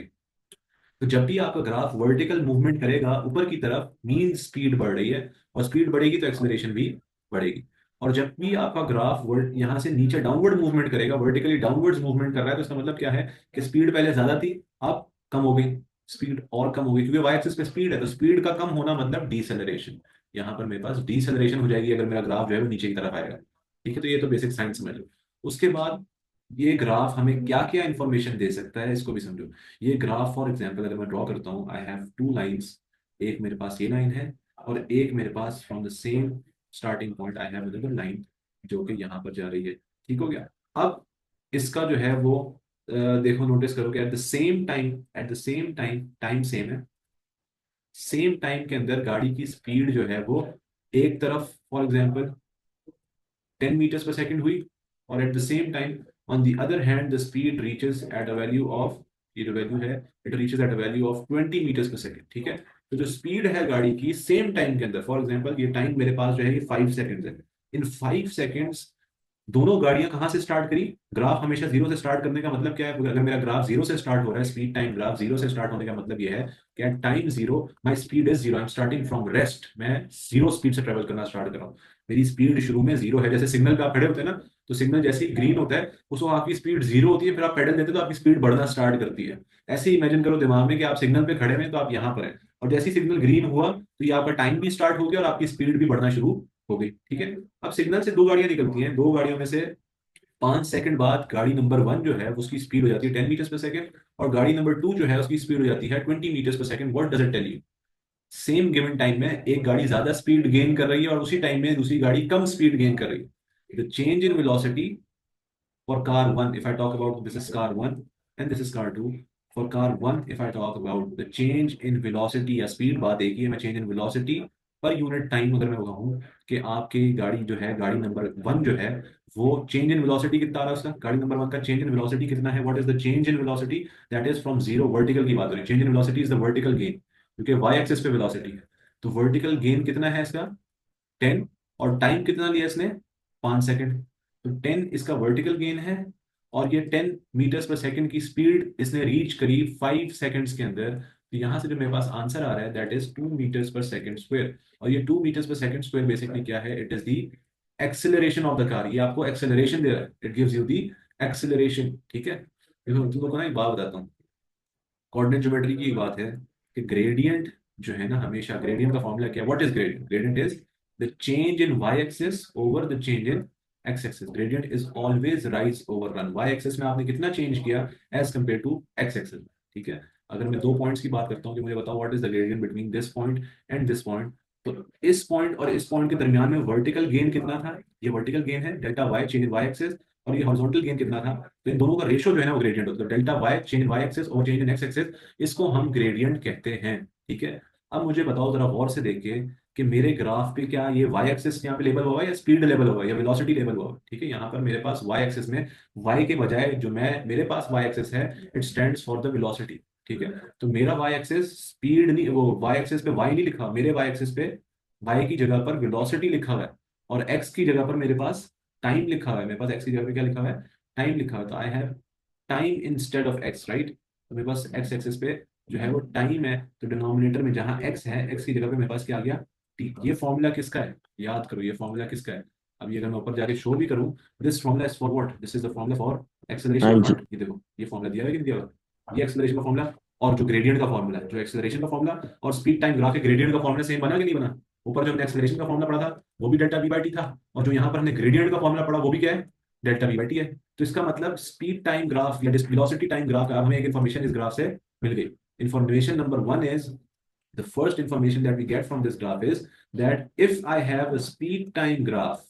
तो जब भी आपका ग्राफ वर्टिकल मूवमेंट करेगा ऊपर की तरफ, मीन स्पीड बढ़ रही है, और स्पीड बढ़ेगी तो एक्सेलरेशन भी बढ़ेगी। और जब भी आपका ग्राफ वर्ड यहाँ से नीचे डाउनवर्ड मूवमेंट करेगा, वर्टिकली डाउनवर्ड्स मूवमेंट कर रहा है, तो इसका मतलब क्या है कि स्पीड पहले ज्यादा थी, अब कम हो गई, स्पीड और कम हो गई, क्योंकि वाई एक्सिस पे स्पीड है, तो स्पीड का कम होना मतलब डीसेलरेशन। यहाँ पर मेरे पास डीसेलरेशन हो जाएगी अगर मेरा ग्राफ जो है वो नीचे की तरफ आएगा। ठीक है, तो ये तो बेसिक साइंस समझ लो। उसके बाद ये ग्राफ हमें क्या क्या इंफॉर्मेशन दे सकता है इसको भी समझो। ये ग्राफ फॉर एग्जांपल अगर मैं ड्रॉ करता हूँ, आई हैव टू लाइंस, एक मेरे पास ये लाइन है, और एक मेरे पास from the same starting point I have another line जो कि यहाँ पर जा रही है। ठीक हो गया। अब इसका जो है वो देखो, नोटिस करो कि eight the same time, time same है, सेम टाइम के अंदर गाड़ी की स्पीड जो है वो एक तरफ for example 10 meters per second हुई, और eight the same time on the other hand the speed reaches at a value of, ये जो वैल्यू है, it reaches at a value of 20 meters per second। ठीक है, तो जो स्पीड है गाड़ी की सेम टाइम के अंदर, फॉर एग्जांपल ये टाइम मेरे पास जो है ये 5 सेकेंड्स है, इन 5 सेकेंड्स दोनों गाड़ियां कहां से स्टार्ट करी, ग्राफ हमेशा जीरो से स्टार्ट करने का मतलब क्या है, अगर मेरा ग्राफ जीरो से स्टार्ट हो रहा है, स्पीड टाइम ग्राफ जीरो से स्टार्ट होने का मतलब यह है कि at time zero my speed is zero, I am starting from rest, मैं जीरो स्पीड से ट्रेवल करना स्टार्ट कर रहा हूँ, मेरी स्पीड शुरू में जीरो है। जैसे सिग्नल पे आप खड़े होते हैं ना, तो सिग्नल जैसे ही ग्रीन होता है उस वक्त आपकी स्पीड जीरो होती है, फिर आप पेडल देते हैं तो आपकी स्पीड बढ़ना स्टार्ट करती है। ऐसे ही इमेजिन करो दिमाग में कि आप सिग्नल पे खड़े हैं तो आप यहाँ पर हैं, और जैसे ही सिग्नल ग्रीन हुआ तो ये आपका टाइम भी स्टार्ट हो गया और आपकी स्पीड भी बढ़ना शुरू हो गई। ठीक है, अब सिग्नल से दो गाड़ियां निकलती हैं, दो गाड़ियों में से 5 सेकंड बाद गाड़ी नंबर वन जो है उसकी स्पीड हो जाती है 10 meters per second, और गाड़ी नंबर टू जो है उसकी स्पीड हो जाती है 20 meters per second। What does it tell you, same given time में एक गाड़ी ज्यादा स्पीड गेन कर रही है और उसी टाइम में दूसरी गाड़ी कम स्पीड गेन कर रही है। The change in velocity for car 1, if I talk about this is car 1 and this is car 2, for car 1 if I talk about the change in velocity या speed, बात एक ही है, मैं change in velocity पर unit time अगर मैं कहूँ कि आपकी गाड़ी जो है, गाड़ी नंबर वन जो है, वो चेंज इन वेलोसिटी कितना आ रहा है उसका, गाड़ी नंबर वन का चेंज इन वेलोसिटी कितना है, what is the change in velocity, that is from zero, vertical की बात हो रही है, change in velocity is the vertical gain, क्योंकि वाई एक्सिस पे वेलोसिटी है, तो वर्टिकल गेन कितना है इसका 10, और टाइम कितना लिया इसने 5 सेकंड, तो 10 इसका वर्टिकल गेन है, और ये 10 meters per second की स्पीड इसने रीच करी 5 सेकंड्स के अंदर। तो यहां से जो मेरे पास आंसर आ रहा है that is 2 meters per second square, और ये 2 meters per second square basically क्या है, it is the acceleration of the car, ये आपको एक्सेलरेशन दे रहा है, it gives you the acceleration. ठीक है, देखो तुम लोग को ना एक बात बताता हूँ, कोऑर्डिनेट ज्योमेट्री की एक बात है कि ग्रेडियंट जो है ना, हमेशा ग्रेडियंट का फॉर्मूला क्या है, what is gradient, gradient is the change in Y axis over the change in X axis, gradient is always rise over run, Y axis में आपने कितना चेंज किया as compared to X axis. ठीक है, अगर मैं दो पॉइंट्स की बात करता हूँ कि मुझे बताओ what is the gradient between this point and this point, तो इस पॉइंट और इस पॉइंट के दरमियान में वर्टिकल गेन कितना था, ये वर्टिकल गेन है delta Y change in Y axis, और ये हॉरिजॉन्टल गेन कितना था, तो इन दोनों का रेशियो जो है ना वो ग्रेडियंट होता है, delta Y change in Y axis और चेंज इन एक्स एक्सिस, इसको हम ग्रेडियंट कहते हैं। ठीक है, अब मुझे बताओ जरा गौर से देखिए कि मेरे ग्राफ पे क्या ये वाई एक्सिस यहाँ पे लेबल हुआ है या स्पीड लेवल हुआ है या वेलोसिटी लेवल हुआ है। ठीक है, यहाँ पर मेरे पास वाई एक्सिस में वाई के बजाय जो मैं मेरे पास वाई एक्सिस है, it stands for the velocity. ठीक है, तो मेरा वाई एक्सिस स्पीड नहीं, वो वाई एक्सिस पे वाई नहीं लिखा, मेरे वाई एक्सिस पे वाई की जगह पर वेलोसिटी लिखा हुआ है, और एक्स की जगह पर मेरे पास टाइम लिखा हुआ है, मेरे पास एक्स की जगह पे क्या लिखा हुआ है, टाइम लिखा हुआ है, तो आई have time instead of x, right, तो मेरे पास एक्स एक्सिस पे जो है वो टाइम है, तो डिनोमिनेटर में जहां एक्स है, एक्स की जगह पे मेरे पास क्या आ गया टी। ये फॉर्मूला किसका है, याद करो ये फॉर्मूला किसका है, अब ये अगर मैं ऊपर जाके शो भी करूं, this formula is for what, this is the formula for acceleration हाँ और जी। नॉट, ये देखो ये फॉर्मूला दिया है कि नहीं दिया हुआ, ये एक्सेलरेशन का फॉर्मूला, और जो ग्रेडियंट का फॉर्मूला है, जो एक्सेलरेशन का फॉर्मूला और स्पीड टाइम ग्राफ के ग्रेडियंट का फॉर्मूला सेम बना कि नहीं बना, ऊपर जो हमने एक्सेलरेशन का फॉर्मूला पढ़ा था वो भी डेल्टा वी बाई टी था, और जो यहाँ पर हमने ग्रेडियंट का फॉर्मूला पढ़ा वो भी क्या है, डेल्टा वी बाई टी है। तो इसका मतलब स्पीड टाइम ग्राफ या वेलोसिटी टाइम ग्राफ का हमें एक इन्फॉर्मेशन इस ग्राफ से मिल गई। Information number one is, the first information that we get from this graph is that if I have a speed time graph,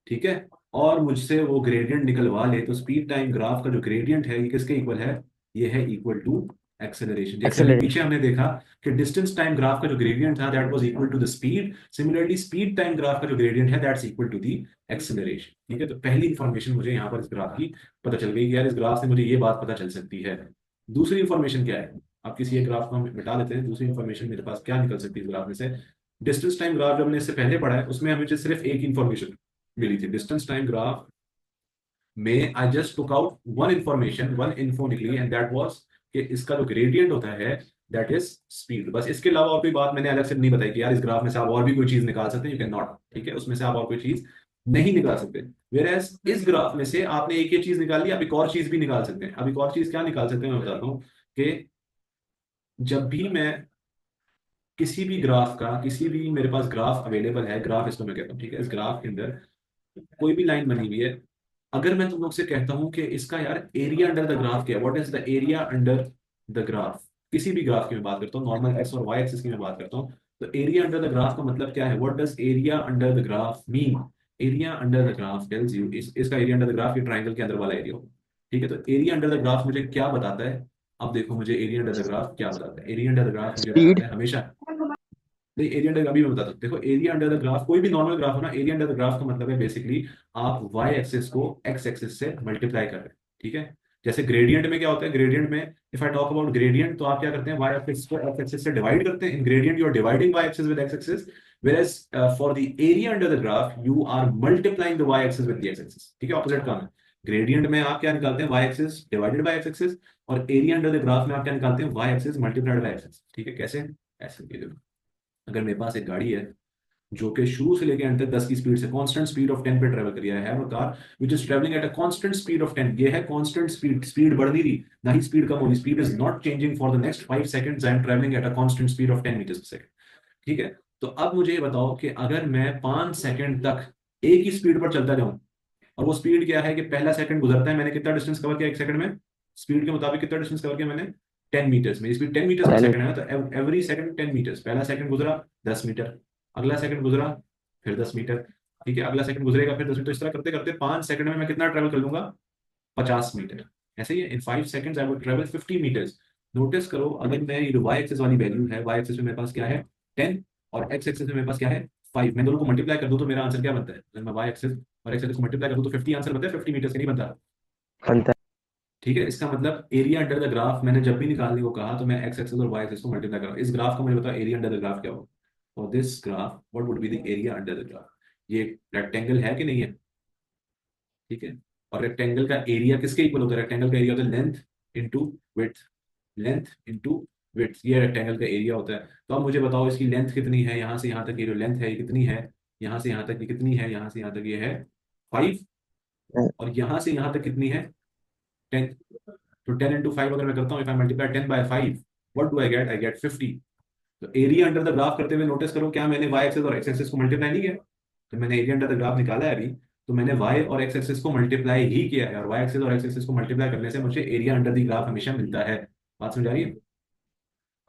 ठीक है, और मुझसे वो ग्रेडियंट निकलवा ले, तो स्पीड टाइम ग्राफ का जो ग्रेडियंट है ये किसके इक्वल है, ये है इक्वल टू एक्सेलरेशन। जैसे अभी पीछे एक्सेलरेशन। हमने देखा कि डिस्टेंस टाइम ग्राफ का जो ग्रेडियंट था that was equal to the speed, similarly speed time graph का जो ग्रेडियंट है that's equal to the acceleration. ठीक है, तो पहली इंफॉर्मेशन मुझे यहाँ पर इस ग्राफ की पता चल गई कि यार इस ग्राफ से मुझे ये बात पता चल सकती है। दूसरी इंफॉर्मेशन क्या है, आप किसी एक ग्राफ को हम मिटा लेते हैं, दूसरी इंफॉर्मेशन मेरे पास क्या निकल सकती है इस ग्राफ में से। डिस्टेंस टाइम ग्राफ जब हमने इससे पहले पढ़ा है उसमें हमें सिर्फ एक इंफॉर्मेशन मिली थी। डिस्टेंस टाइम ग्राफ में I just took out one information, one info निकली एंड दैट वाज कि इसका जो ग्रेडियंट होता है दैट इज स्पीड। बस इसके अलावा और कोई बात मैंने अलग से नहीं बताई कि यार इस ग्राफ में से आप और भी कोई चीज निकाल सकते हैं, यू कैन नॉट। ठीक है, उसमें से आप और कोई चीज नहीं निकाल सकते। वेयर इस ग्राफ में से आपने एक ही चीज निकाल ली, आप एक और चीज भी निकाल सकते हैं। अब एक और चीज क्या निकाल सकते हैं मैं बताता हूँ कि जब भी मैं किसी भी ग्राफ का, किसी भी मेरे पास ग्राफ अवेलेबल है, ग्राफ इसको मैं कहता हूँ, ठीक है, इस ग्राफ के अंदर कोई भी लाइन बनी हुई है, अगर मैं तुम लोग से कहता हूं कि इसका यार एरिया अंडर द ग्राफ क्या है, what is the area under the graph, किसी भी ग्राफ की मैं बात करता हूँ, नॉर्मल एक्स और वाई एक्सिस की मैं बात करता हूँ, तो एरिया अंडर द ग्राफ का मतलब क्या है, what does area under the graph mean. Area under the graph tells you, इसका एरिया अंडर द ग्राफ ये ट्राइंगल के अंदर वाला एरिया होगा। ठीक है, तो एरिया अंडर द ग्राफ मुझे क्या बताता है। अब देखो मुझे एरिया अंडर द ग्राफ क्या बताता है। एरिया अंडर द ग्राफ मुझे स्पीड। बताता है हमेशा, नहीं एरिया अंडर अभी मैं बताता हूँ। देखो एरिया अंडर द ग्राफ, कोई भी नॉर्मल ग्राफ हो ना, एरिया अंडर द ग्राफ का मतलब है बेसिकली आप वाई एक्सिस को एक्स एक्सिस से मल्टीप्लाई कर रहे हैं। ठीक है, जैसे ग्रेडियंट में क्या होता है, ग्रेडियंट में if I talk about gradient तो आप क्या करते हैं, वाई एक्सिस को एक्स एक्सिस से डिवाइड करते हैं। In gradient you are dividing Y axis with X axis, whereas for the area under the graph you are multiplying the y axis with the x axis। ठीक है, opposite काम है। Gradient में आप क्या निकालते हैं, y axis divided by x axis, और एरिया अंडर द ग्राफ में आप क्या निकालते हैं, y axis multiplied by x axis. ठीक है, कैसे, ऐसे ये देखो, अगर मेरे पास एक गाड़ी है जो कि शुरू से लेकर अंत तक 10 की स्पीड से कांस्टेंट स्पीड ऑफ 10 पे ट्रेवल कर रहा है, car which is travelling at a constant speed of 10, ये है कांस्टेंट स्पीड, स्पीड बढ़ नहीं रही ना ही स्पीड कम हो रही, speed is not changing for the next 5 seconds, I am travelling at a constant speed of 10 meters per second. ठीक है, तो अब मुझे ये बताओ कि अगर मैं 5 सेकंड तक एक ही स्पीड पर चलता जाऊं, और वो स्पीड क्या है कि पहला सेकंड गुजरता है, मैंने कितना डिस्टेंस कवर किया एक सेकंड में, स्पीड के मुताबिक कितना डिस्टेंस कवर किया मैंने, 10 मीटर्स। मेरी स्पीड 10 मीटर्स पर 10। सेकंड है, तो एवरी सेकंड 10 मीटर्स, पहला सेकंड गुजरा 10 मीटर, अगला सेकंड गुजरा फिर 10 मीटर, ठीक है, अगला सेकंड गुजरेगा फिर 10 मीटर, इस तरह करते करते 5 सेकंड में मैं कितना ट्रेवल कर लूंगा, 50 मीटर। ऐसे ही in 5 seconds I would travel 50 meters. Notice करो, अगर मैं ये वाई एक्सिस वाली वैल्यू है, वाई एक्सिस में मेरे पास क्या है 10, और एक्स एक्सिस में मेरे पास क्या है 5, मैं दोनों को मल्टीप्लाई कर दूं तो मेरा आंसर क्या बनता है, अगर मैं वाई एक्सिस और एक्स एक्सिस को मल्टीप्लाई कर दूं तो 50 आंसर बनता है, 50 मीटर्स का नहीं बनता। बनता ठीक है, इसका मतलब एरिया अंडर द ग्राफ मैंने जब भी निकालने को कहा तो मैं एक्स एक्सिस और वाई एक्सिस को मल्टीप्लाई कर रहा हूं। इस ग्राफ का मुझे बताओ एरिया अंडर द ग्राफ क्या होगा, for this graph what would be the area under the graph. ये रेक्टेंगल है कि नहीं है, ठीक है, और रेक्टेंगल का एरिया किसके इक्वल होता है, रेक्टेंगल का एरिया होता है length into width, length into width, ये रेक्टेंगल का एरिया होता है। तो अब मुझे बताओ इसकी लेंथ कितनी है, यहाँ से यहाँ तक ये जो लेंथ है ये कितनी है, यहाँ से यहाँ तक ये कितनी है, यहाँ से यहाँ तक ये है 5, है। और यहाँ से यहाँ तक कितनी है 10। तो 10 into 5 अगर मैं करता हूँ, if I multiply 10 by 5 what do I get 50। तो एरिया अंडर द ग्राफ करते हुए नोटिस करो क्या मैंने वाई एक्सेस और एक्स एक्सेस को मल्टीप्लाई नहीं किया, तो मैंने एरिया अंडर द ग्राफ निकाला है अभी, तो मैंने वाई और एक्स एक्सेस को मल्टीप्लाई ही किया है, और वाई एक्सेस और एक्स एक्सेस को मल्टीप्लाई करने से मुझे एरिया अंडर द ग्राफ हमेशा मिलता है। बात समझ आ रही है।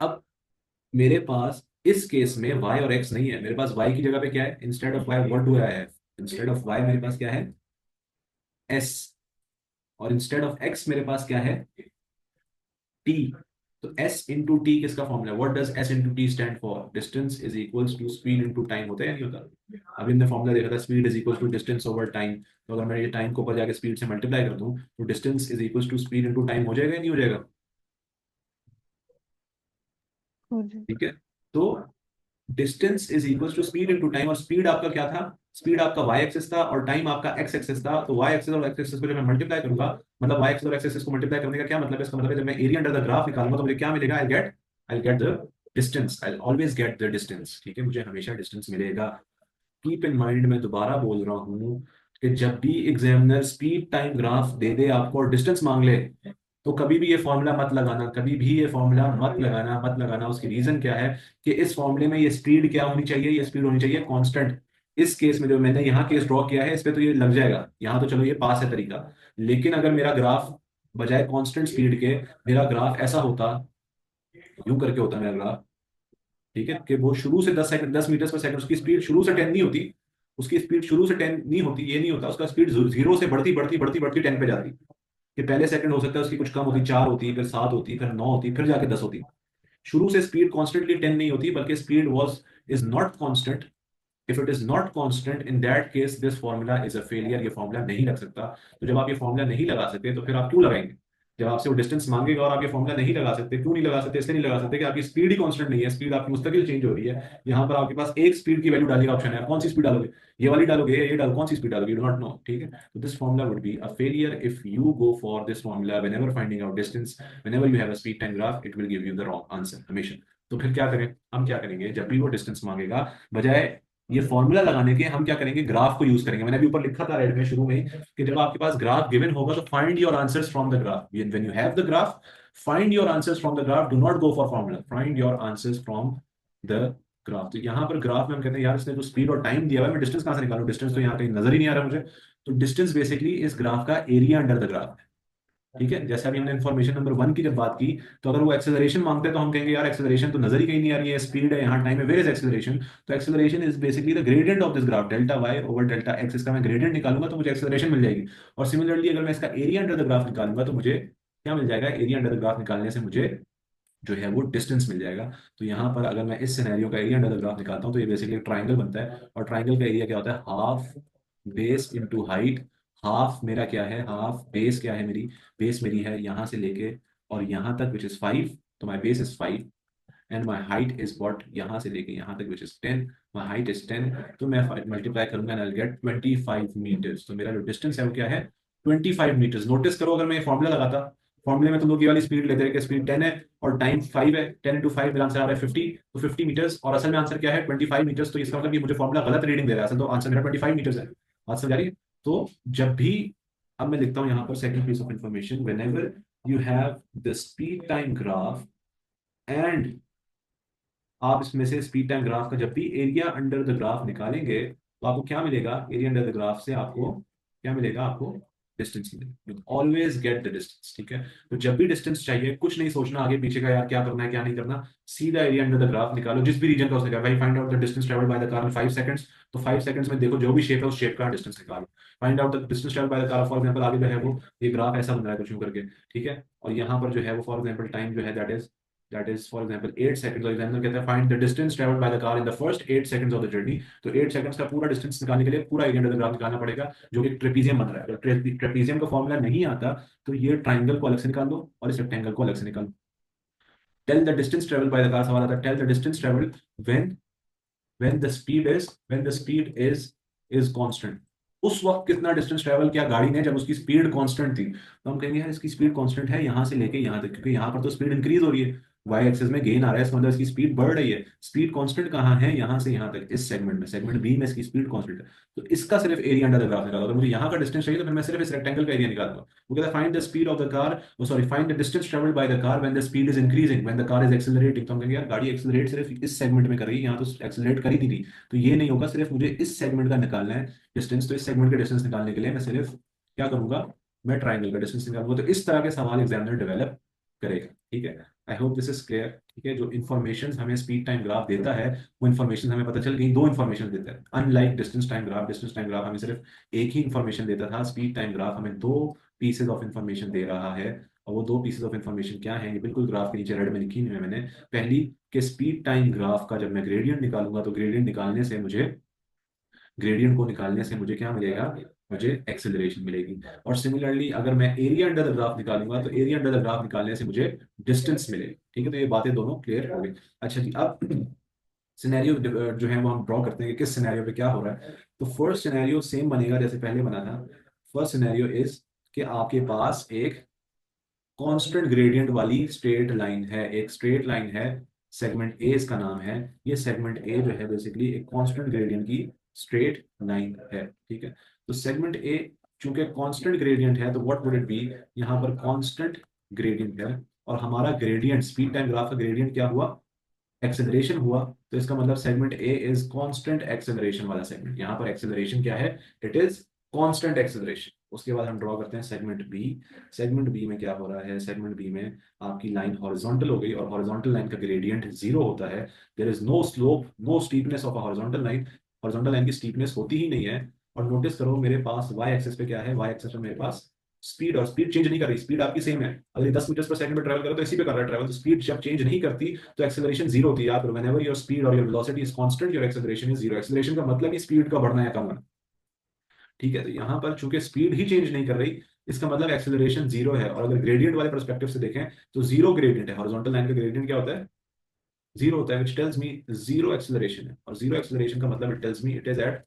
अब मेरे पास इस केस में y और x नहीं है, मेरे पास y की जगह पे क्या है, instead of y what do I have, instead of y मेरे पास क्या है s, और इंस्टेड ऑफ x मेरे पास क्या है t। तो s इंटू टी किसका फॉर्मूला है, what does s into T stand for, distance is equals to speed into time, होता है या नहीं होता। अभी हमने फॉर्मूला देखा था, speed is equals to distance over time, तो अगर मैं ये टाइम को ऊपर जाके स्पीड से मल्टीप्लाई कर दूं तो distance is equals to speed into time हो जाएगा या नहीं हो जाएगा। हो जाए। ठीक है, तो distance is equal to speed into time, और स्पीड आपका क्या था, स्पीड आपका वाई एक्सिस था और टाइम आपका एक्स एक्सिस था। तो वाई एक्सिस और एक्स एक्सिस को जब मैं मल्टीप्लाई करूंगा, मतलब वाई एक्सिस और एक्स एक्सिस को मल्टीप्लाई करने का क्या मतलब है, इसका मतलब है जब मैं एरिया अंडर द ग्राफ निकालूंगा तो मुझे क्या मिलेगा, I get the distance, I always get the distance. ठीक है, मुझे हमेशा डिस्टेंस मिलेगा। कीप इन माइंड, मैं दोबारा बोल रहा हूँ कि जब भी एग्जामिनर स्पीड टाइम ग्राफ दे दे आपको और डिस्टेंस मांग ले, तो कभी भी ये फॉर्मूला मत लगाना, कभी भी ये फॉर्मूला मत लगाना। उसकी रीजन क्या है कि इस फॉर्मूले में ये स्पीड क्या होनी चाहिए, ये स्पीड होनी चाहिए कांस्टेंट। इस केस में जो मैंने यहाँ केस ड्रॉ किया है इस पे तो ये लग जाएगा, यहाँ तो चलो ये पास है तरीका, लेकिन अगर मेरा ग्राफ बजाय कांस्टेंट स्पीड के मेरा ग्राफ ऐसा होता, यूं करके होता मेरा ग्राफ, ठीक है, कि वो शुरू से 10 सेकंड 10 मीटर पर सेकंड, उसकी स्पीड शुरू से 10 नहीं होती, उसकी स्पीड शुरू से 10 नहीं होती, ये नहीं होता, उसका स्पीड जीरो से बढ़ती बढ़ती बढ़ती बढ़ती 10 पे जाती। कि पहले सेकंड हो सकता है उसकी कुछ कम होती, 4 होती, फिर 7 होती, फिर 9 होती, फिर जाके 10 होती। शुरू से स्पीड कॉन्स्टेंटली 10 नहीं होती, बल्कि speed was is not constant. If it is not constant, in that case this formula is a failure, ये फॉर्मूला नहीं लग सकता। तो जब आप ये फॉर्मूला नहीं लगा सकते तो फिर आप क्यों लगाएंगे? जब आपसे वो डिस्टेंस मांगेगा और आप ये फॉर्मूला नहीं लगा सकते, क्यों नहीं लगा सकते? इसलिए नहीं लगा सकते कि आपकी स्पीड ही कांस्टेंट नहीं है, स्पीड आपकी मुस्तकिल चेंज हो रही है। यहाँ पर आपके पास एक स्पीड की वैल्यू डालने का ऑप्शन है, आप कौन सी स्पीड डालोगे? ये वाली डालोगे या ये डालो, कौन सी स्पीड डालोगे? यू डू नॉट नो, ठीक है। तो this formula would be a failure if you go for this formula whenever finding out distance, whenever you have a speed time graph, it will give you the wrong answer हमेशा। तो फिर क्या करें? हम क्या करेंगे, जब भी वो डिस्टेंस मांगेगा, बजाय ये फॉर्मूला लगाने के हम क्या करेंगे, ग्राफ को यूज करेंगे। मैंने अभी ऊपर लिखा था रेड में शुरू में ही कि जब आपके पास ग्राफ गिवन होगा तो find your answers from the graph. When you have the graph, find your answers from the graph, do not go for formula, find your answers from the graph. तो यहाँ पर ग्राफ में हम कहते हैं यार इसने जो स्पीड और टाइम दिया हुआ है, मैं डिस्टेंस कहाँ से निकालूं? डिस्टेंस तो यहाँ कहीं नजर ही नहीं आ रहा मुझे। तो डिस्टेंस बेसिकली इस ग्राफ का एरिया अंडर द ग्राफ। ठीक है, जैसे अभी हमने इन्फॉर्मेशन नंबर 1 की जब बात की, तो अगर वो एक्सेलरेशन मांगते हैं तो हम कहेंगे यार एक्सेलरेशन तो नजर ही कहीं नहीं आ रही है, स्पीड है यहाँ, टाइम है, वेयर इज एक्सेलरेशन? तो acceleration is basically the gradient of this graph, delta Y over delta X. इसका मैं ग्रेडियंट निकालूंगा तो मुझे एक्सेलरेशन मिल जाएगी। और सिमिलरली अगर मैं इसका एरिया अंडर द ग्राफ निकालूंगा तो मुझे क्या मिल जाएगा? एरिया अंडर द ग्राफ निकालने से मुझे जो है वो डिस्टेंस मिल जाएगा। तो यहाँ पर अगर मैं इस सिनेरियो का एरिया अंडर द ग्राफ निकालता हूँ तो ये बेसिकली एक ट्राइंगल बनता है, और ट्राइंगल का एरिया क्या होता है? Half base into height. Half मेरा क्या है? हाफ बेस क्या है मेरी? बेस मेरी है यहाँ से लेके और यहाँ तक, विच इज 5। तो my base is 5 and my height is what, यहाँ से लेके यहाँ तक, which is 10। My height is 10। तो मैं मल्टीप्लाई करूंगा एंड आई गेट 25 मीटर्स। तो मेरा जो डिस्टेंस है वो क्या है? 25 मीटर्स। नोटिस करो, अगर मैं ये फॉर्मूला लगाता, फॉर्मूले में तो लोग ये वाली स्पीड लेते हैं कि स्पीड 10 है और टाइम 5 है, 10 × 5 मेरा आंसर आ रहा है 50। तो 50 मीटर्स, और असल में आंसर क्या है? 25 मीटर्स। तो इसका मतलब ये मुझे फॉर्मूला गलत रीडिंग दे रहा है, असल तो आंसर मेरा 25 मीटर्स है। बात समझ आ रही है? तो जब भी, अब मैं लिखता हूँ यहाँ पर second piece of information, whenever you have the speed time graph and, आप इसमें से स्पीड टाइम ग्राफ का जब भी एरिया अंडर द ग्राफ निकालेंगे तो आपको क्या मिलेगा? एरिया अंडर द ग्राफ से आपको क्या मिलेगा? आपको डिस्टेंस मिलेगा। ऑलवेज गेट द डिस्टेंस, ठीक है। तो जब भी डिस्टेंस चाहिए, कुछ नहीं सोचना आगे पीछे का, यार क्या करना है क्या नहीं करना, सीधा एरिया अंडर द ग्राफ निकालो, जिस भी रीजन का उसने कहा भाई find out the distance travelled by the car in 5 seconds. तो 5 सेकंड्स में देखो जो भी शेप है उस शेप का डिस्टेंस निकालो। Find out the distance travelled by the car, for example आगे जो है वो ये ग्राफ ऐसा बन रहा है कुछ यूं करके, ठीक है। और यहाँ पर जो है वो फॉर एग्जांपल टाइम जो है that is for example 8 seconds. और एग्जांपल कहता है find the distance travelled by the car in the first 8 seconds of the journey. तो 8 सेकंड्स का पूरा डिस्टेंस निकालने के लिए पूरा एरिया अंडर द ग्राफ निकालना पड़ेगा, जो कि ट्रेपीजियम बन रहा है। अगर ट्रेपीजियम का फॉर्मूला नहीं आता तो ये ट्राइंगल को अलग से निकाल दो और इस रेक्टेंगल को अलग से निकाल दो। Tell the distance travel by the car, सवाल आता है tell the distance travel when when the speed is constant. उस वक्त कितना डिस्टेंस ट्रेवल किया गाड़ी ने जब उसकी स्पीड कांस्टेंट थी? तो हम कहेंगे यार इसकी स्पीड कांस्टेंट है यहाँ से लेके यहाँ तक, क्योंकि यहाँ पर तो स्पीड इंक्रीज हो रही है, वाई एक्सेस में गेन आ रहा है, इसका मतलब इसकी स्पीड बढ़ रही है। स्पीड कांस्टेंट कहाँ है? यहाँ से यहाँ तक, इस सेगमेंट में, सेगमेंट बी में इसकी स्पीड कांस्टेंट है। तो इसका सिर्फ एरिया अंडर द ग्राफ निकालो। अगर मुझे यहाँ का डिस्टेंस चाहिए तो फिर मैं सिर्फ इस रेक्टेंगल का एरिया निकालूंगा। वो कहता है find the speed of the car, sorry find the distance travelled by the car when the speed is increasing when the car is accelerating. तो हम कहेंगे यार गाड़ी एक्सेलरेट सिर्फ इस सेगमेंट में कर रही है, यहाँ तो एक्सेलरेट कर ही नहीं रही। तो ये नहीं होगा, सिर्फ मुझे इस सेगमेंट का निकालना है डिस्टेंस। तो इस सेगमेंट का डिस्टेंस निकालने के लिए मैं सिर्फ क्या करूंगा? मैं ट्राइंगल का डिस्टेंस निकालूंगा। तो इस तरह के सवाल एग्जामिनर डेवलप करेगा, ठीक है। I hope this is clear, ठीक है। जो इन्फॉर्मेशन हमें स्पीड टाइम ग्राफ देता है वो इन्फॉर्मेशन हमें पता चल गई, दो इन्फॉर्मेशन देता है। अनलाइक डिस्टेंस टाइम ग्राफ हमें सिर्फ एक ही इन्फॉर्मेशन देता था, स्पीड टाइम ग्राफ हमें दो पीसेज ऑफ इन्फॉर्मेशन दे रहा है। और वो दो पीसेज ऑफ इन्फॉर्मेशन क्या है? ये बिल्कुल ग्राफ के नीचे रेड में लिखी हुई है मैंने। पहली, कि स्पीड टाइम ग्राफ का जब मैं ग्रेडियंट निकालूंगा तो ग्रेडियंट को निकालने से मुझे क्या मिलेगा? मुझे एक्सेलरेशन मिलेगी। और सिमिलरली अगर मैं एरिया अंडर द ग्राफ निकालूंगा तो एरिया अंडर द ग्राफ निकालने से मुझे डिस्टेंस मिलेगी, ठीक है। तो ये बातें दोनों क्लियर हो गई। अच्छा जी, अब सिनेरियो जो है वो हम ड्रॉ करते हैं कि किस सिनेरियो पे क्या हो रहा है। तो फर्स्ट सिनेरियो सेम बनेगा जैसे पहले बना था। फर्स्ट सिनेरियो इज कि आपके पास एक कांस्टेंट ग्रेडियंट वाली स्ट्रेट लाइन है, एक स्ट्रेट लाइन है, सेगमेंट ए इसका नाम है। ये सेगमेंट ए जो है बेसिकली एक कांस्टेंट ग्रेडियंट की स्ट्रेट लाइन है, ठीक है। तो सेगमेंट ए चूंकि कांस्टेंट ग्रेडियंट है तो व्हाट वुड इट बी? यहाँ पर कांस्टेंट ग्रेडियंट है और हमारा ग्रेडियंट स्पीड टाइम ग्राफ का ग्रेडियंट क्या हुआ? एक्सेलरेशन हुआ। तो इसका मतलब segment A is constant acceleration वाला सेगमेंट। यहाँ पर एक्सेलरेशन क्या है? It is constant acceleration. उसके बाद हम ड्रॉ करते हैं सेगमेंट बी। सेगमेंट बी में क्या हो रहा है? सेगमेंट बी में आपकी लाइन हॉरिजॉन्टल हो गई और हॉरिजॉन्टल लाइन का ग्रेडियंट जीरो होता है। There is no slope, no steepness of a horizontal line. Horizontal line की स्टीपनेस होती ही नहीं है। और नोटिस करो मेरे पास वाई एक्सेस पे क्या है? वाई एक्सेस पे मेरे पास स्पीड, और स्पीड चेंज नहीं कर रही, स्पीड आपकी सेम है। अगर ये 10 मीटर पर सेकंड में ट्रैवल करे तो इसी पे कर रहा है ट्रैवल, तो स्पीड जब चेंज नहीं करती तो एक्सेलरेशन जीरो होती है। याद करो, व्हेनेवर योर स्पीड और your velocity is constant, your acceleration is zero. Acceleration का मतलब ही स्पीड का बढ़ना या कम होना। ठीक है, तो यहाँ पर चूंकि स्पीड ही चेंज नहीं कर रही, इसका मतलब एक्सेलरेशन जीरो है। और अगर ग्रेडियंट वाले परस्पेक्टिव से देखें तो जीरो ग्रेडियंट है। हॉरिजॉन्टल लाइन का ग्रेडियंट क्या होता है? जीरो होता है, which tells me zero acceleration है। और जीरो एक्सेलरेशन का मतलब it tells me it is at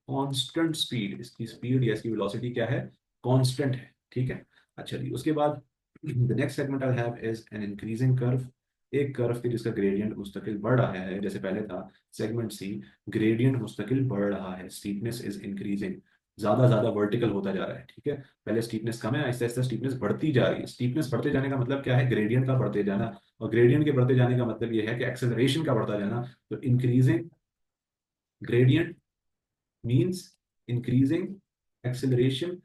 constant speed. इसकी स्पीड या इसकी वेलोसिटी क्या है? कांस्टेंट है। ठीक है। अच्छा जी, उसके बाद the next segment I have is an increasing curve. एक कर्व के जिसका ग्रेडियंट मुस्तकिल बढ़ रहा है, जैसे पहले था सेगमेंट सी, ग्रेडियंट मुस्तकिल बढ़ रहा है, स्टीपनेस इज इंक्रीजिंग, ज्यादा ज्यादा वर्टिकल होता जा रहा है। ठीक है, पहले स्टीपनेस कम है, आहिस्ता आहिस्ता स्टीपनेस बढ़ती जा रही है। स्टीपनेस बढ़ते जाने का मतलब क्या है? ग्रेडियंट का बढ़ते जाना। और ग्रेडियंट के बढ़ते जाने का मतलब यह है कि एक्सेलरेशन का बढ़ता जाना। तो increasing gradient means increasing acceleration.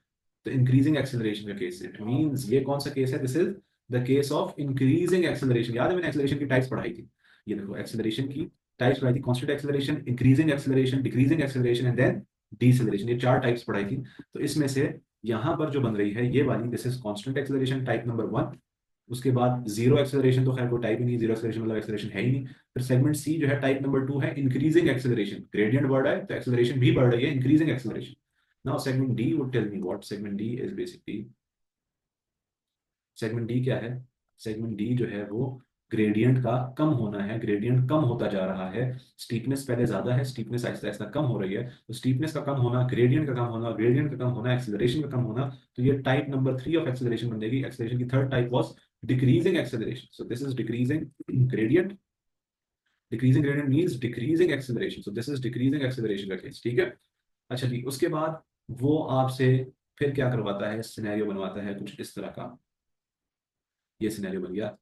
तो इंक्रीजिंग एक्सेलरेशन का केस इट मींस, ये कौन सा केस है? This is the case of increasing acceleration. याद है मैंने एक्सेलरेशन की टाइप्स पढ़ाई थी। ये देखो, एक्सेलरेशन की टाइप्स पढ़ाई थी, constant acceleration, increasing acceleration, decreasing acceleration and then deceleration. ये चार टाइप्स पढ़ाई थी। तो इसमें से यहां पर जो बन रही है ये वाली, this is constant acceleration type number 1। उसके बाद जीरो एक्सेलरेशन, तो खैर कोई टाइप ही नहीं, जीरो एक्सेलरेशन मतलब एक्सेलरेशन है ही नहीं। फिर सेगमेंट सी जो है टाइप नंबर 2 है, इंक्रीजिंग एक्सेलरेशन। ग्रेडियंट बढ़ रहा है तो एक्सेलरेशन भी बढ़ रही है, increasing acceleration. Now segment D would tell me what segment D is basically. Segment D क्या है? सेगमेंट डी जो है वो ग्रेडियंट का कम होना है, ग्रेडियंट कम होता जा रहा है। स्टीपनेस पहले ज्यादा है, स्टीपनेस आहिस्ता आहिस्ता कम हो रही है। तो स्टीपनेस का कम होना, ग्रेडियंट का कम होना, ग्रेडियंट का कम होना, एक्सेलरेशन का कम होना। तो ये टाइप नंबर 3 ऑफ एक्सेलरेशन बन जाएगी। एक्सेलरेशन की third type was decreasing acceleration. So this is decreasing gradient. Decreasing gradient means decreasing acceleration, so this is decreasing acceleration का केस। ठीक है। अच्छा जी, उसके बाद वो आपसे फिर क्या करवाता है? सिनेरियो बनवाता है कुछ इस तरह का। ये सिनेरियो बन गया।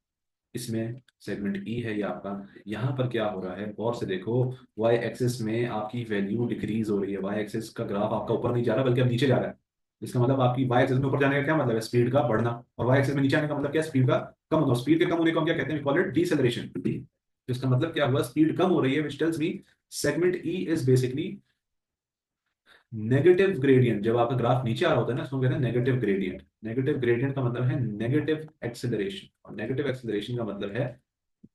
इसमें सेगमेंट ई है ये आपका। यहाँ पर क्या हो रहा है, गौर से देखो। वाई एक्सिस में आपकी वैल्यू डिक्रीज हो रही है। वाई एक्सिस का ग्राफ आपका ऊपर नहीं जा रहा बल्कि अब नीचे जा रहा है। इसका मतलब आपकी वाई एक्सिस में ऊपर जाने का क्या मतलब है? स्पीड का बढ़ना। और वाई एक्सिस में नीचे आने का मतलब क्या है? स्पीड का कम होना। स्पीड के कम होने को हम क्या कहते हैं? Call it deceleration. तो इसका मतलब क्या हुआ? स्पीड कम हो रही है, which tells me segment E is basically negative gradient. जब आपका ग्राफ नीचे आ रहा होता है ना, इसको कहते हैं नेगेटिव ग्रेडियंट। नेगेटिव ग्रेडियंट का मतलब है नेगेटिव एक्सेलरेशन, और नेगेटिव एक्सेलरेशन का मतलब है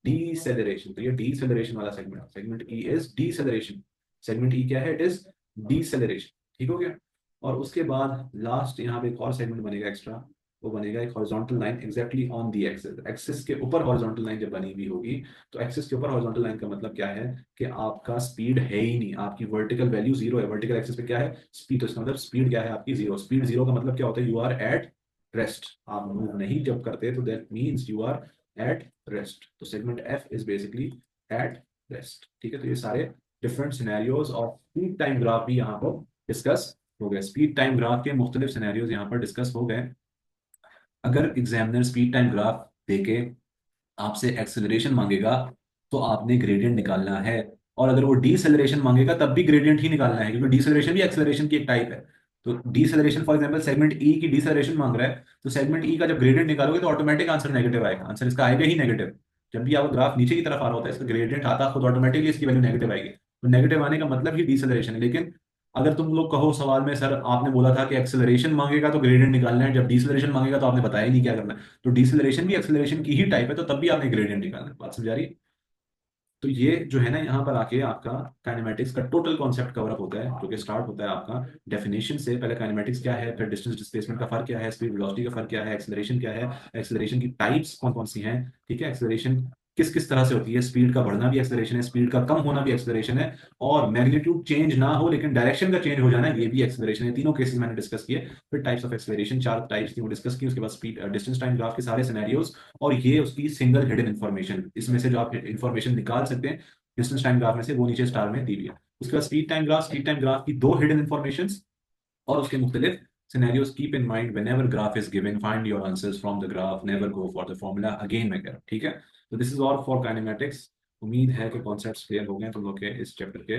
डीसेलरेशन। तो ये डीसेलरेशन वाला segment, segment E is deceleration. Segment E क्या है? It is deceleration. ठीक हो गया। और उसके बाद लास्ट यहाँ पे एक और सेगमेंट बनेगा एक्स्ट्रा। वो बनेगा एक horizontal line exactly on the axis. Axis के ऊपर हॉरिजॉन्टल लाइन जब बनी हुई होगी, तो एक्सिस के ऊपर हॉरिजॉन्टल लाइन का मतलब क्या है? कि आपका स्पीड है ही नहीं, आपकी वर्टिकल वैल्यू जीरो है। वर्टिकल एक्सिस पे क्या है? स्पीड। तो इसका मतलब स्पीड क्या है आपकी? जीरो। स्पीड जीरो का मतलब क्या होता है? You are at rest. आप मूव नहीं जब करते तो that means you are at rest. तो segment F is basically at rest. ठीक है, तो ये सारे different scenarios of speed time graph भी यहाँ पर डिस्कस हो गए। स्पीड टाइम ग्राफ के मुख्तलिफ सिनेरियोज यहाँ पर डिस्कस हो गए। अगर एग्जामिनर स्पीड टाइम ग्राफ देके आपसे एक्सेलरेशन मांगेगा तो आपने ग्रेडियंट निकालना है। और अगर वो डीसेलरेशन मांगेगा तब भी ग्रेडियंट ही निकालना है, क्योंकि डीसेलरेशन भी एक्सेलरेशन की एक टाइप है। तो deceleration for example segment E की डीसेलरेशन मांग रहा है, तो सेगमेंट ई का जब ग्रेडियंट निकालोगे तो ऑटोमेटिक आंसर नेगेटिव आएगा। आंसर इसका आएगा ही नेगेटिव। जब भी आपका ग्राफ नीचे की तरफ आ रहा होता है, इसका ग्रेडियंट आता खुद ऑटोमेटिकली इसकी वैल्यू नेगेटिव आएगी। तो नेगेटिव आने का मतलब ही डीसेलरेशन है। लेकिन अगर तुम लोग कहो सवाल में, सर आपने बोला था कि एक्सेलरेशन मांगेगा तो ग्रेडियंट निकालना है, जब डीसेलरेशन मांगेगा तो आपने बताया ही नहीं क्या करना है। तो डीसेलरेशन भी एक्सेलरेशन की ही टाइप है, तो तब भी आपने ग्रेडियंट निकालना है। बात समझ आ रही है? तो ये जो है ना, यहाँ पर आके आपका काइनेमेटिक्स का टोटल कॉन्सेप्ट कवर अप होता है, जो कि स्टार्ट होता है आपका डेफिनेशन से। पहले काइनेमेटिक्स क्या है, फिर डिस्टेंस डिस्प्लेसमेंट का फर्क क्या है, स्पीड वेलोसिटी का फर्क क्या है, एक्सेलरेशन क्या है, एक्सेलरेशन की टाइप्स कौन कौन सी हैं। ठीक है, एक्सेलरेशन किस किस तरह से होती है, स्पीड का बढ़ना भी एक्सेलरेशन है, स्पीड का कम होना भी एक्सेलरेशन है, और मैग्नीट्यूड चेंज ना हो लेकिन डायरेक्शन का चेंज हो जाना ये भी एक्सेलरेशन है। तीनों केसेस मैंने डिस्कस किए। फिर टाइप्स ऑफ एक्सेलरेशन, चार टाइप्स थी वो डिस्कस की। उसके बाद स्पीड डिस्टेंस टाइम ग्राफ के सारे सिनेरियोज, और ये उसकी सिंगल हिडन इन्फॉर्मेशन, इसमें से जो आप इन्फॉर्मेशन निकाल सकते हैं डिस्टेंस टाइम ग्राफ में से, वो नीचे स्टार में दी हुई है। उसके बाद speed time graph, speed time graph की दो हिडन इन्फॉर्मेशन और उसके मुख्तलिफ scenarios. Keep in mind whenever graph is given, find your answers from the graph, never go for the formula again मैं कह रहा हूं। ठीक है, तो this is all for kinematics. उम्मीद है कि कॉन्सेप्ट्स क्लियर हो गए तुम लोग के इस चैप्टर के।